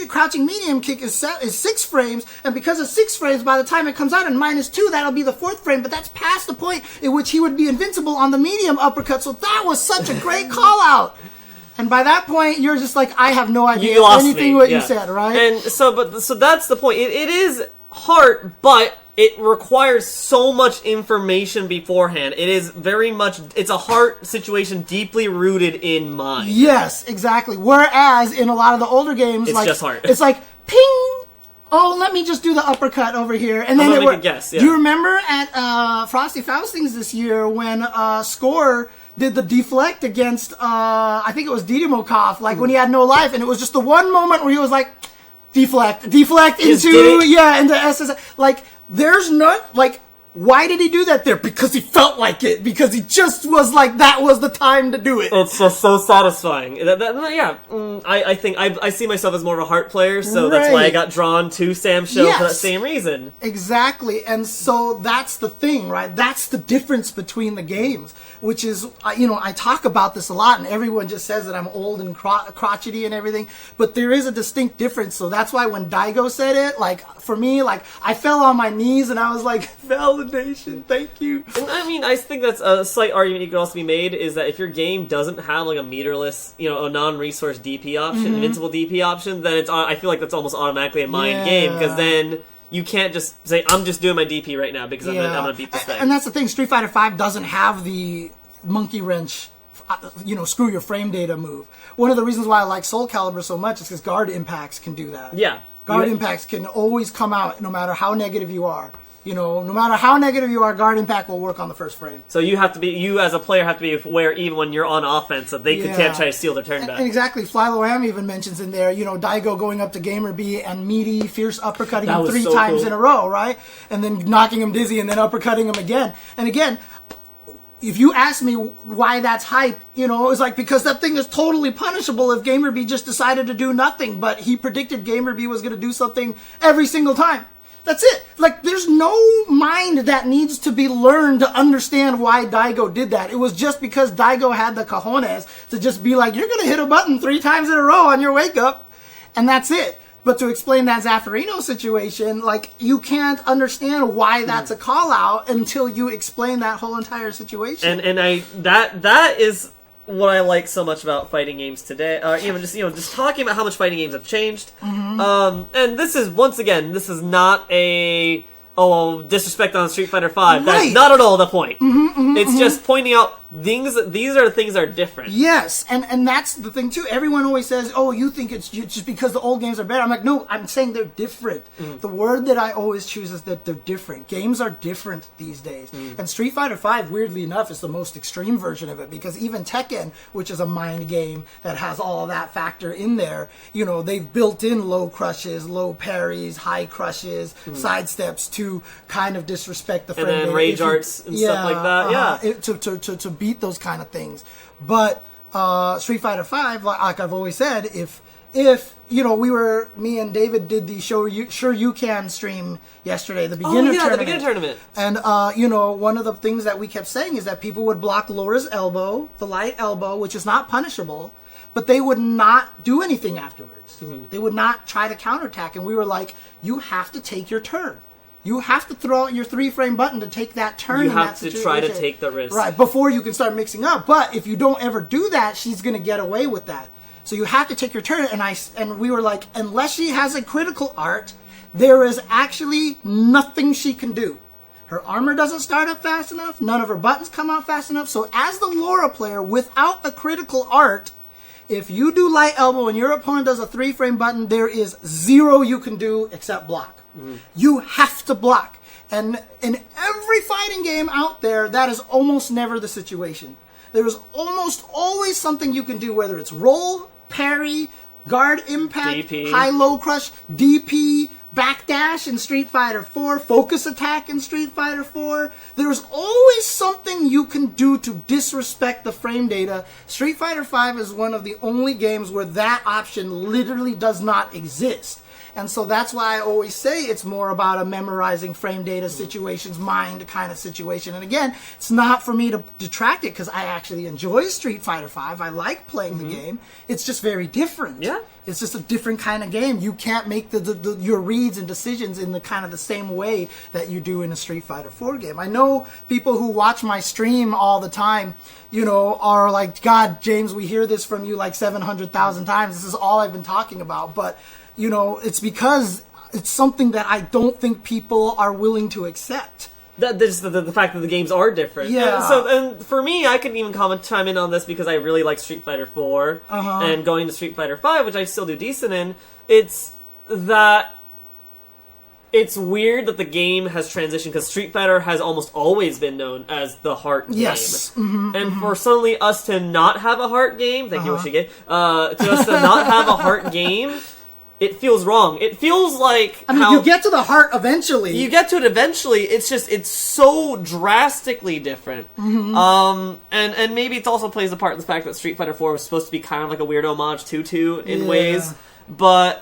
crouching medium kick is 6 frames. And because of 6 frames, by the time it comes out in -2, that'll be the 4th frame. But that's past the point in which he would be invincible on the medium uppercut. So that was such a great call out. And by that point, you're just like, I have no idea anything you said, right? And so that's the point. It is heart, but it requires so much information beforehand. It is very much, it's a heart situation deeply rooted in mind. Yes, exactly. Whereas in a lot of the older games, it's just heart. It's like, ping! Oh, let me just do the uppercut over here. And then make a guess, yeah. Do you remember at Frosty Faustings this year when Score did the deflect against, I think it was Didymokov, when he had no life, and it was just the one moment where he was like, deflect into SS. There's no, why did he do that there? Because he felt like it. Because he just was like, that was the time to do it. It's just so satisfying. I think I see myself as more of a heart player, so that's why I got drawn to Sam's show for that same reason. Exactly. And so that's the thing, right? That's the difference between the games, which is, I talk about this a lot, and everyone just says that I'm old and crotchety and everything, but there is a distinct difference. So that's why when Daigo said it, for me, I fell on my knees and I was like, validation, thank you. And I think that's a slight argument you could also be made, is that if your game doesn't have a meterless, a non-resource DP option, invincible DP option, then I feel like that's almost automatically a mind game, because then you can't just say, I'm just doing my DP right now because I'm going to beat this thing. And that's the thing, Street Fighter V doesn't have the monkey wrench, screw your frame data move. One of the reasons why I like Soul Calibur so much is because guard impacts can do that. Yeah. Guard impacts can always come out no matter how negative you are. No matter how negative you are, guard impact will work on the first frame. So you as a player have to be aware even when you're on offense that they can't try to steal their turn back. And exactly. Flylo even mentions in there, Daigo going up to Gamer B and Meaty fierce uppercutting him 3 times in a row, right? And then knocking him dizzy and then uppercutting him again. And again, if you ask me why that's hype, it's because that thing is totally punishable if Gamer B just decided to do nothing, but he predicted Gamer B was going to do something every single time. That's it. There's no mind that needs to be learned to understand why Daigo did that. It was just because Daigo had the cojones to just be like, you're going to hit a button 3 times in a row on your wake up. and that's it. But to explain that Zaffarino situation, like, you can't understand why that's a call out until you explain that whole entire situation. And that is what I like so much about fighting games today. Even just talking about how much fighting games have changed. And this is, once again, this is not a disrespect on Street Fighter V. Right. That's not at all the point. It's just pointing out these are things that are different. Yes, and that's the thing too. Everyone always says, "Oh, you think it's just because the old games are better." I'm like, no, I'm saying they're different. The word that I always choose is that they're different. Games are different these days, and Street Fighter V, weirdly enough, is the most extreme version of it, because even Tekken, which is a mind game that has all that factor in there, they've built in low crushes, low parries, high crushes, side steps to kind of disrespect the frame and then rate. rage arts and stuff like that. To beat those kind of things. But Street Fighter V, like I've always said, if me and David did the Sure You Can stream yesterday, the beginner tournament. The beginner tournament. And one of the things that we kept saying is that people would block Laura's elbow, the light elbow, which is not punishable, but they would not do anything afterwards. They would not try to counterattack, and we were like, you have to take your turn. You have to throw out your 3-frame button to take that turn. You have to try to take the risk. Right, before you can start mixing up. But if you don't ever do that, she's going to get away with that. So you have to take your turn. And we were like, unless she has a critical art, there is actually nothing she can do. Her armor doesn't start up fast enough. None of her buttons come out fast enough. So as the Laura player, without a critical art, if you do light elbow and your opponent does a 3-frame button, there is zero you can do except block. You have to block. And in every fighting game out there, that is almost never the situation. There is almost always something you can do, whether it's roll, parry, guard impact, DP. high-low crush, DP, backdash in Street Fighter 4, focus attack in Street Fighter 4. There's always something you can do to disrespect the frame data. Street Fighter 5 is one of the only games where that option literally does not exist. And so that's why I always say it's more about a memorizing frame data situations, mind kind of situation. And again, it's not for me to detract it, because I actually enjoy Street Fighter V. I like playing the game. It's just very different. Yeah. It's just a different kind of game. You can't make your reads and decisions in the kind of the same way that you do in a Street Fighter 4 game. I know people who watch my stream all the time, are like, God, James, we hear this from you like 700,000 times. This is all I've been talking about. But it's because it's something that I don't think people are willing to accept. There's the fact that the games are different. Yeah. And for me, I could even chime in on this because I really like Street Fighter 4 and going to Street Fighter 5, which I still do decent in. It's weird that the game has transitioned, because Street Fighter has almost always been known as the heart game. Yes. And for suddenly us to not have a heart game, thank you, Yoshige, to us to not have a heart game, it feels wrong. It feels like you get to the heart eventually. You get to it eventually. It's just, it's so drastically different. And maybe it also plays a part in the fact that Street Fighter 4 was supposed to be kind of like a weird homage to 2 in ways. But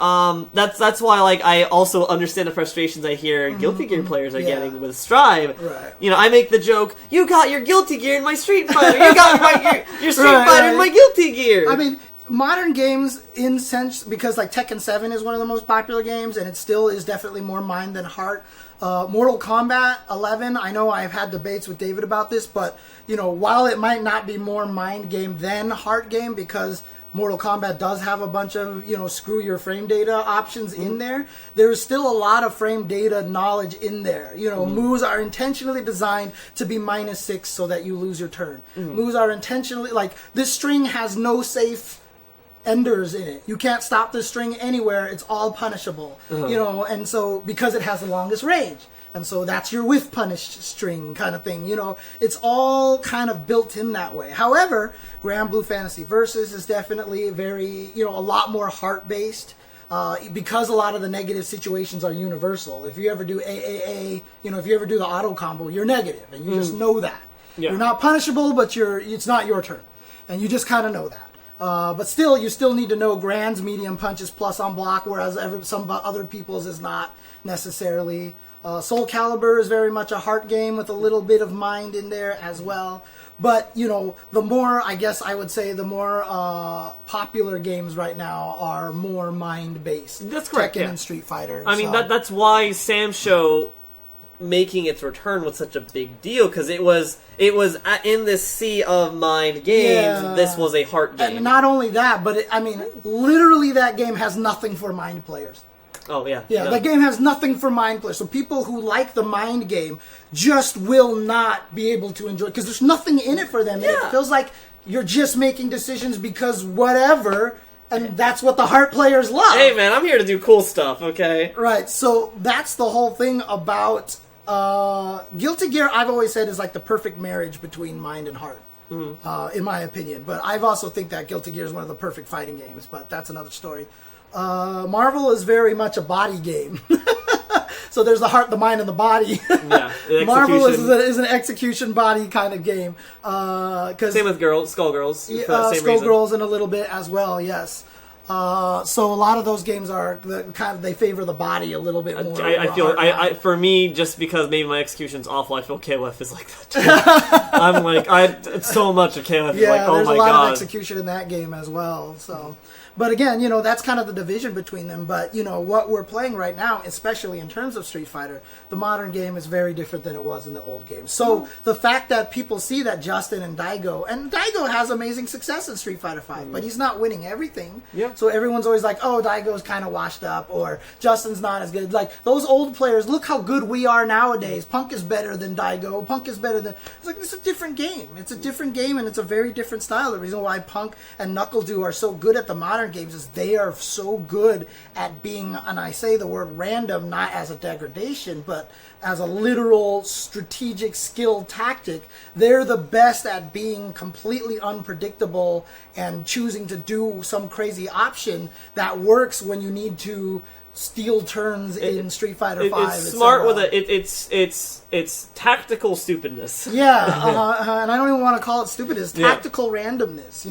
that's why, like, I also understand the frustrations I hear Guilty Gear players are getting with Strive. Right. I make the joke, you got your Guilty Gear in my Street Fighter. You got your Street Fighter in my Guilty Gear. I mean, modern games, in sense, because like Tekken 7 is one of the most popular games, and it still is definitely more mind than heart. Mortal Kombat 11, I know I've had debates with David about this, but while it might not be more mind game than heart game, because Mortal Kombat does have a bunch of, screw your frame data options in there, there's still a lot of frame data knowledge in there. Moves are intentionally designed to be -6 so that you lose your turn. Moves are intentionally, like, this string has no safe enders in it. You can't stop this string anywhere. It's all punishable. And so, because it has the longest range. And so that's your with punished string kind of thing. It's all kind of built in that way. However, Grand Blue Fantasy Versus is definitely very, a lot more heart-based. Because a lot of the negative situations are universal. If you ever do AAA, if you ever do the auto combo, you're negative, and you just know that. You're not punishable, but it's not your turn. And you just kind of know that. But still, you still need to know Grand's medium punches plus on block, whereas some other people's is not necessarily. Soul Calibur is very much a heart game with a little bit of mind in there as well. But, the more, I guess I would say, the more popular games right now are more mind-based. That's correct, Tekken and Street Fighter. I mean, that's why Sam's Show making its return was such a big deal, because it was in this sea of mind games, this was a heart game. And not only that, but, literally that game has nothing for mind players. Oh, yeah. Yeah, that game has nothing for mind players. So people who like the mind game just will not be able to enjoy it because there's nothing in it for them. And it feels like you're just making decisions because whatever, and that's what the heart players love. Hey, man, I'm here to do cool stuff, okay? Right, so that's the whole thing about Guilty Gear, I've always said, is like the perfect marriage between mind and heart. In my opinion. But I've also think that Guilty Gear is one of the perfect fighting games, but that's another story. Marvel is very much a body game. So there's the heart, the mind, and the body. Marvel is an execution body kind of game. Same with Skullgirls. Skullgirls in a little bit as well, yes. So a lot of those games are they favor the body a little bit more. For me, just because maybe my execution's awful, I feel KOF is like that too. I'm like, so much of KOF is like, oh my god. There's a lot of execution in that game as well, so... But again, that's kind of the division between them. But, what we're playing right now, especially in terms of Street Fighter, the modern game is very different than it was in the old game. So the fact that people see that Justin and Daigo has amazing success in Street Fighter V, but he's not winning everything. Yeah. So everyone's always like, oh, Daigo's kind of washed up, or Justin's not as good. Like, those old players, look how good we are nowadays. Punk is better than Daigo. Punk is better than... It's like, it's a different game. It's a different game, and it's a very different style. The reason why Punk and NuckleDu are so good at the modern games is they are so good at being, and I say the word random not as a degradation, but as a literal strategic skill tactic. They're the best at being completely unpredictable and choosing to do some crazy option that works when you need to steal turns in Street Fighter V. It's smart with it's tactical stupidness. Yeah, and I don't even want to call it stupidness. Tactical randomness.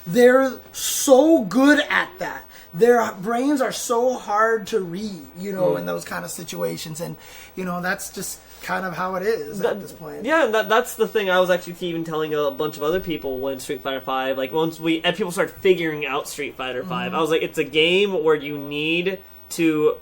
They're so good at that. Their brains are so hard to read. In those kind of situations, and that's just kind of how it is at this point. Yeah, that's the thing. I was actually even telling a bunch of other people when Street Fighter V, like once people started figuring out Street Fighter V, I was like, it's a game where you need to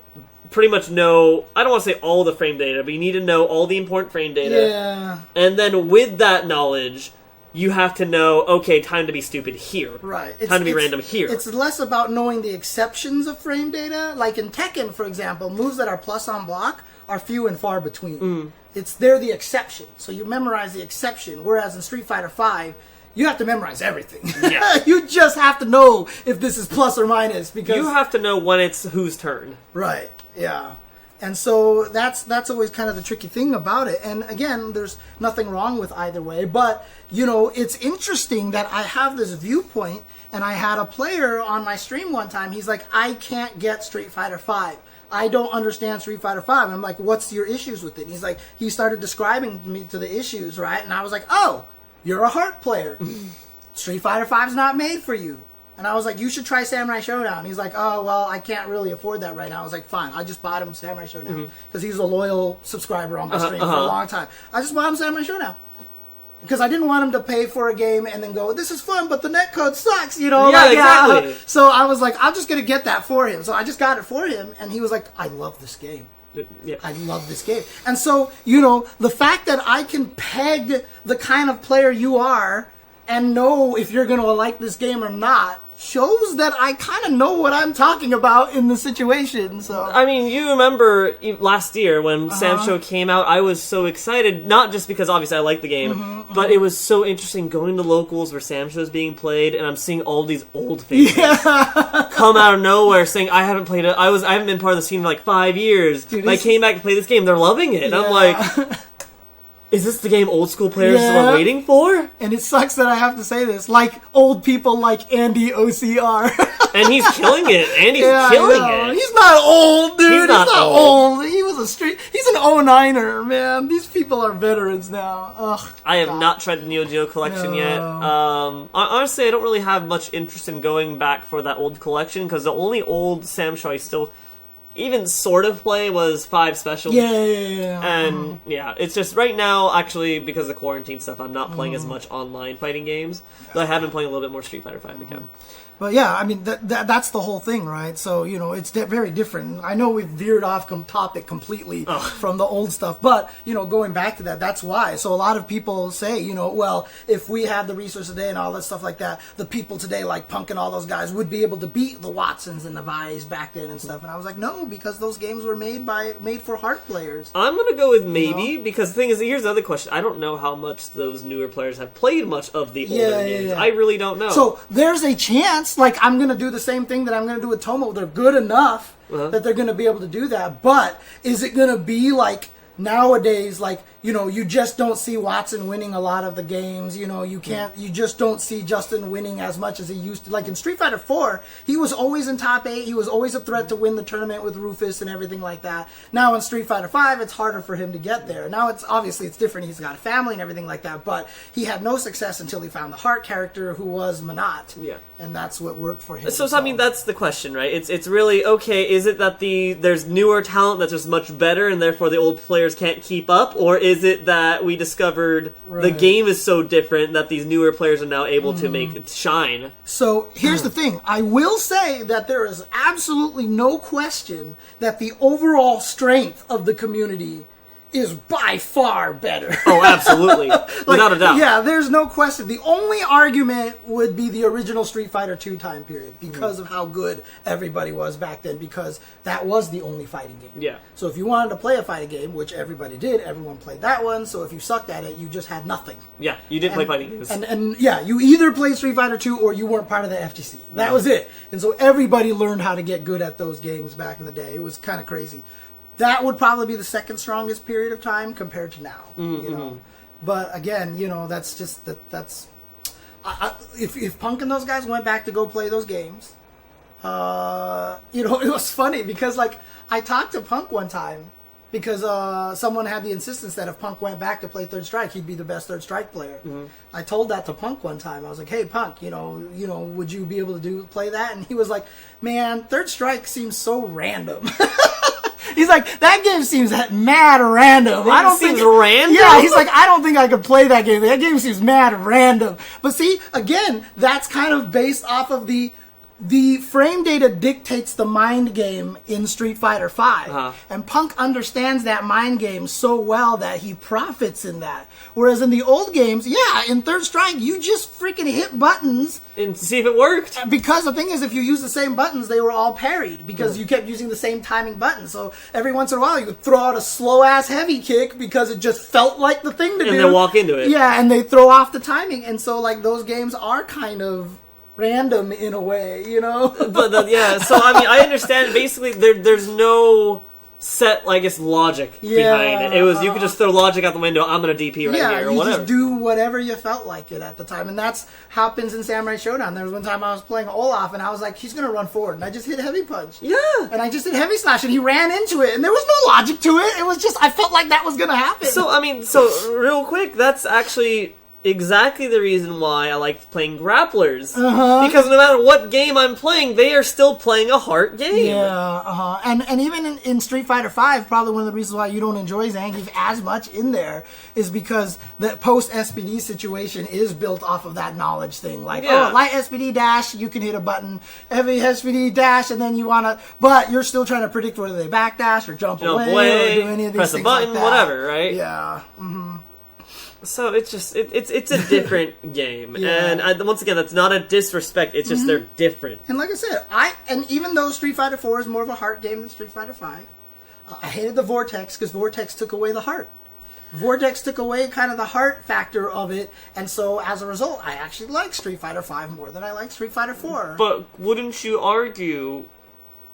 pretty much know, I don't want to say all the frame data, but you need to know all the important frame data. Yeah. And then with that knowledge, you have to know, okay, time to be stupid here. Right. Time to be random here. It's less about knowing the exceptions of frame data. Like in Tekken, for example, moves that are plus on block are few and far between. They're the exception. So you memorize the exception. Whereas in Street Fighter V, you have to memorize everything. Yeah. You just have to know if this is plus or minus, because you have to know when it's whose turn. Right. Yeah. And so that's always kind of the tricky thing about it. And again, there's nothing wrong with either way. But, it's interesting that I have this viewpoint, and I had a player on my stream one time. He's like, I can't get Street Fighter V. I don't understand Street Fighter V. And I'm like, what's your issues with it? And he's like, he started describing me to the issues, right? And I was like, oh, you're a heart player. Street Fighter V's not made for you. And I was like, you should try Samurai Showdown. He's like, oh, well, I can't really afford that right now. I was like, fine. I just bought him Samurai Showdown. Because he's a loyal subscriber on my stream for a long time. I just bought him Samurai Showdown. Because I didn't want him to pay for a game and then go, this is fun, but the netcode sucks, Yeah, exactly. So I was like, I'm just going to get that for him. So I just got it for him, and he was like, I love this game. Yeah. I love this game. And so, the fact that I can peg the kind of player you are and know if you're going to like this game or not shows that I kind of know what I'm talking about in the situation. So I mean, you remember last year when Sam's Show came out, I was so excited, not just because obviously I like the game, but it was so interesting going to locals where Sam's Show is being played, and I'm seeing all these old faces come out of nowhere saying, I haven't played it, I haven't been part of the scene in like 5 years. Dude, I came back to play this game, they're loving it. And I'm like, is this the game old school players Yeah. were waiting for? And it sucks that I have to say this. Like, old people like Andy OCR. And he's killing it. And he's Yeah, killing I know. it. He's not old, dude. He's not old. He was a street. He's an 09er, man. These people are veterans now. Ugh. I have not tried the Neo Geo collection yet. Honestly, I don't really have much interest in going back for that old collection because the only old Sam show I still even sort of play was 5 Special. Yeah. And yeah, it's just right now, actually, because of quarantine stuff, I'm not playing as much online fighting games. But I have been playing a little bit more Street Fighter 5 again. But yeah, I mean, that's the whole thing, right? So, you know, it's very different. I know we've veered off topic completely from the old stuff, but, you know, going back to that, that's why. So a lot of people say, you know, well, if we had the resources today and all that stuff like that, the people today, like Punk and all those guys, would be able to beat the Watsons and the Vi's back then and stuff. And I was like, no, because those games were made for heart players. I'm going to go with maybe, because the thing is, here's the other question. I don't know how much those newer players have played much of the older games. I really don't know. So there's a chance, like, I'm going to do the same thing that I'm going to do with Tomo. They're good enough that they're going to be able to do that. But is it going to be like nowadays, like, you know, you just don't see Watson winning a lot of the games. You know, you just don't see Justin winning as much as he used to. Like in Street Fighter 4, he was always in top 8. He was always a threat to win the tournament with Rufus and everything like that. Now in Street Fighter 5, it's harder for him to get there. Now it's different. He's got a family and everything like that. But he had no success until he found the heart character who was Manat. Yeah. And that's what worked for him. So I mean, that's the question, right? It's really, okay, is it that there's newer talent that's just much better and therefore the old players can't keep up? Or is it that we discovered the game is so different that these newer players are now able to make it shine? So here's the thing. I will say that there is absolutely no question that the overall strength of the community is by far better. Oh, absolutely. Without a doubt. Yeah, there's no question. The only argument would be the original Street Fighter 2 time period because of how good everybody was back then, because that was the only fighting game. Yeah. So if you wanted to play a fighting game, which everybody did, everyone played that one, so if you sucked at it, you just had nothing. Yeah, you did play fighting games. And yeah, you either played Street Fighter 2 or you weren't part of the FGC. That was it. And so everybody learned how to get good at those games back in the day. It was kind of crazy. That would probably be the second strongest period of time compared to now, you know. But again, you know, that's just if Punk and those guys went back to go play those games, you know, it was funny because like I talked to Punk one time because someone had the insistence that if Punk went back to play Third Strike, he'd be the best Third Strike player. I told that to Punk one time. I was like, "Hey, Punk, you know, would you be able to play that?" And he was like, "Man, Third Strike seems so random." He's like, that game seems mad random. I don't think random. Yeah, he's like, I don't think I could play that game. That game seems mad random. But see, again, that's kind of based off of the frame data dictates the mind game in Street Fighter V. And Punk understands that mind game so well that he profits in that. Whereas in the old games, yeah, in Third Strike, you just freaking hit buttons. And see if it worked. Because the thing is, if you use the same buttons, they were all parried because you kept using the same timing buttons. So every once in a while, you would throw out a slow-ass heavy kick because it just felt like the thing to do. And then walk into it. Yeah, and they throw off the timing. And so, like, those games are kind of random in a way, you know? But yeah, so I mean, I understand. Basically, there's no set, I guess, logic behind it. It was you could just throw logic out the window. I'm gonna DP right here, or you whatever. Just do whatever you felt like it at the time, and that's happens in Samurai Showdown. There was one time I was playing Olaf, and I was like, he's gonna run forward, and I just hit heavy punch. Yeah, and I just hit heavy slash, and he ran into it, and there was no logic to it. It was just I felt like that was gonna happen. So I mean, real quick, that's actually exactly the reason why I like playing grapplers. Because no matter what game I'm playing, they are still playing a hard game. Yeah, And even in Street Fighter V, probably one of the reasons why you don't enjoy Zangief as much in there is because the post-SPD situation is built off of that knowledge thing. Like, light SPD dash, you can hit a button. Heavy SPD dash, and then you want to... But you're still trying to predict whether they backdash or jump away or do any of these press things a button, like that. Whatever, right? Yeah. So it's just it's a different game, and once again, that's not a disrespect. It's just they're different. And like I said, and even though Street Fighter 4 is more of a heart game than Street Fighter 5, I hated the Vortex because Vortex took away the heart. Vortex took away kind of the heart factor of it, and so as a result, I actually like Street Fighter 5 more than I like Street Fighter 4. But wouldn't you argue?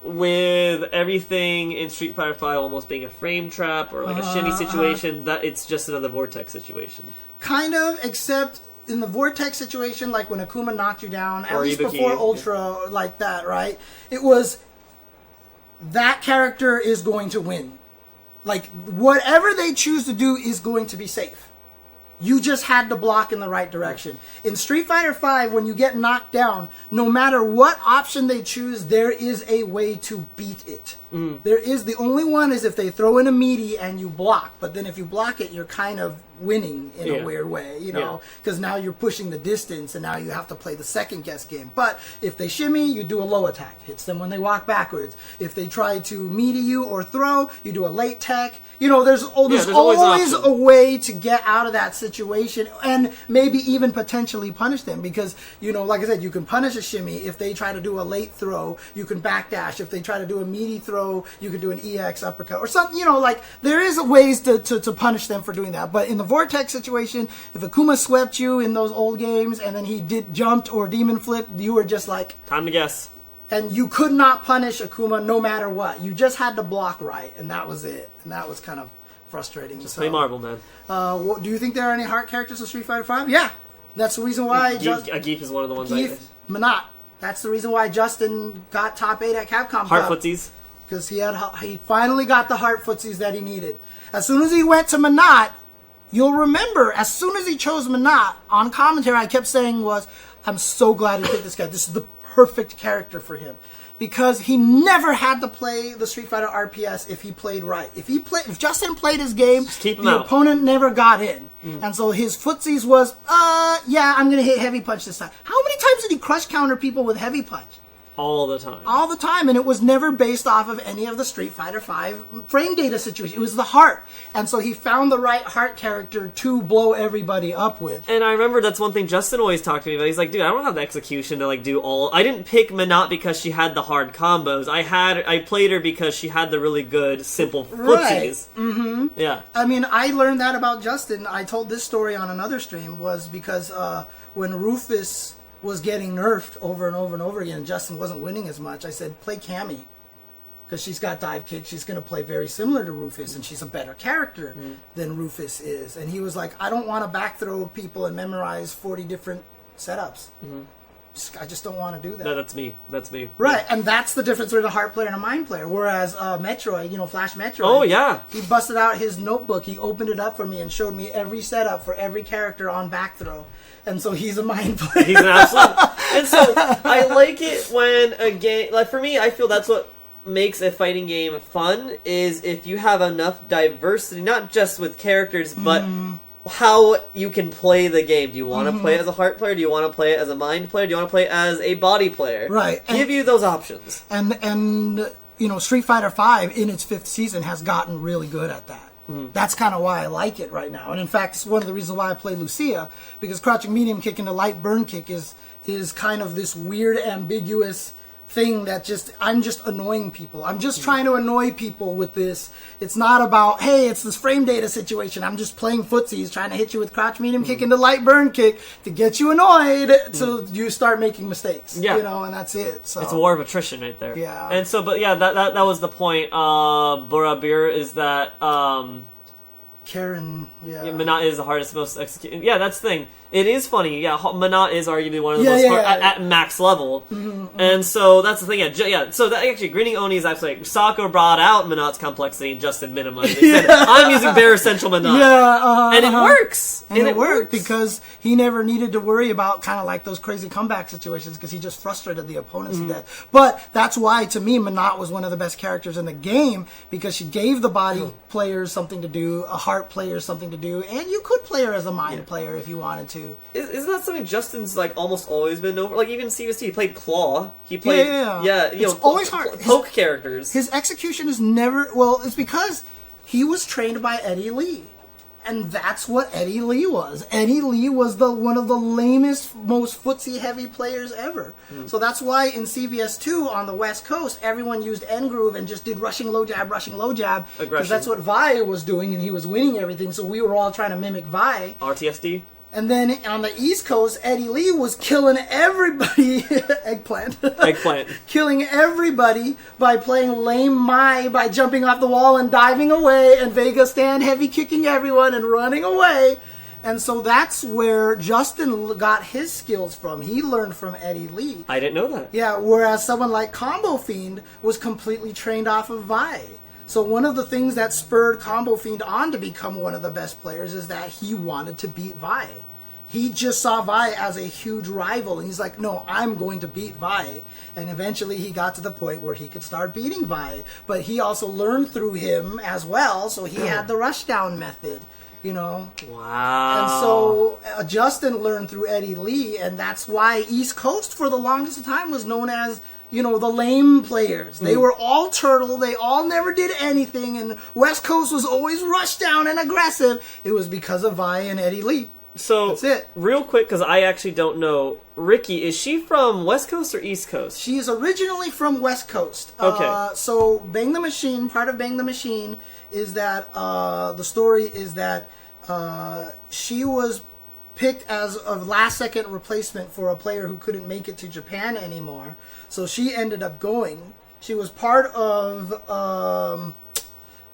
with everything in Street Fighter V almost being a frame trap or like a shimmy situation, that it's just another Vortex situation. Kind of, except in the Vortex situation, like when Akuma knocked you down, at Or least Ibuki, before Ultra, like that, right? It was, that character is going to win. Like, whatever they choose to do is going to be safe. You just had to block in the right direction. In Street Fighter V, when you get knocked down, no matter what option they choose, there is a way to beat it. There is, the only one is if they throw in a meaty and you block. But then if you block it, you're kind of winning in a weird way, you know, because now you're pushing the distance and now you have to play the second guess game. But if they shimmy, you do a low attack, hits them when they walk backwards. If they try to meaty you or throw, you do a late tech. You know, there's always a way to get out of that situation and maybe even potentially punish them because, you know, like I said, you can punish a shimmy. If they try to do a late throw, you can backdash. If they try to do a meaty throw, you can do an EX uppercut or something, you know, like there is ways to punish them for doing that. But in the Vortex situation, if Akuma swept you in those old games and then he jumped or demon flipped, you were just like... Time to guess. And you could not punish Akuma no matter what. You just had to block right, and that was it. And that was kind of frustrating. Just play Marvel, man. Do you think there are any heart characters in Street Fighter V? Yeah. That's the reason why... Geef is one of the ones Manat. That's the reason why Justin got top 8 at Capcom Heart footsies. Because he finally got the heart footsies that he needed. As soon as he went to Manat, you'll remember, as soon as he chose Manat, on commentary I kept saying was, I'm so glad he picked this guy. This is the perfect character for him. Because he never had to play the Street Fighter RPS if he played right. If Justin played his game, the opponent never got in. And so his footsies was, yeah, I'm going to hit heavy punch this time. How many times did he crush counter people with heavy punch? All the time. All the time, and it was never based off of any of the Street Fighter V frame data situation. It was the heart. And so he found the right heart character to blow everybody up with. And I remember that's one thing Justin always talked to me about. He's like, dude, I don't have the execution to like do all... I didn't pick Manat because she had the hard combos. I played her because she had the really good, simple footsies. Right. Mm-hmm. Yeah. I mean, I learned that about Justin. I told this story on another stream, was because when Rufus was getting nerfed over and over and over again, and Justin wasn't winning as much, I said, play Cammy. Because she's got dive kick. She's going to play very similar to Rufus, and she's a better character than Rufus is. And he was like, I don't want to back throw people and memorize 40 different setups. I just don't want to do that. No, that's me. That's me. Right, and that's the difference between a heart player and a mind player. Whereas Metroid, you know, Flash Metroid. Oh, yeah. He busted out his notebook. He opened it up for me and showed me every setup for every character on back throw. And so he's a mind player. He's an absolute... And so I like it when a game... Like, for me, I feel that's what makes a fighting game fun, is if you have enough diversity, not just with characters, but... how you can play the game. Do you want to play it as a heart player? Do you want to play it as a mind player? Do you want to play it as a body player? Right. Give you those options. And you know, Street Fighter V in its 5th season has gotten really good at that. That's kind of why I like it right now. And in fact, it's one of the reasons why I play Lucia, because crouching medium kick and the light burn kick is kind of this weird, ambiguous thing that I'm just annoying people. I'm just trying to annoy people with this. It's not about, hey, it's this frame data situation. I'm just playing footsies, trying to hit you with crouch medium kick and the light burn kick to get you annoyed so you start making mistakes. Yeah. You know, and that's it. So it's a war of attrition right there. Yeah. And so, but yeah, that was the point. Borabir is that Karen, Manat is the hardest, most executed. Yeah, that's the thing. It is funny. Yeah, Manat is arguably one of the most hard at max level. And so that's the thing. Yeah. So that actually, Grinning Oni is actually like, Sako brought out Manat's complexity and Justin minimized it. He said, I'm using bare essential Manat. And it works. And it worked because he never needed to worry about kind of like those crazy comeback situations because he just frustrated the opponents to death. But that's why, to me, Manat was one of the best characters in the game because she gave the body players something to do, a heart player something to do, and you could play her as a mind player if you wanted to. Isn't that something Justin's like almost always been over? Like even CST, he played Claw. He played it's always hard. Poke characters. His execution is never it's because he was trained by Eddie Lee. And that's what Eddie Lee was. Eddie Lee was one of the lamest, most footsie-heavy players ever. So that's why in CVS2 on the West Coast, everyone used N-Groove and just did rushing low jab, because that's what Vi was doing, and he was winning everything, so we were all trying to mimic Vi. RTSD? And then on the East Coast, Eddie Lee was killing everybody. Eggplant. Killing everybody by playing lame Mai, by jumping off the wall and diving away, and Vega stand heavy kicking everyone and running away. And so that's where Justin got his skills from. He learned from Eddie Lee. I didn't know that. Yeah, whereas someone like Combo Fiend was completely trained off of Vi. So one of the things that spurred Combo Fiend on to become one of the best players is that he wanted to beat Vi. He just saw Vi as a huge rival, and he's like, no, I'm going to beat Vi. And eventually he got to the point where he could start beating Vi. But he also learned through him as well, so he had the rushdown method, you know. Wow. And so Justin learned through Eddie Lee, and that's why East Coast for the longest time was known as, you know, the lame players. They were all turtle. They all never did anything. And West Coast was always rushed down and aggressive. It was because of Vi and Eddie Lee. So, that's it. Real quick, because I actually don't know, Ricky, is she from West Coast or East Coast? She is originally from West Coast. Okay. So Bang the Machine, part of Bang the Machine is that, the story is that she was picked as a last-second replacement for a player who couldn't make it to Japan anymore. So she ended up going. She was part of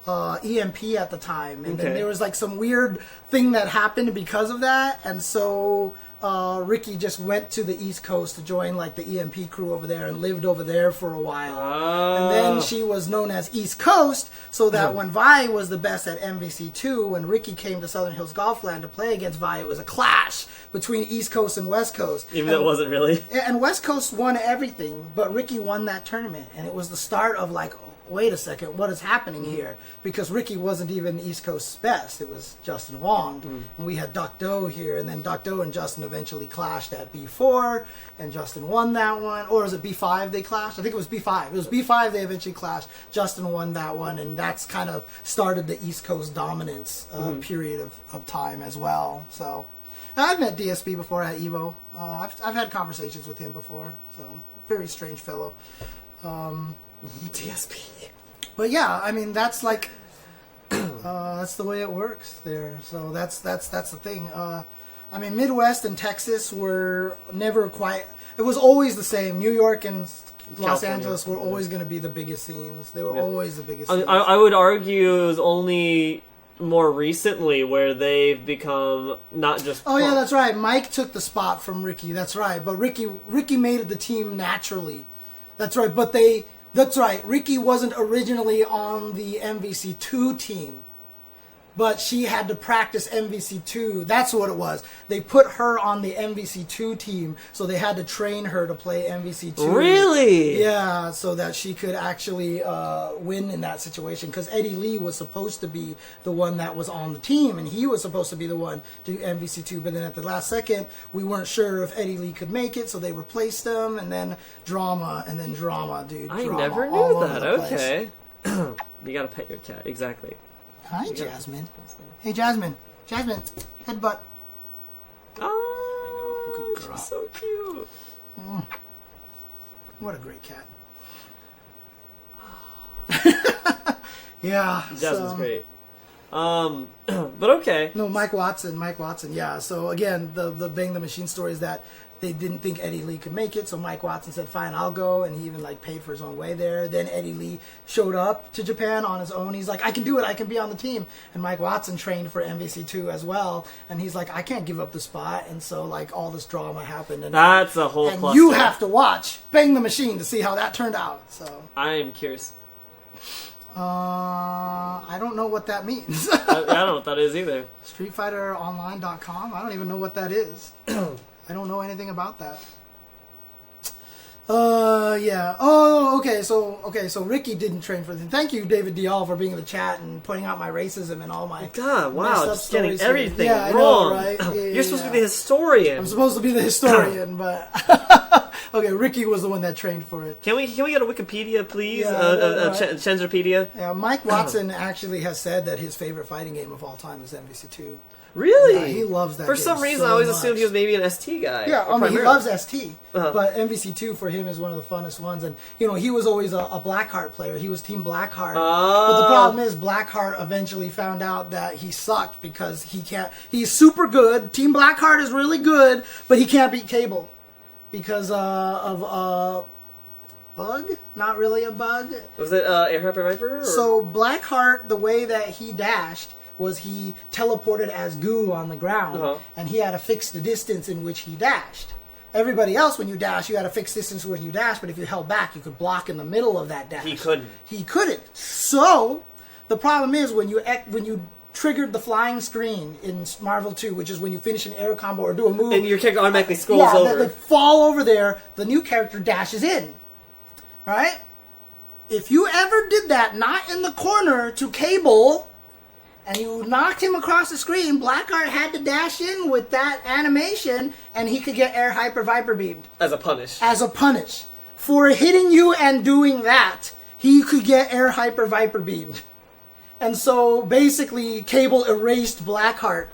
EMP at the time. And then there was like some weird thing that happened because of that. And so Ricky just went to the East Coast to join like the EMP crew over there and lived over there for a while. And then she was known as East Coast, so that when Vi was the best at MVC2, when Ricky came to Southern Hills Golfland to play against Vi, it was a clash between East Coast and West Coast. Even though it wasn't really. And West Coast won everything, but Ricky won that tournament. And it was the start of like, wait a second, what is happening here? Because Ricky wasn't even East Coast's best. It was Justin Wong. And we had Duck Doe here, and then Duck Doe and Justin eventually clashed at B4, and Justin won that one. Or was it B5 they clashed? I think it was B5. It was B5 they eventually clashed. Justin won that one, and that's kind of started the East Coast dominance period of time as well. So I've met DSP before at EVO. I've had conversations with him before, so very strange fellow. DSP. But yeah, I mean that's like that's the way it works there. So that's the thing. I mean Midwest and Texas were never quite. It was always the same. New York and Los Angeles were always going to be the biggest scenes. They were always the biggest scenes. I would argue it was only more recently where they've become not just. Oh yeah, that's right. Mike took the spot from Ricky. That's right. But Ricky made the team naturally. That's right. But that's right. Ricky wasn't originally on the MVC2 team, but she had to practice MVC2. That's what it was. They put her on the MVC2 team, so they had to train her to play MVC2. Really? Yeah, so that she could actually win in that situation. Because Eddie Lee was supposed to be the one that was on the team, and he was supposed to be the one to do MVC2. But then at the last second, we weren't sure if Eddie Lee could make it, so they replaced him, and then drama, dude. I drama never all knew over that. the place. Okay. You gotta pet your cat. Exactly. Hi, Jasmine. Hey, Jasmine. Jasmine, headbutt. Oh, Good girl. she's so cute. What a great cat. Yeah. Jasmine's great. But okay. No, Mike Watson. Yeah. So again, the Bang the Machine story is that they didn't think Eddie Lee could make it, so Mike Watson said, "Fine, I'll go," and he even like paid for his own way there. Then Eddie Lee showed up to Japan on his own. He's like, "I can do it. I can be on the team." And Mike Watson trained for MVC2 as well, and he's like, "I can't give up the spot." And so like all this drama happened, and that's a whole. And you have to watch Bang the Machine to see how that turned out. So I am curious. I don't know what that means. I don't know what that is either. StreetFighterOnline.com. I don't even know what that is. I don't know anything about that. Yeah. Oh, okay. So Ricky didn't train for the team. Thank you, David Dial, for being in the chat and pointing out my racism and all my. God, wow, just getting everything wrong. wrong. I know, right? You're supposed to be the historian. I'm supposed to be the historian, but Okay, Ricky was the one that trained for it. Can we get a Wikipedia, please? Yeah, Chensorpedia? Yeah, Mike Watson actually has said that his favorite fighting game of all time is MVC2. Really? Yeah, he loves that For game some reason, so I always much. assumed he was maybe an ST guy. Yeah, I mean, he loves ST, Uh-huh. but MVC2 for him is one of the funnest ones. And, he was always a Blackheart player. He was Team Blackheart. But the problem is Blackheart eventually found out that he sucked because he's super good. Team Blackheart is really good, but he can't beat Cable because of a bug? Not really a bug. Was it Air Hyper Viper? Or? So Blackheart, the way that he dashed was he teleported as goo on the ground, and he had a fixed distance in which he dashed. Everybody else, when you dash, you had a fixed distance when you dash, but if you held back, you could block in the middle of that dash. He couldn't. He couldn't. So, the problem is when you triggered the flying screen in Marvel 2, which is when you finish an air combo or do a move, and your character automatically scrolls over. They fall over there, the new character dashes in. Right? If you ever did that, not in the corner to Cable, and you knocked him across the screen, Blackheart had to dash in with that animation, and he could get Air Hyper Viper beamed. As a punish. As a punish. For hitting you and doing that, he could get Air Hyper Viper beamed. And so, basically, Cable erased Blackheart.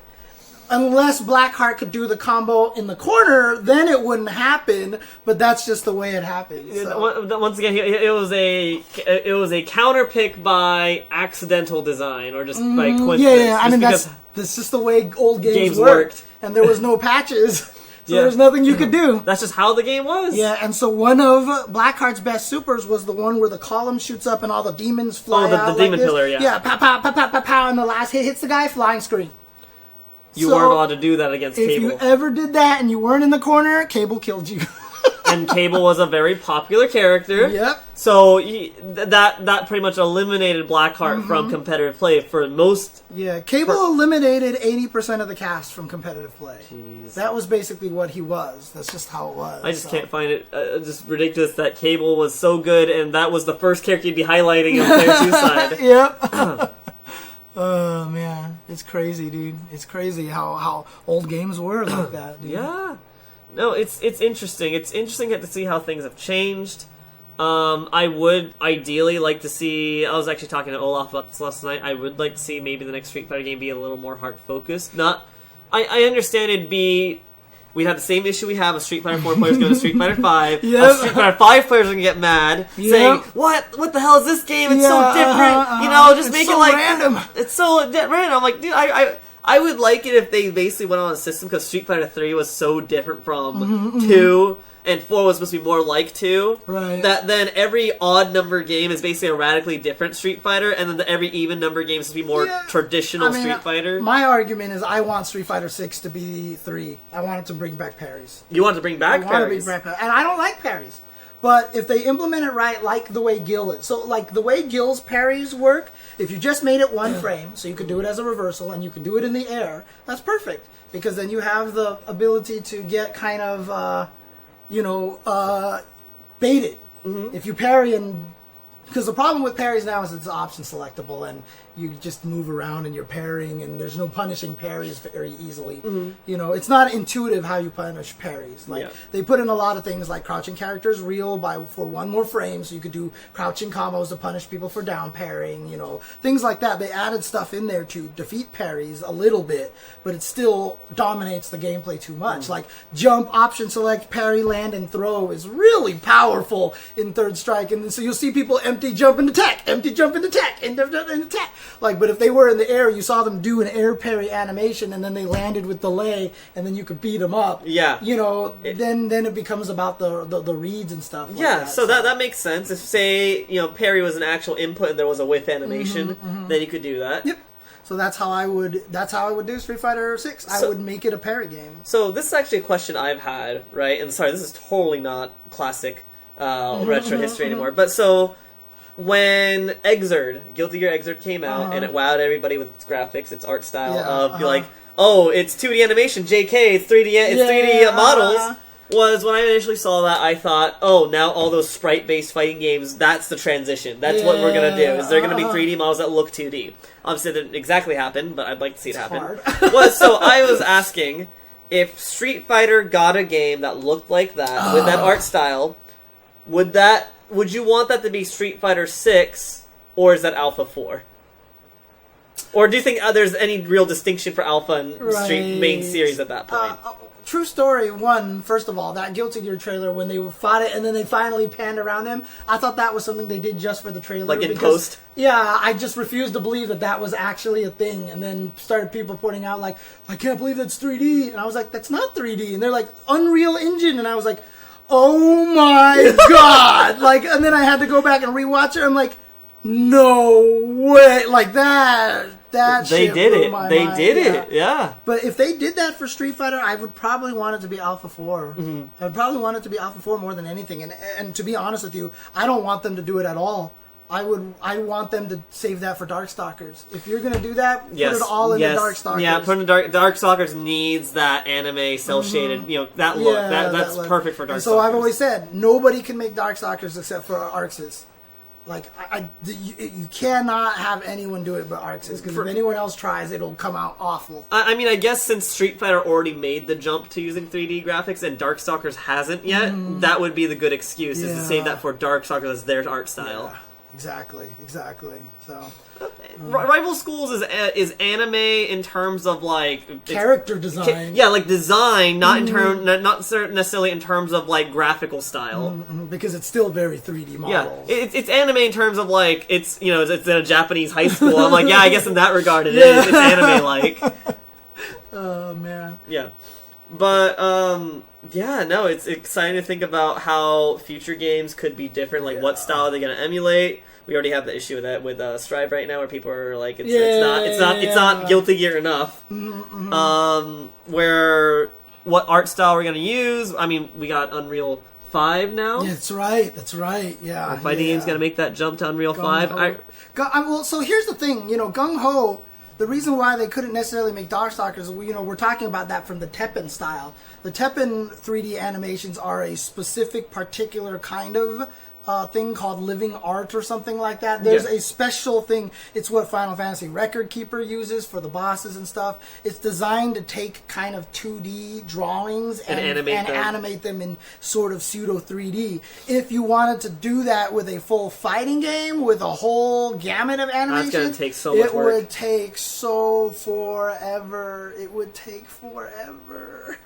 Unless Blackheart could do the combo in the corner, then it wouldn't happen. But that's just the way it happened. So. Once again, it was a counter pick by accidental design or just by coincidence. Yeah. I mean, that's just the way old games worked, and there was no patches, so there's nothing you could do. That's just how the game was. Yeah, and so one of Blackheart's best supers was the one where the column shoots up and all the demons fly out. The demon pillar. Yeah. Yeah, pow, pow, pow, pow, pow, pow, and the last hits the guy, flying screen. You weren't allowed to do that against Cable. If you ever did that and you weren't in the corner, Cable killed you. And Cable was a very popular character. Yep. So that pretty much eliminated Blackheart from competitive play for most. Yeah, Cable eliminated 80% of the cast from competitive play. Jeez. That was basically what he was. That's just how it was. I just can't find it just ridiculous that Cable was so good, and that was the first character you'd be highlighting on player 2 side. Yep. Oh, man. It's crazy, dude. It's crazy how old games were like that, dude. Yeah. No, it's interesting. It's interesting to see how things have changed. I would ideally like to see... I was actually talking to Olaf about this last night. I would like to see maybe the next Street Fighter game be a little more heart-focused. I understand it'd be... We'd have the same issue we have with Street Fighter 4 players going to Street Fighter 5. Yep. Street Fighter 5 players are going to get mad, saying, What the hell is this game? It's so different. Just make it like... random. It's so random. I'm like, dude, I would like it if they basically went on a system, because Street Fighter 3 was so different from 2, and 4 was supposed to be more like 2. Right. That then every odd number game is basically a radically different Street Fighter, and then every even number game is to be more traditional Street Fighter. My argument is I want Street Fighter 6 to be 3. I want it to bring back parries. You want it to bring back parries? And I don't like parries. But if they implement it right, like the way Gil is. So, like, the way Gil's parries work, if you just made it one frame, so you could do it as a reversal, and you can do it in the air, that's perfect. Because then you have the ability to get kind of, baited. If you parry and... Because the problem with parries now is it's option selectable, and you just move around and you're parrying, and there's no punishing parries very easily. It's not intuitive how you punish parries. They put in a lot of things like crouching characters reel for one more frame, so you could do crouching combos to punish people for down parrying, things like that. They added stuff in there to defeat parries a little bit, but it still dominates the gameplay too much. Like jump, option select, parry, land, and throw is really powerful in Third Strike, and so you'll see people empty jump and attack, empty jump and attack, and attack. But if they were in the air, you saw them do an air parry animation, and then they landed with delay, and then you could beat them up. Yeah. Then it becomes about the reads and stuff. So that makes sense. If, say, parry was an actual input and there was a whiff animation, then you could do that. Yep. So that's how I would do Street Fighter 6. I would make it a parry game. So this is actually a question I've had, right? And sorry, this is totally not classic retro history anymore. But so... When Guilty Gear Xrd came out, and it wowed everybody with its graphics, its art style of like, oh, it's 2D animation, JK, it's 3D models, was when I initially saw that, I thought, oh, now all those sprite-based fighting games, that's the transition. That's what we're going to do, is they're going to be 3D models that look 2D. Obviously, it didn't exactly happen, but I'd like to see it happen. So I was asking, if Street Fighter got a game that looked like that with that art style, would you want that to be Street Fighter 6 or is that Alpha 4? Or do you think there's any real distinction for Alpha and Street main series at that point? True story, first of all, that Guilty Gear trailer, when they fought it and then they finally panned around them, I thought that was something they did just for the trailer. Like in post? Yeah, I just refused to believe that was actually a thing. And then started people pointing out, like, I can't believe that's 3D. And I was like, that's not 3D. And they're like, Unreal Engine. And I was like, oh my God. And then I had to go back and rewatch it. I'm like, no way. Like that they did it. They did yeah. it. Yeah. But if they did that for Street Fighter, I would probably want it to be Alpha 4. Mm-hmm. I would probably want it to be Alpha 4 more than anything. And to be honest with you, I don't want them to do it at all. I want them to save that for Darkstalkers. If you're going to do that, put it all in the Darkstalkers. Yeah, put in Darkstalkers needs that anime cell shaded, that look. That's perfect for Darkstalkers. So I've always said nobody can make Darkstalkers except for Arxis. Like, you cannot have anyone do it but Arxis, because if anyone else tries, it'll come out awful. I mean, I guess since Street Fighter already made the jump to using 3D graphics and Darkstalkers hasn't yet, that would be the good excuse, is to save that for Darkstalkers as their art style. Yeah, exactly. So... Rival Schools is anime in terms of character design. Design, not not necessarily in terms of graphical style. Because it's still very 3D models. Yeah, it's anime in terms of it's it's in a Japanese high school. I'm like, I guess in that regard it is. It's anime like. Oh man. Yeah, but it's exciting to think about how future games could be different. What style are they going to emulate? We already have the issue with that with Strive right now, where people are like, it's not Guilty Gear enough. Where what art style we're going to use? I mean, we got Unreal 5 now. Yeah, that's right. Yeah, Fighting going to make that jump to Unreal 5. Well, so here's the thing. Gung Ho. The reason why they couldn't necessarily make Darkstalkers, we're talking about that from the Teppen style. The Teppen 3D animations are a specific, particular kind of thing called living art or something like that. There's a special thing. It's what Final Fantasy Record Keeper uses for the bosses and stuff. It's designed to take kind of 2D drawings and animate them in sort of pseudo 3D. If you wanted to do that with a full fighting game with a whole gamut of animation, that's going to take so much work. It would take forever. It would take forever.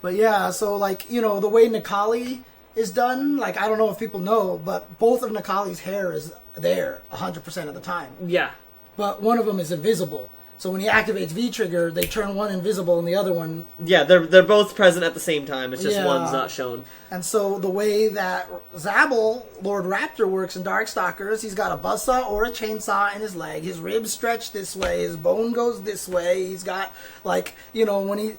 But yeah, so the way Nikali is done, I don't know if people know, but both of Nikali's hair is there 100% of the time. Yeah. But one of them is invisible. So when he activates V-Trigger, they turn one invisible and the other one... Yeah, they're both present at the same time. It's just one's not shown. And so the way that Zabel, Lord Raptor, works in Darkstalkers, he's got a buzzsaw or a chainsaw in his leg. His ribs stretch this way. His bone goes this way. He's got, when he...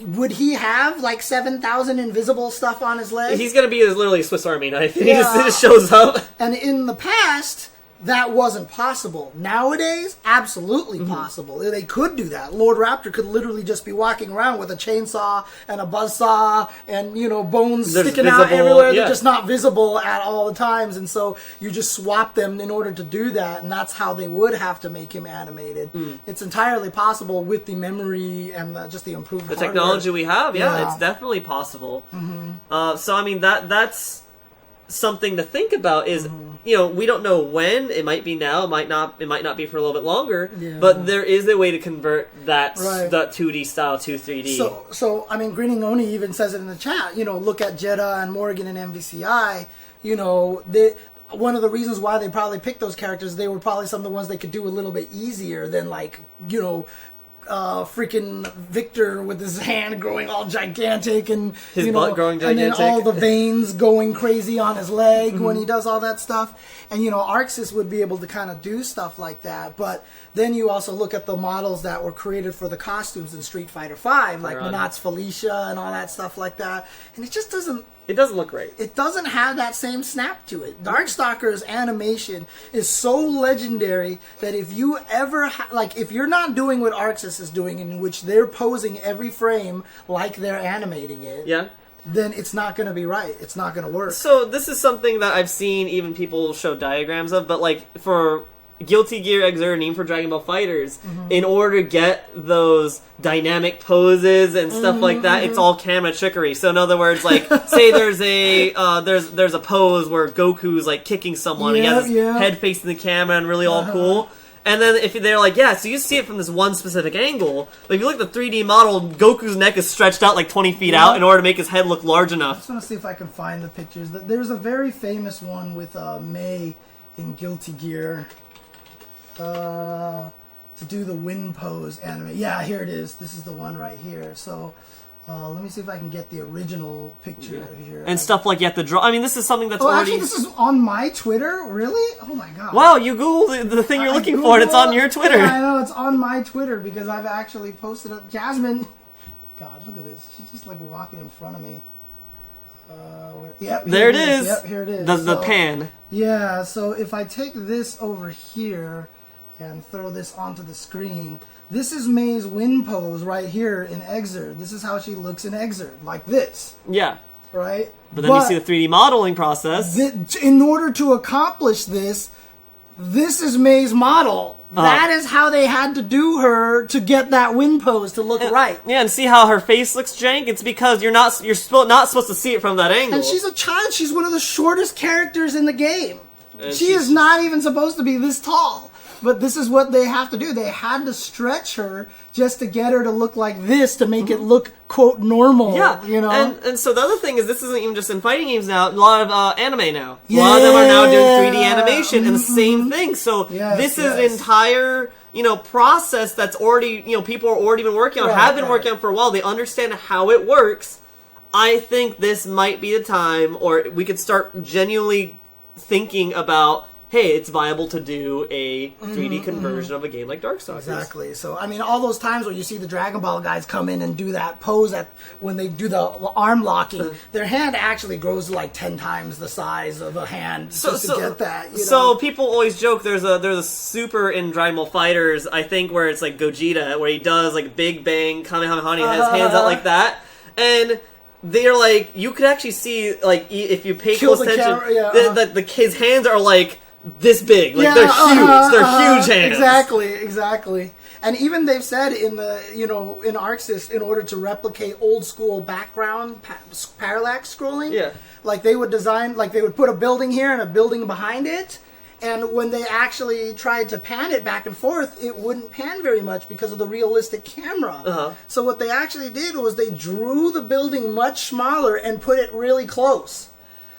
would he have, 7,000 invisible stuff on his leg? He's going to be literally a Swiss Army knife. He just shows up. And in the past... that wasn't possible. Nowadays, absolutely possible. They could do that. Lord Raptor could literally just be walking around with a chainsaw and a buzzsaw and, bones sticking out everywhere. They're just not visible at all the times. And so you just swap them in order to do that. And that's how they would have to make him animated. It's entirely possible with the memory and just the improved hardware. Technology we have. Yeah, it's definitely possible. So, I mean, that's something to think about is, we don't know when. It might be now. It might not be for a little bit longer. Yeah. But there is a way to convert that 2D style to 3D. So I mean, Grinning Oni even says it in the chat. Look at Jeddah and Morgan and MVCI. One of the reasons why they probably picked those characters, they were probably some of the ones they could do a little bit easier than freaking Victor with his hand growing all gigantic and his butt growing gigantic, and then all the veins going crazy on his leg when he does all that stuff. And Arxis would be able to kind of do stuff like that. But then you also look at the models that were created for the costumes in Street Fighter V, like Menat's Felicia and all that stuff like that. And it just doesn't. It doesn't look great. It doesn't have that same snap to it. Darkstalker's animation is so legendary that if you ever... if you're not doing what Arxis is doing, in which they're posing every frame like they're animating it... Yeah. Then it's not going to be right. It's not going to work. So this is something that I've seen even people show diagrams of, but for Guilty Gear Xrd, named for Dragon Ball Fighters, in order to get those dynamic poses and stuff like that. It's all camera trickery. So in other words, like, say there's a there's a pose where Goku's like kicking someone, and he has his head facing the camera and really all cool. And then if they're like, yeah, so you see it from this one specific angle, but if you look at the 3D model, Goku's neck is stretched out like 20 feet out in order to make his head look large enough. I just want to see if I can find the pictures. There's a very famous one with Mei in Guilty Gear. To do the wind pose anime. Yeah, here it is. This is the one right here. So, let me see if I can get the original picture here. And stuff like you have to draw. I mean, this is something that's already... actually, this is on my Twitter? Really? Oh my god. Wow, you Googled the thing you're looking for, and it's on your Twitter. Yeah, I know, it's on my Twitter, because I've actually posted it. Jasmine! God, look at this. She's just like walking in front of me. There it is. Yep, here it is. The pan. Yeah, so if I take this over here and throw this onto the screen, this is Mei's wind pose right here in Xrd. This is how she looks in Xrd, like this. Yeah. Right? But then you see the 3D modeling process. In order to accomplish this, this is Mei's model. That is how they had to do her to get that wind pose to look right. Yeah, and see how her face looks jank? It's because you're not supposed to see it from that angle. And she's a child. She's one of the shortest characters in the game. She is not even supposed to be this tall. But this is what they have to do. They had to stretch her just to get her to look like this, to make it look, quote, normal. Yeah, you know? And so the other thing is, this isn't even just in fighting games now. A lot of anime now. A lot of them are now doing 3D animation and the same thing. So this is an entire, process that's already, people are already been working on, have been working on for a while. They understand how it works. I think this might be the time, or we could start genuinely thinking about, hey, it's viable to do a 3D conversion of a game like Darkstalkers. Exactly. So, I mean, all those times where you see the Dragon Ball guys come in and do that pose when they do the arm locking, their hand actually grows to like 10 times the size of a hand to get that. So people always joke there's a super in Dragon Ball Fighters, I think, where it's like Gogeta, where he does like Big Bang, Kamehameha, and he has hands out like that. And they're like, you could actually see, like, if you pay close attention, his hands are like this big, like they're huge. They're huge hands. Exactly. And even they've said in the in Arc Sys, in order to replicate old school background parallax scrolling, like they would put a building here and a building behind it. And when they actually tried to pan it back and forth, it wouldn't pan very much because of the realistic camera. So what they actually did was they drew the building much smaller and put it really close.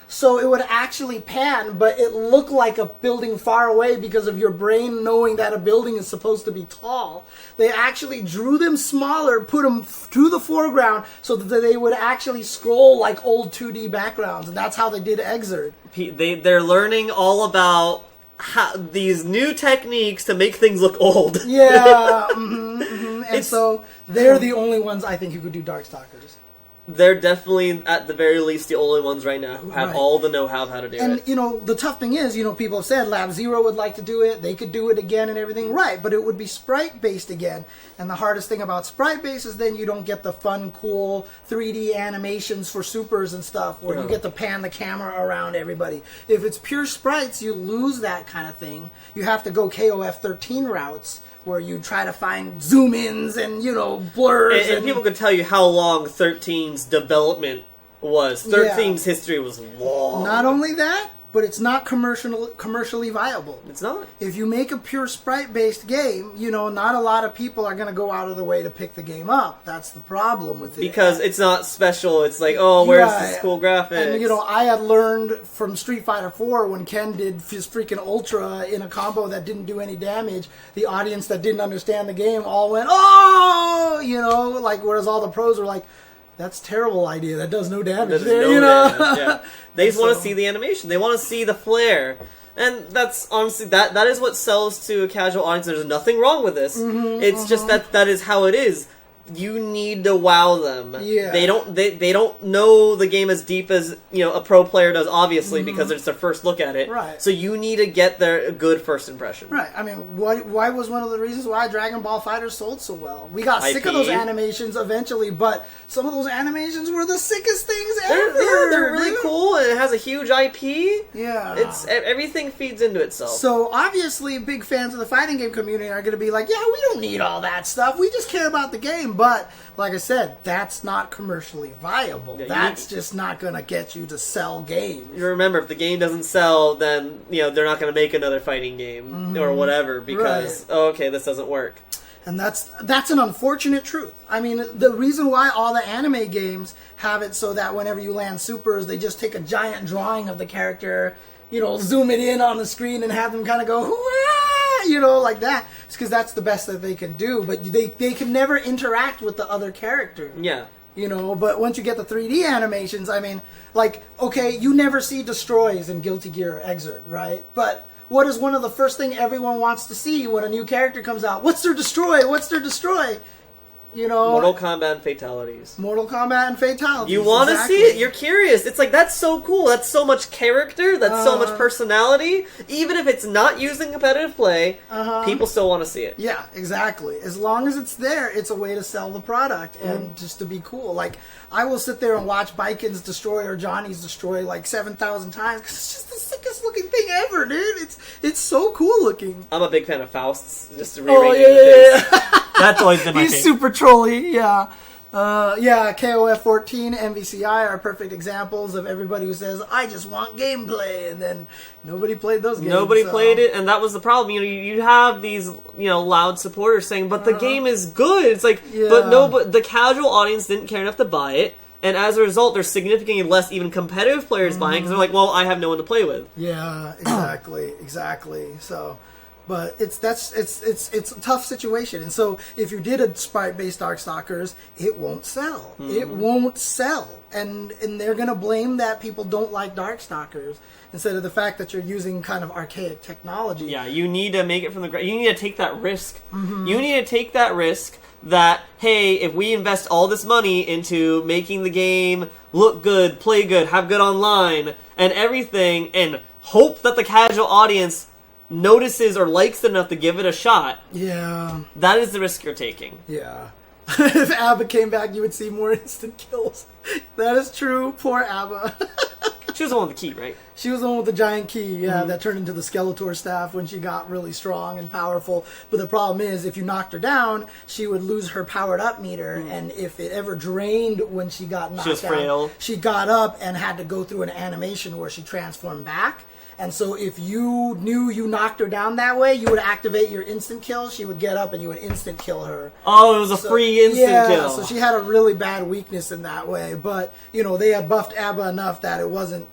So it would actually pan, but it looked like a building far away because of your brain knowing that a building is supposed to be tall. They actually drew them smaller, put them to the foreground so that they would actually scroll like old 2D backgrounds. And that's how they did Xrd. They're learning all about these new techniques to make things look old. Yeah. And so they're the only ones I think who could do Darkstalkers. They're definitely, at the very least, the only ones right now who have all the know-how of how to do it. And, the tough thing is, people have said Lab Zero would like to do it, they could do it again and everything. Right, but it would be sprite-based again. And the hardest thing about sprite-based is then you don't get the fun, cool 3D animations for supers and stuff, where you get to pan the camera around everybody. If it's pure sprites, you lose that kind of thing. You have to go KOF 13 routes, where you try to find zoom-ins and, blurs. And people could tell you how long 13's development was. 13's history was long. Not only that, but it's not commercially viable. It's not. If you make a pure sprite-based game, not a lot of people are going to go out of the way to pick the game up. That's the problem with it. Because it's not special. It's like, where's this cool graphics? And, I had learned from Street Fighter 4 when Ken did his freaking Ultra in a combo that didn't do any damage. The audience that didn't understand the game all went, oh! Whereas all the pros were like, that's a terrible idea. That does no damage there, damage, yeah. They just want to see the animation. They want to see the flair. And that's honestly, that is what sells to a casual audience. There's nothing wrong with this. It's just that is how it is. you need to wow them. Yeah. They don't know the game as deep as, a pro player does, obviously, because it's their first look at it. Right. So you need to get their good first impression. Right. I mean, why was one of the reasons why Dragon Ball FighterZ sold so well? We got sick of those animations eventually, but some of those animations were the sickest things ever. They're really cool, and it has a huge IP. Yeah. Everything feeds into itself. So obviously, big fans of the fighting game community are going to be like, yeah, we don't need all that stuff. We just care about the game. But like I said, that's not commercially viable. That's just not going to get you to sell games. You remember, if the game doesn't sell, then they're not going to make another fighting game or whatever because this doesn't work. And that's an unfortunate truth. I mean, the reason why all the anime games have it so that whenever you land supers, they just take a giant drawing of the character, zoom it in on the screen and have them kind of go, hoo-ah, like that. It's because that's the best that they can do. But they can never interact with the other character. Yeah. But once you get the 3D animations, I mean, you never see destroys in Guilty Gear Xrd, right? But what is one of the first thing everyone wants to see when a new character comes out? What's their destroy? What's their destroy? Mortal Kombat and fatalities. Mortal Kombat and fatalities. You want to see it. You're curious. It's like, that's so cool. That's so much character. That's so much personality. Even if it's not used in competitive play, people still want to see it. Yeah, exactly. As long as it's there, it's a way to sell the product and just to be cool. Like, I will sit there and watch Biken's destroy or Johnny's destroy 7,000 times because it's just the sickest looking thing ever, dude. It's so cool looking. I'm a big fan of Faust's. Just to yeah. That's always been my favorite. He's super trolly, yeah. KOF 14, MVCI are perfect examples of everybody who says, I just want gameplay, and then nobody played those games. Nobody played it, and that was the problem. You have these, loud supporters saying, but the game is good. It's like, but the casual audience didn't care enough to buy it, and as a result, there's significantly less even competitive players buying, because they're like, well, I have no one to play with. Yeah, exactly. So... But it's a tough situation, and so if you did a sprite-based Darkstalkers, it won't sell. It won't sell, and they're gonna blame that people don't like Darkstalkers instead of the fact that you're using kind of archaic technology. Yeah, you need to make it from the ground. You need to take that risk. You need to take that risk that, hey, if we invest all this money into making the game look good, play good, have good online, and everything, and hope that the casual audience notices or likes it enough to give it a shot. Yeah. That is the risk you're taking. Yeah. If ABBA came back, you would see more instant kills. That is true. Poor ABBA. She was the one with the key, right? She was the one with the giant key, that turned into the Skeletor staff when she got really strong and powerful. But the problem is, if you knocked her down, she would lose her powered up meter, and if it ever drained when she got knocked she was down, frail. She got up and had to go through an animation where she transformed back. And so if you knew you knocked her down that way, you would activate your instant kill. She would get up and you would instant kill her. Oh, it was a free instant kill. So she had a really bad weakness in that way. But, they had buffed ABBA enough that it wasn't,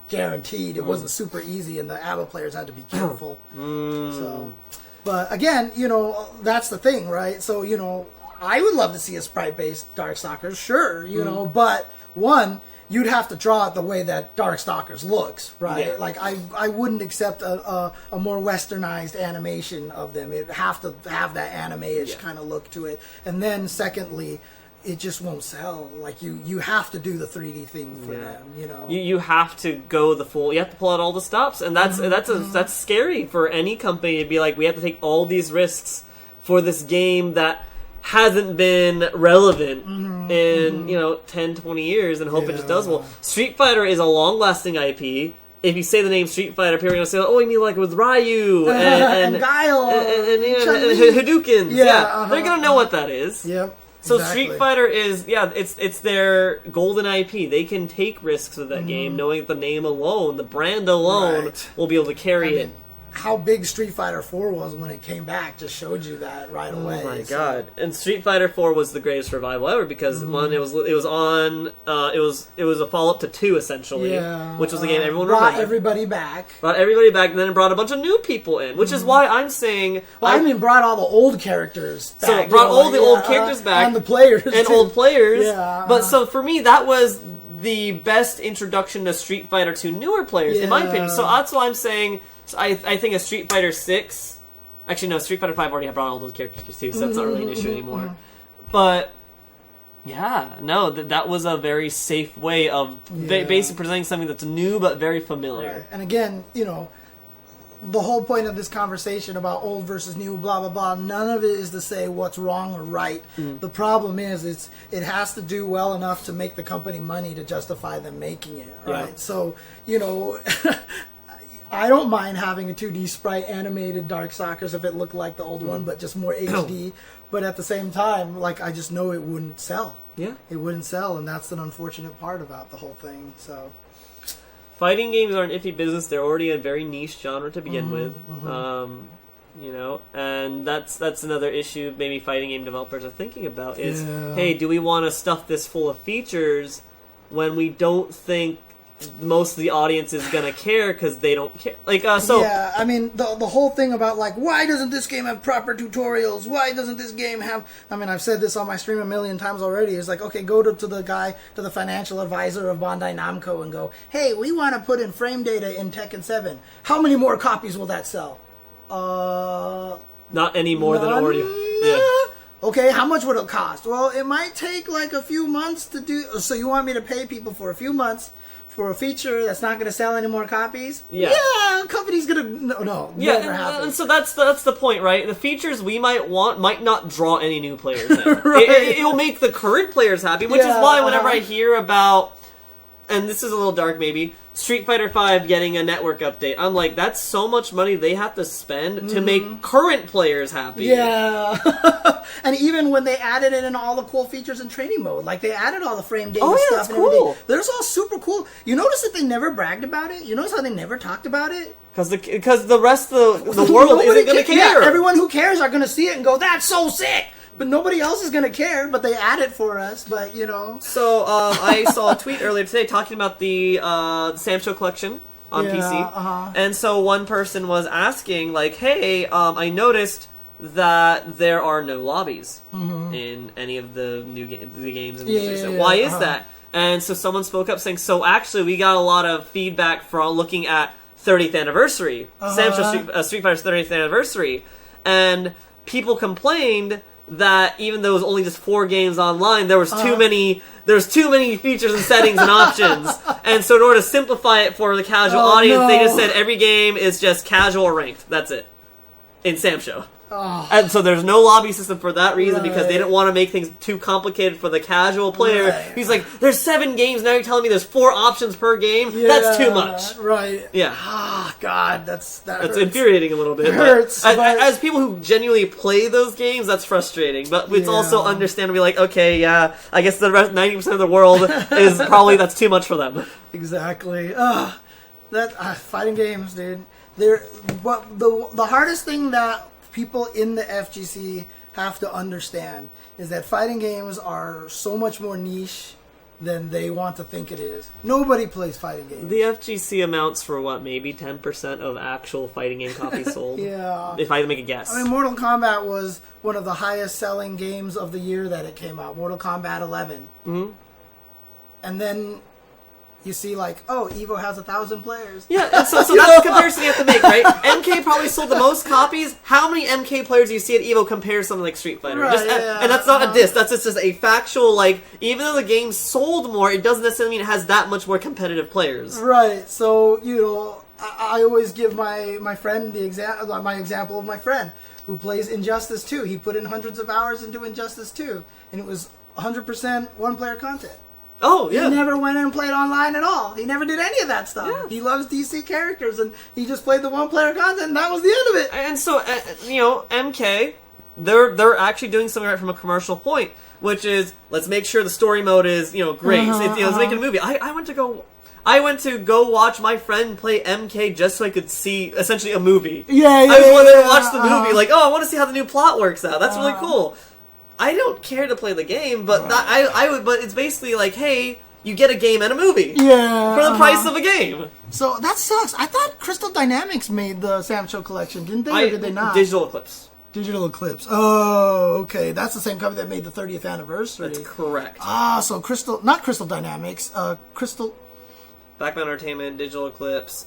guaranteed. It wasn't super easy, and the ABBA players had to be careful. So, but again, that's the thing, right? So, I would love to see a sprite-based Darkstalkers, sure, but one... You'd have to draw it the way that Darkstalkers looks, right? Yeah. I wouldn't accept a more westernized animation of them. It'd have to have that anime-ish kind of look to it. And then, secondly, it just won't sell. You have to do the 3D thing for them, You have to go the full... You have to pull out all the stops, and that's scary for any company to be like, we have to take all these risks for this game that hasn't been relevant in 10, 20 years and hope it just does well. Street Fighter is a long-lasting IP. If you say the name Street Fighter, people are going to say, oh, you mean with Ryu and Guile and Hadoukens. They're going to know what that is. Yep. So Street Fighter is, it's their golden IP. They can take risks with that game, knowing that the name alone, the brand alone, will be able to carry it. How big Street Fighter 4 was when it came back just showed you that right away. Oh my god! And Street Fighter 4 was the greatest revival ever because one, it was a follow up to 2 essentially, which was the game everyone brought remembered. everybody back. Brought everybody back, and then it brought a bunch of new people in, which is why I'm saying. Brought all the old characters back. So it brought all the old characters back and the players and too. old players. Yeah. But so for me, that was the best introduction to Street Fighter to newer players, in my opinion. So that's why I'm saying. So I think a Street Fighter 6... Actually, no, Street Fighter 5 already had brought all those characters too, so that's not really an issue anymore. But yeah, no, that was a very safe way of basically presenting something that's new but very familiar. Right. And again, the whole point of this conversation about old versus new, blah, blah, blah, none of it is to say what's wrong or right. The problem is it has to do well enough to make the company money to justify them making it, right? Yeah. So, I don't mind having a 2D sprite animated Darkstalkers if it looked like the old one, but just more HD. But at the same time, I just know it wouldn't sell. Yeah. It wouldn't sell, and that's an unfortunate part about the whole thing, so... Fighting games are an iffy business. They're already a very niche genre to begin with. And that's another issue maybe fighting game developers are thinking about is, hey, do we want to stuff this full of features when we don't think most of the audience is going to care because they don't care? Yeah, I mean, the whole thing about, why doesn't this game have proper tutorials? Why doesn't this game have... I mean, I've said this on my stream a million times already. It's okay, go to the financial advisor of Bandai Namco and go, hey, we want to put in frame data in Tekken 7. How many more copies will that sell? Not any more than already... Yeah. Okay, how much would it cost? Well, it might take a few months to do... So you want me to pay people for a few months for a feature that's not going to sell any more copies? Yeah, company's going to... No, never happen. And so that's the point, right? The features we might want might not draw any new players in. Right. It'll make the current players happy, which is why whenever I hear about... And this is a little dark, maybe. Street Fighter V getting a network update. I'm like, that's so much money they have to spend to make current players happy. Yeah. And even when they added it in all the cool features in training mode, they added all the frame data stuff and everything. That's all super cool. You notice that they never bragged about it? You notice how they never talked about it? Because the rest of the world isn't going to care. Yeah, everyone who cares are going to see it and go, that's so sick! But nobody else is going to care, but they add it for us, but, So, I saw a tweet earlier today talking about the Samsho collection on PC. And so one person was asking, hey, I noticed that there are no lobbies in any of the new games. Why is that? And so someone spoke up saying, so actually we got a lot of feedback from looking at 30th anniversary, Samsho Street Fighter's 30th anniversary, and people complained that even though it was only just 4 games online, there was too many features and settings and options. And so in order to simplify it for the casual audience, they just said every game is just casual or ranked. That's it. In Samsho. And so there's no lobby system for that reason because they didn't want to make things too complicated for the casual player. He's like, there's 7 games, now you're telling me there's 4 options per game? That's too much. Right. Yeah. God, that's infuriating a little bit. It hurts. As people who genuinely play those games, that's frustrating. But it's also understandably okay, yeah, I guess the rest 90% of the world is probably that's too much for them. Exactly. Fighting games, dude. The hardest thing that people in the FGC have to understand is that fighting games are so much more niche than they want to think it is. Nobody plays fighting games. The FGC amounts for maybe 10% of actual fighting game copies sold? Yeah. If I had to make a guess. I mean, Mortal Kombat was one of the highest selling games of the year that it came out. Mortal Kombat 11. Mm-hmm. And then you see, Evo has 1,000 players. Yeah, and so that's the comparison you have to make, right? MK probably sold the most copies. How many MK players do you see at Evo compare to something like Street Fighter? Right, and that's not a diss. That's just a factual, even though the game sold more, it doesn't necessarily mean it has that much more competitive players. Right, so, I always give my friend my example of my friend who plays Injustice 2. He put in hundreds of hours into Injustice 2, and it was 100% one-player content. Oh, yeah. He never went in and played online at all. He never did any of that stuff. Yeah. He loves DC characters, and he just played the one-player content, and that was the end of it. And so, MK, they're actually doing something right from a commercial point, which is, let's make sure the story mode is, great. Let's make it a movie. I went to go watch my friend play MK just so I could see, essentially, a movie. I just wanted to watch the movie, I want to see how the new plot works out. That's really cool. I don't care to play the game, but I would. But it's basically hey, you get a game and a movie. Yeah. For the price of a game. So that sucks. I thought Crystal Dynamics made the Samsho collection, didn't they? Or did they not? Digital Eclipse. Digital Eclipse. Oh, okay. That's the same company that made the 30th anniversary. That's correct. So not Crystal Dynamics. Crystal. Backman Entertainment, Digital Eclipse.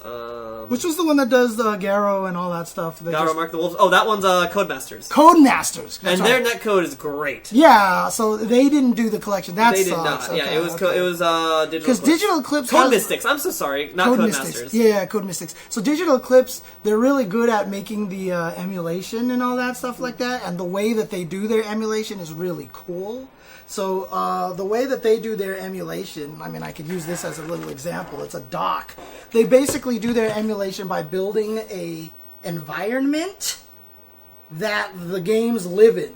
Which was the one that does the Garo and all that stuff? Garo, Mark the Wolves. Oh, that one's Codemasters. Codemasters. And their netcode is great. Yeah, so they didn't do the collection. That They sucks. did not. Okay, it was Digital Eclipse. Because Digital Eclipse Code Mystics. I'm so sorry. Not Codemasters. Yeah, Code Mystics. So Digital Eclipse, they're really good at making the emulation and all that stuff like that. And the way that they do their emulation is really cool. So the way that they do their emulation, I mean, I could use this as a little example. It's a dock. They basically do their emulation by building a environment that the games live in.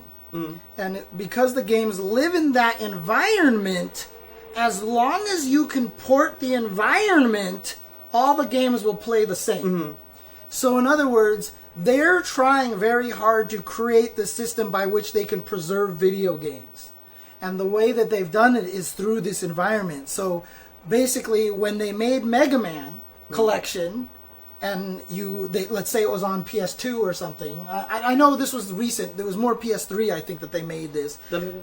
And because the games live in that environment, as long as you can port the environment, all the games will play the same. So in other words, they're trying very hard to create the system by which they can preserve video games. And the way that they've done it is through this environment. So basically, when they made Mega Man Collection, and let's say it was on PS2 or something. I know this was recent. There was more PS3, I think, that they made this.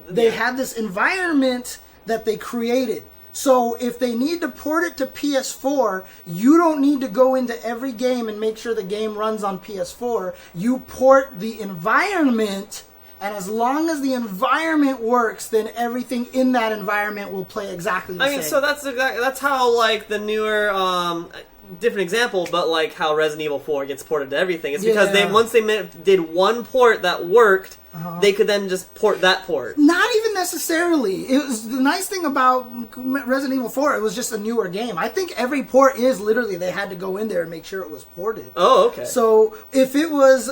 They had this environment that they created. So if they need to port it to PS4, you don't need to go into every game and make sure the game runs on PS4. You port the environment, and as long as the environment works, then everything in that environment will play exactly the same. I mean, so that's how, like, the newer, different example, but like how Resident Evil 4 gets ported to everything. It's because once they did one port that worked, they could then just port that port. Not even necessarily. It was the nice thing about Resident Evil 4. It was just a newer game. I think every port is literally they had to go in there and make sure it was ported. Oh, okay. So if it was,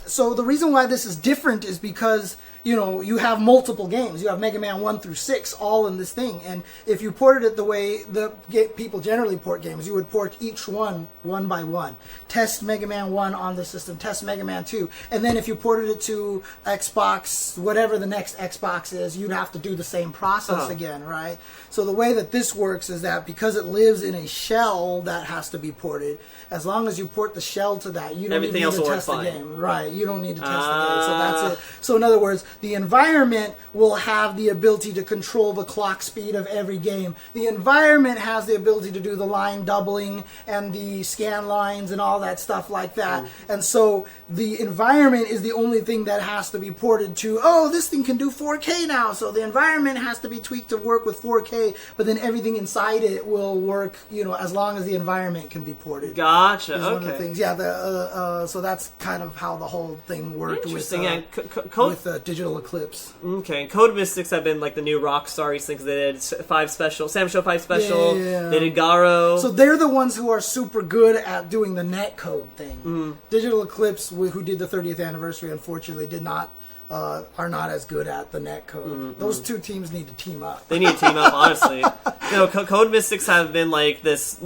so the reason why this is different is because you have multiple games. You have Mega Man 1 through 6 all in this thing, and if you ported it the way people generally port games, you would port each one by one. Test Mega Man 1 on the system. Test Mega Man 2, and then if you ported it to Xbox, whatever the next Xbox is, you'd have to do the same process again, right? So the way that this works is that because it lives in a shell that has to be ported, as long as you port the shell to that, you don't need to test the game. Right, you don't need to test the game. So that's it. So in other words, the environment will have the ability to control the clock speed of every game. The environment has the ability to do the line doubling and the scan lines and all that stuff like that. And so the environment is the only thing that has to be ported to, this thing can do 4K now, so the environment has to be tweaked to work with 4K, but then everything inside it will work, as long as the environment can be ported. Gotcha, okay. One of the things. Yeah, so that's kind of how the whole thing worked with Digital Eclipse. Okay, Code Mystics have been like the new Rockstar things. They did 5 Special, Sam Show 5 Special, they did Garo. So they're the ones who are super good at doing the netcode thing. Digital Eclipse, who did the 30th anniversary, unfortunately are not as good at the netcode. Those two teams need to team up. They need to team up, honestly. Code Mystics have been like this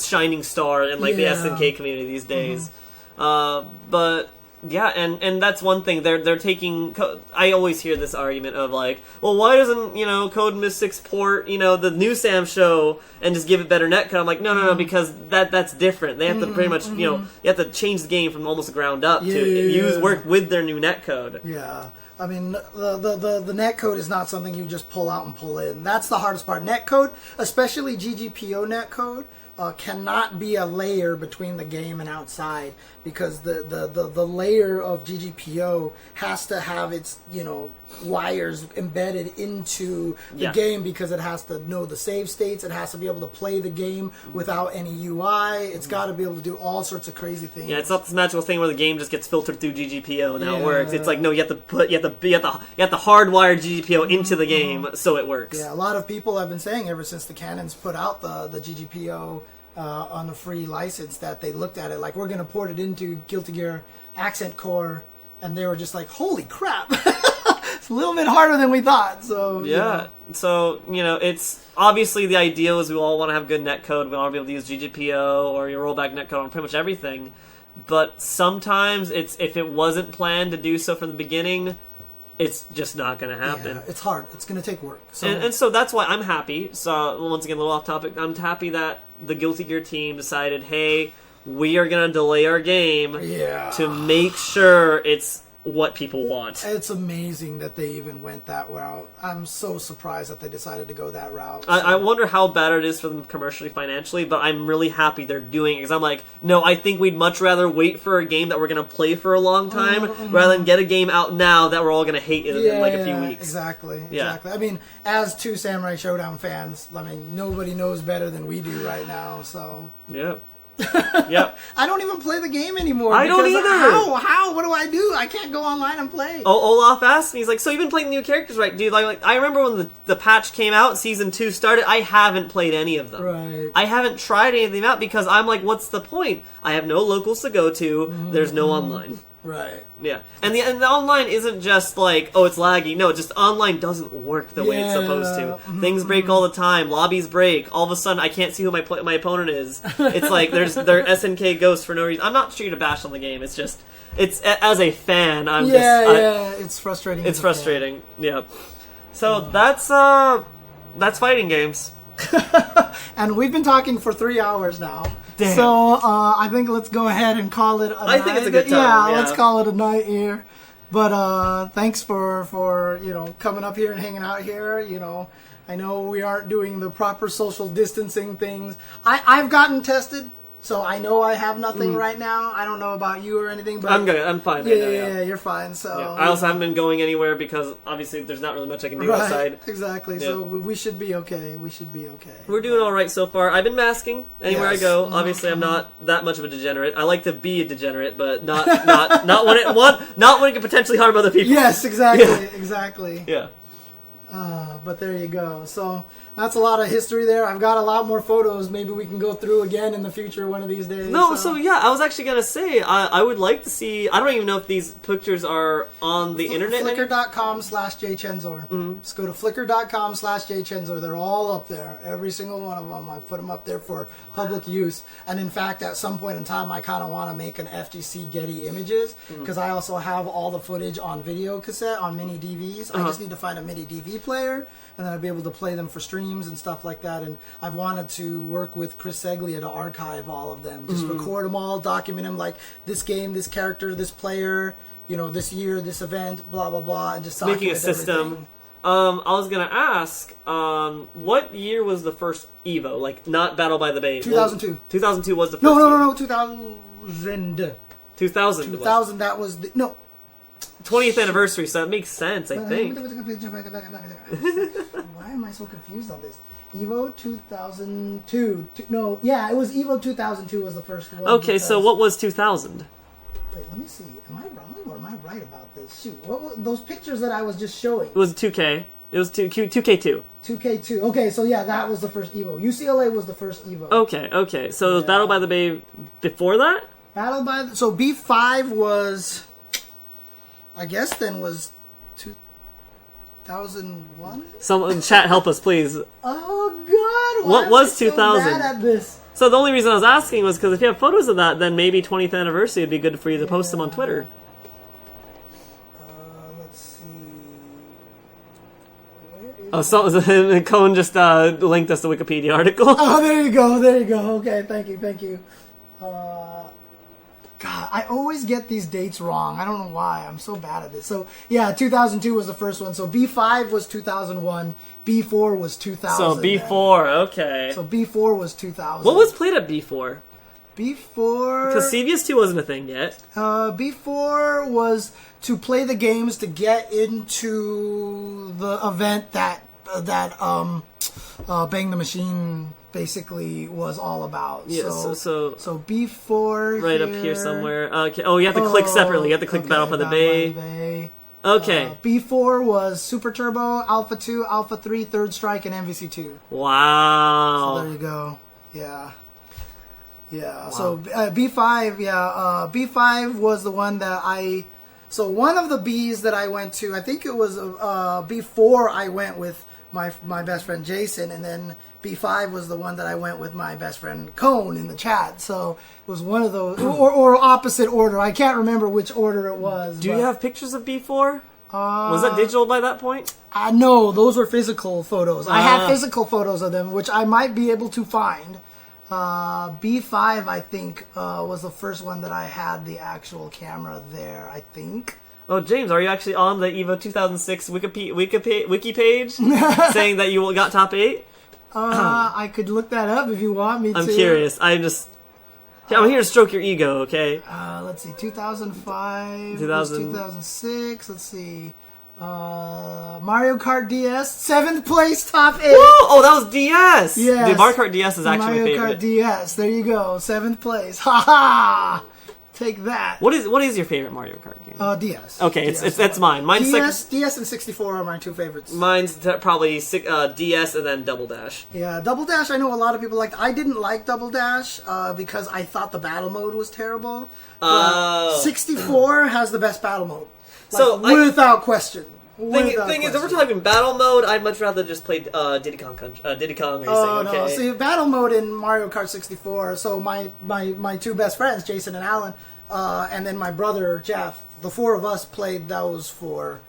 shining star in like the SNK community these days. But yeah, and that's one thing. They're taking. I always hear this argument of like, well, why doesn't Code Mystics port the new Sam Show and just give it better netcode? I'm like, no, because that's different. They have to pretty much you have to change the game from almost the ground up to work with their new netcode. Yeah. I mean, the netcode is not something you just pull out and pull in. That's the hardest part. Netcode, especially GGPO netcode, cannot be a layer between the game and outside, because the layer of GGPO has to have its wires embedded into the game, because it has to know the save states. It has to be able to play the game without any UI. It's got to be able to do all sorts of crazy things. Yeah, it's not this magical thing where the game just gets filtered through GGPO and now it works. It's like, no, you have to hardwire GGPO into the game so it works. Yeah, a lot of people have been saying ever since the Canons put out the GGPO on the free license that they looked at it like, we're going to port it into Guilty Gear Accent Core, and they were just like, holy crap. It's a little bit harder than we thought. So so it's obviously the ideal is we all want to have good netcode. We all want to be able to use GGPO or your rollback netcode on pretty much everything. But sometimes if it wasn't planned to do so from the beginning, it's just not going to happen. Yeah, it's hard. It's going to take work. So. And so that's why I'm happy. So once again, a little off topic. I'm happy that the Guilty Gear team decided, hey, we are going to delay our game to make sure it's what people want. It's amazing that they even went that route. I'm so surprised that they decided to go that route. So. I wonder how bad it is for them commercially, financially, but I'm really happy they're doing it, because I'm like, no, I think we'd much rather wait for a game that we're going to play for a long time rather than get a game out now that we're all going to hate in like a few weeks. Exactly. I mean, as two Samurai Showdown fans, I mean, nobody knows better than we do right now, so... Yeah. Yep. I don't even play the game anymore. I don't either. How? What do I do? I can't go online and play. Oh, Olaf asked me, he's like, so you've been playing new characters, right, dude? Like I remember when the patch came out, Season 2 started, I haven't played any of them. Right. I haven't tried any of them out because I'm like, what's the point? I have no locals to go to. There's no online. Right. Yeah. And the online isn't just like, oh, it's laggy. No, just online doesn't work the way it's supposed to. Things break all the time. Lobbies break. All of a sudden, I can't see who my opponent is. It's like they're SNK ghosts for no reason. I'm not sure to bash on the game. It's just, as a fan, it's frustrating. It's frustrating. Yeah. So that's fighting games. And we've been talking for 3 hours now. Damn. So I think let's go ahead and call it a night. I think it's a good time. Yeah, let's call it a night here. But thanks for coming up here and hanging out here. I know we aren't doing the proper social distancing things. I've gotten tested. So I know I have nothing right now. I don't know about you or anything, but I'm good. I'm fine. Yeah, you're fine. So I also haven't been going anywhere because obviously there's not really much I can do outside. Exactly. Yeah. So we should be okay. We're doing all right so far. I've been masking anywhere I go. Obviously, I'm not that much of a degenerate. I like to be a degenerate, but not when it can potentially harm other people. Yes, exactly. Yeah. But there you go. So that's a lot of history there. I've got a lot more photos. Maybe we can go through again in the future one of these days. No, so yeah, I was actually going to say, I would like to see, I don't even know if these pictures are on the internet. Flickr.com/jchensor. Just go to flickr.com/jchensor. They're all up there. Every single one of them. I put them up there for public use. And in fact, at some point in time, I kind of want to make an FGC Getty Images because I also have all the footage on video cassette, on mini DVs. I just need to find a mini DV player, and then I'd be able to play them for streams and stuff like that. And I've wanted to work with Chris Seglia to archive all of them, just record them all, document them, like this game, this character, this player, this year, this event, blah blah blah, and just making a system. Everything. I was gonna ask, what year was the first Evo? Like, not Battle by the Bay. 2002. 2002 was the first. No. 2000. 2000. 2000. That was no. 20th anniversary, so that makes sense, I think. Why am I so confused on this? Evo 2002. No, yeah, it was Evo 2002 was the first one. Okay, so what was 2000? Wait, let me see. Am I wrong or am I right about this? Shoot, what were those pictures that I was just showing? It was 2K. It was 2K2. 2K2. Okay, so yeah, that was the first Evo. UCLA was the first Evo. Okay. So was Battle by the Bay before that? So B5 was... I guess then was 2001? Someone in chat, help us, please. Oh, God. What was 2000? So bad at this? So the only reason I was asking was because if you have photos of that, then maybe 20th anniversary would be good for you to post them on Twitter. Let's see. Cohen just linked us the Wikipedia article. Oh, there you go. Okay, thank you. God, I always get these dates wrong. I don't know why. I'm so bad at this. So, yeah, 2002 was the first one. So, B5 was 2001. B4 was 2000. So, B4, okay. So, B4 was 2000. What was played at B4? B4... Because CVS 2 wasn't a thing yet. B4 was to play the games to get into the event that Bang the Machine... basically was all about. Yeah, so B4 right here. Up here somewhere. Okay. Oh, you have to click separately. You have to click the Battle by the Bay. Okay. B4 was Super Turbo, Alpha 2, Alpha 3, Third Strike, and MVC 2. Wow. So there you go. Yeah. Wow. So B5, B5 was the one that So one of the Bs that I went to, I think it was B4 I went with my best friend Jason, and then B5 was the one that I went with my best friend Cone in the chat. So it was one of those, or opposite order. I can't remember which order it was. Do you have pictures of B4? Was that digital by that point? No, those were physical photos. I have physical photos of them, which I might be able to find. B5, I think, was the first one that I had the actual camera there, I think. Oh, James, are you actually on the EVO 2006 wiki page saying that you got top 8? I could look that up if you want me to. I'm curious. I'm here to stroke your ego, okay? Let's see, 2005, 2006, let's see. Mario Kart DS, 7th place, top 8. Woo! Oh, that was DS! Yes. The Mario Kart DS is actually Mario my favorite. Kart DS, there you go, 7th place. Ha ha! Take that. What is your favorite Mario Kart game? DS. Okay, DS. that's mine. Mine's DS and 64 are my 2 favorites. Mine's probably DS and then Double Dash. Yeah, Double Dash, I know a lot of people liked. I didn't like Double Dash because I thought the battle mode was terrible. But 64 has the best battle mode. Without question. Thing is, if we're talking battle mode, I'd much rather just play Diddy Kong Racing. No, see, battle mode in Mario Kart 64. So my 2 best friends, Jason and Alan, and then my brother Jeff, the 4 of us played those for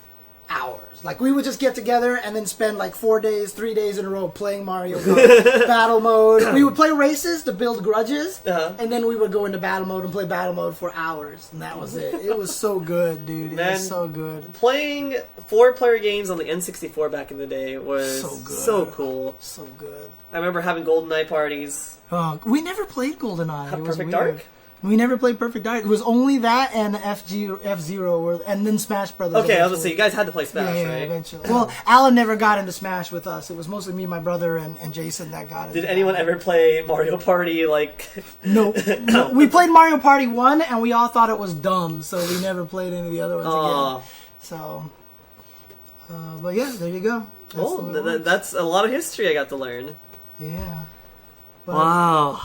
hours. Like, we would just get together and then spend like 3 days in a row playing Mario Kart battle mode. We would play races to build grudges, and then we would go into battle mode and play battle mode for hours, and that was it. It was so good, dude. It was so good. Playing 4-player games on the N64 back in the day was so cool. So good. I remember having GoldenEye parties. We never played GoldenEye. It was Perfect weird. Dark? We never played Perfect Dark. It was only that and F-Zero, and then Smash Brothers. Okay, I was going to say, you guys had to play Smash, yeah, right? Eventually. Well, Alan never got into Smash with us. It was mostly me, my brother, and Jason that got into Did anyone ever play Mario Party, No. We played Mario Party 1, and we all thought it was dumb, so we never played any of the other ones again. So, but yeah, there you go. That's a lot of history I got to learn. Yeah. But, wow.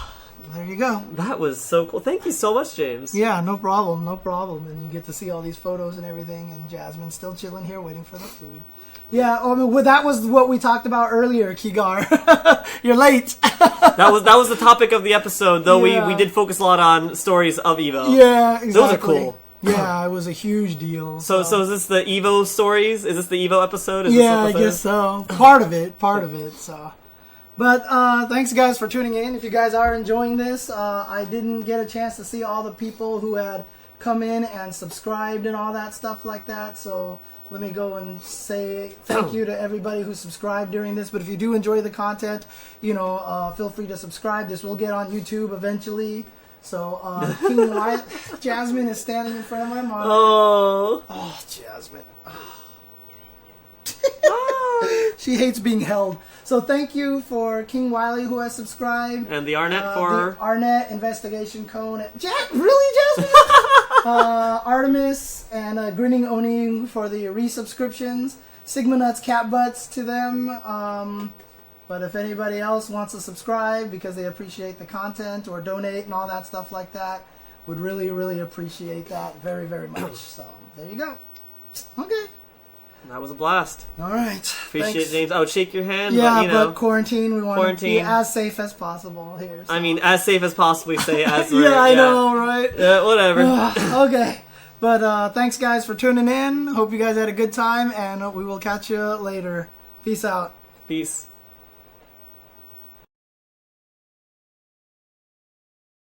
There you go. That was so cool. Thank you so much, James. Yeah, no problem. And you get to see all these photos and everything, and Jasmine's still chilling here waiting for the food. Yeah, that was what we talked about earlier, Kigar. You're late. that was the topic of the episode, though we did focus a lot on stories of Evo. Yeah, exactly. Those are cool. Yeah, it was a huge deal. So is this the Evo stories? Is this the Evo episode? I guess so. Part of it, so... But thanks, guys, for tuning in. If you guys are enjoying this, I didn't get a chance to see all the people who had come in and subscribed and all that stuff like that. So let me go and say thank you to everybody who subscribed during this. But if you do enjoy the content, feel free to subscribe. This will get on YouTube eventually. So King Wyatt, Jasmine is standing in front of my mom. Oh, Jasmine. She hates being held. So thank you for King Wiley, who has subscribed. And the Arnett for... The Arnett Investigation Cone. Really, Jasmine? Artemis and Grinning Oni for the resubscriptions. Sigma Nuts Cat Butts to them. But if anybody else wants to subscribe because they appreciate the content or donate and all that stuff like that, would really, really appreciate that very, very much. So there you go. Okay. That was a blast. All right. Appreciate it, James. I would shake your hand, yeah, but quarantine, we want to be as safe as possible here. So. I mean, as safe as possibly say as we're... I know, right? Yeah, whatever. Okay. But thanks, guys, for tuning in. Hope you guys had a good time, and we will catch you later. Peace out. Peace.